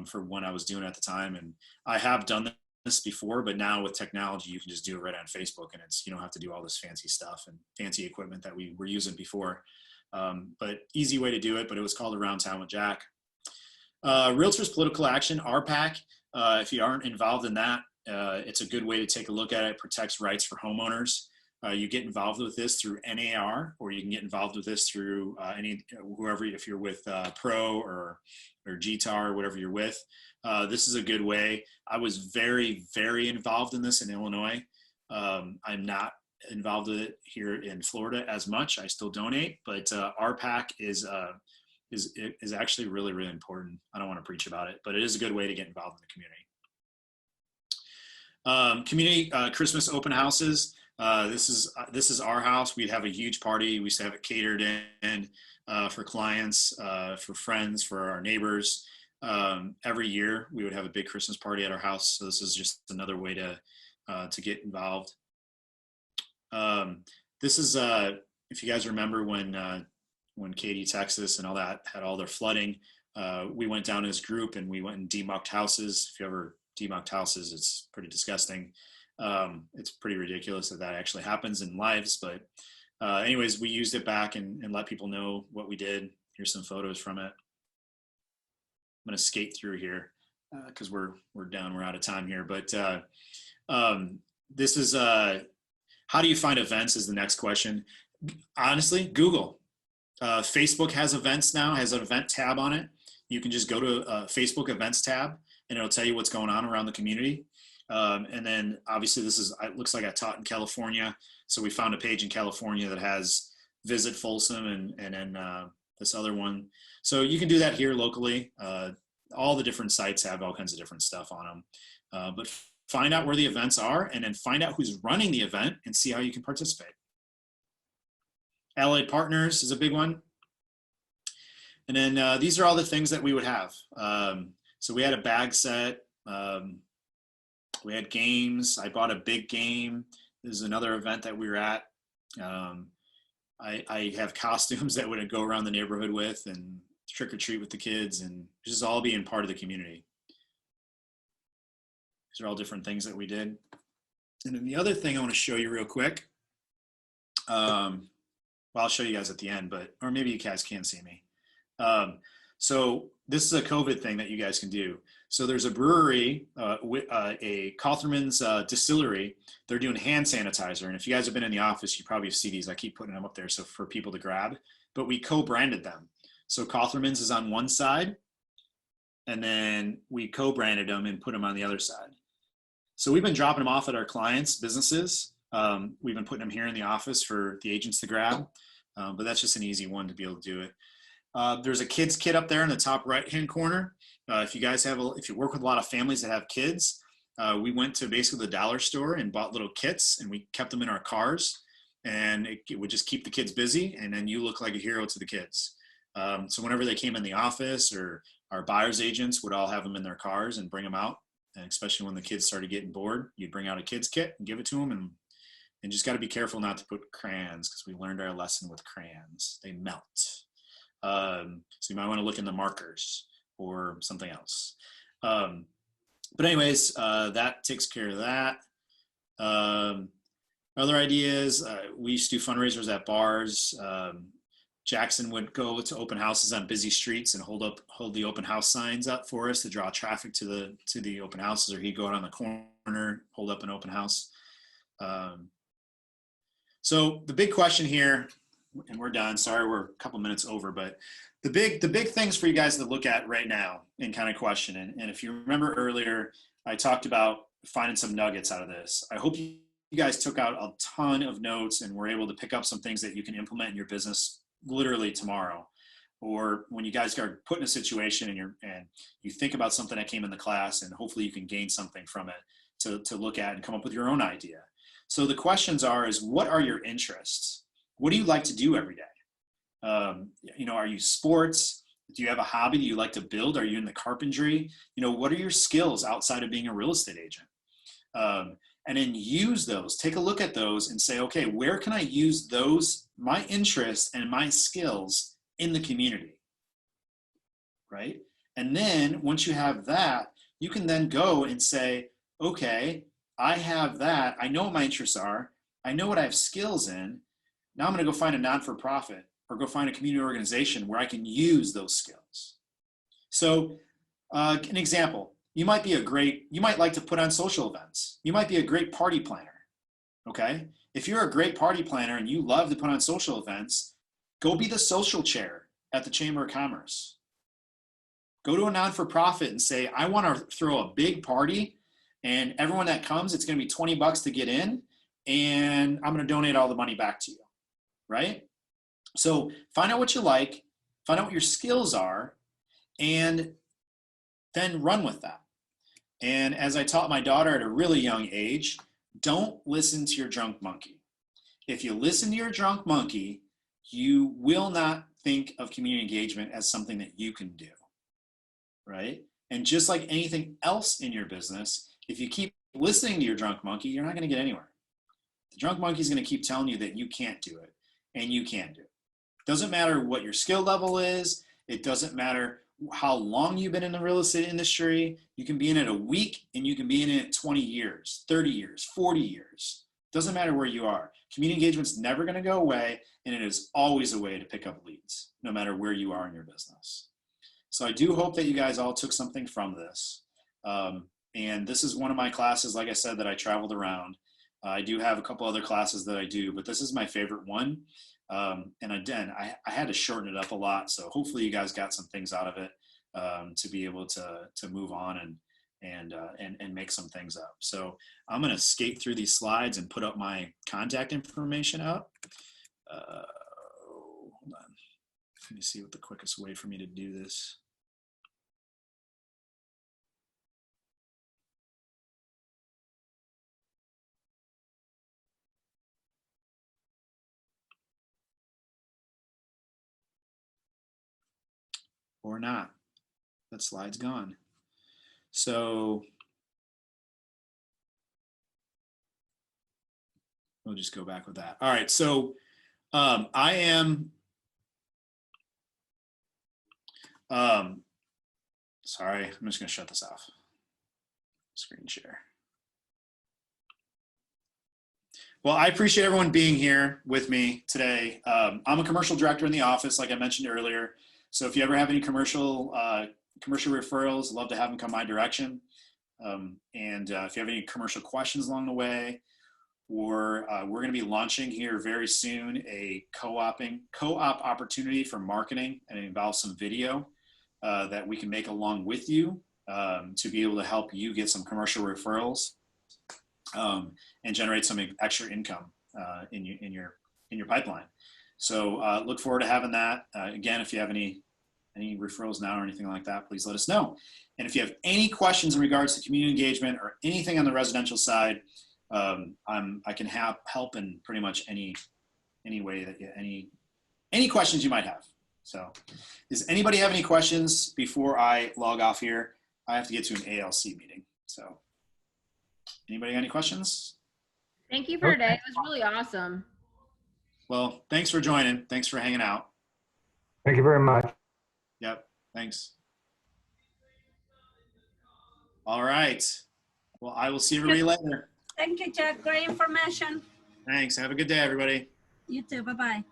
for what I was doing at the time. And I have done this before, but now with technology, you can just do it right on Facebook, and you don't have to do all this fancy stuff and fancy equipment that we were using before. But easy way to do it, but it was called Around Town with Jack. Realtors Political Action, RPAC. If you aren't involved in that, it's a good way to take a look at it. It protects rights for homeowners. You get involved with this through NAR, or you can get involved with this through whoever, if you're with Pro or GTAR or whatever you're with. This is a good way. I was very, very involved in this in Illinois. I'm not involved with it here in Florida as much. I still donate, but RPAC is actually really, really important. I don't want to preach about it, but it is a good way to get involved in the community. Community Christmas open houses. This is our house. We'd have a huge party. We used to have it catered in for clients, for friends, for our neighbors. Every year we would have a big Christmas party at our house. So this is just another way to get involved. This is if you guys remember when Katy, Texas, and all that had all their flooding, we went down as a group and we went and demucked houses. If you ever demucked houses, it's pretty disgusting. It's pretty ridiculous that actually happens in lives, but anyways, we used it back and let people know what we did. Here's some photos from it. I'm gonna skate through here because we're out of time here, but this is how do you find events is the next question. Honestly, Google. Facebook has events now, has an event tab on it. You can just go to Facebook events tab and it'll tell you what's going on around the community. And then obviously it looks like I taught in California. So we found a page in California that has Visit Folsom and then this other one. So you can do that here locally. All the different sites have all kinds of different stuff on them. But find out where the events are and then find out who's running the event and see how you can participate. Allied Partners is a big one. And then these are all the things that we would have. So we had a bag set. We had games. I bought a big game. This is another event that we were at. I have costumes that would go around the neighborhood with and trick or treat with the kids and just all being part of the community. These are all different things that we did. And then the other thing I want to show you real quick. Well, I'll show you guys at the end, or maybe you guys can see me. So this is a COVID thing that you guys can do. So there's a brewery, a Cotherman's distillery. They're doing hand sanitizer. And if you guys have been in the office, you probably see these. I keep putting them up there so for people to grab. But we co-branded them. So Cotherman's is on one side. And then we co-branded them and put them on the other side. So we've been dropping them off at our clients' businesses. We've been putting them here in the office for the agents to grab. But that's just an easy one to be able to do it. There's a kids kit up there in the top right-hand corner. If you guys if you work with a lot of families that have kids, we went to basically the dollar store and bought little kits and we kept them in our cars and it would just keep the kids busy. And then you look like a hero to the kids. So whenever they came in the office or our buyer's agents would all have them in their cars and bring them out. And especially when the kids started getting bored, you'd bring out a kids kit and give it to them and just got to be careful not to put crayons because we learned our lesson with crayons. They melt. So you might want to look in the markers or something else. But anyways, that takes care of that. Other ideas, we used to do fundraisers at bars. Jackson would go to open houses on busy streets and hold the open house signs up for us to draw traffic to the open houses, or he'd go out on the corner, hold up an open house. So the big question here, and we're done. Sorry, we're a couple minutes over, but the big things for you guys to look at right now and kind of question. And if you remember earlier, I talked about finding some nuggets out of this. I hope you guys took out a ton of notes and were able to pick up some things that you can implement in your business literally tomorrow, or when you guys are put in a situation and you think about something that came in the class, and hopefully you can gain something from it to look at and come up with your own idea. So the questions is what are your interests? What do you like to do every day? Are you sports? Do you have a hobby? Do you like to build? Are you in the carpentry? What are your skills outside of being a real estate agent? And then use those, take a look at those and say, okay, where can I use those, my interests and my skills in the community, right? And then once you have that, you can then go and say, okay, I have that. I know what my interests are. I know what I have skills in. Now I'm going to go find a non-for-profit or go find a community organization where I can use those skills. So an example, you might like to put on social events. You might be a great party planner, okay? If you're a great party planner and you love to put on social events, go be the social chair at the Chamber of Commerce. Go to a non-for-profit and say, I want to throw a big party, and everyone that comes, it's going to be $20 to get in, and I'm going to donate all the money back to you, right? So find out what you like, find out what your skills are, and then run with that. And as I taught my daughter at a really young age, don't listen to your drunk monkey. If you listen to your drunk monkey, you will not think of community engagement as something that you can do, right? And just like anything else in your business, if you keep listening to your drunk monkey, you're not going to get anywhere. The drunk monkey is going to keep telling you that you can't do it, and you can do it. Doesn't matter what your skill level is. It doesn't matter how long you've been in the real estate industry. You can be in it a week, and you can be in it 20 years, 30 years, 40 years. Doesn't matter where you are. Community engagement's never going to go away, and it is always a way to pick up leads, no matter where you are in your business. So I do hope that you guys all took something from this. And this is one of my classes, like I said, that I traveled around. I do have a couple other classes that I do, but this is my favorite one. And again, I had to shorten it up a lot. So hopefully you guys got some things out of it to be able to move on and make some things up. So I'm going to skate through these slides and put up my contact information up. Hold on. Let me see what the quickest way for me to do this. Or not. That slide's gone. So we'll just go back with that. All right. So I am, sorry, I'm just going to shut this off. Screen share. Well, I appreciate everyone being here with me today. I'm a commercial director in the office, like I mentioned earlier. So if you ever have any commercial referrals, love to have them come my direction. If you have any commercial questions along the way, or we're going to be launching here very soon a co-op opportunity for marketing, and it involves some video that we can make along with you to be able to help you get some commercial referrals and generate some extra income in your pipeline. So look forward to having that. Again, if you have any referrals now or anything like that, please let us know. And if you have any questions in regards to community engagement or anything on the residential side, I can help in pretty much any way that any questions you might have. So does anybody have any questions before I log off here? I have to get to an ALC meeting. So anybody got any questions? Thank you for today. It was really awesome. Well, thanks for joining. Thanks for hanging out. Thank you very much. Yep. Thanks. All right. Well, I will see everybody later. Thank you, Jack. Great information. Thanks. Have a good day, everybody. You too. Bye-bye.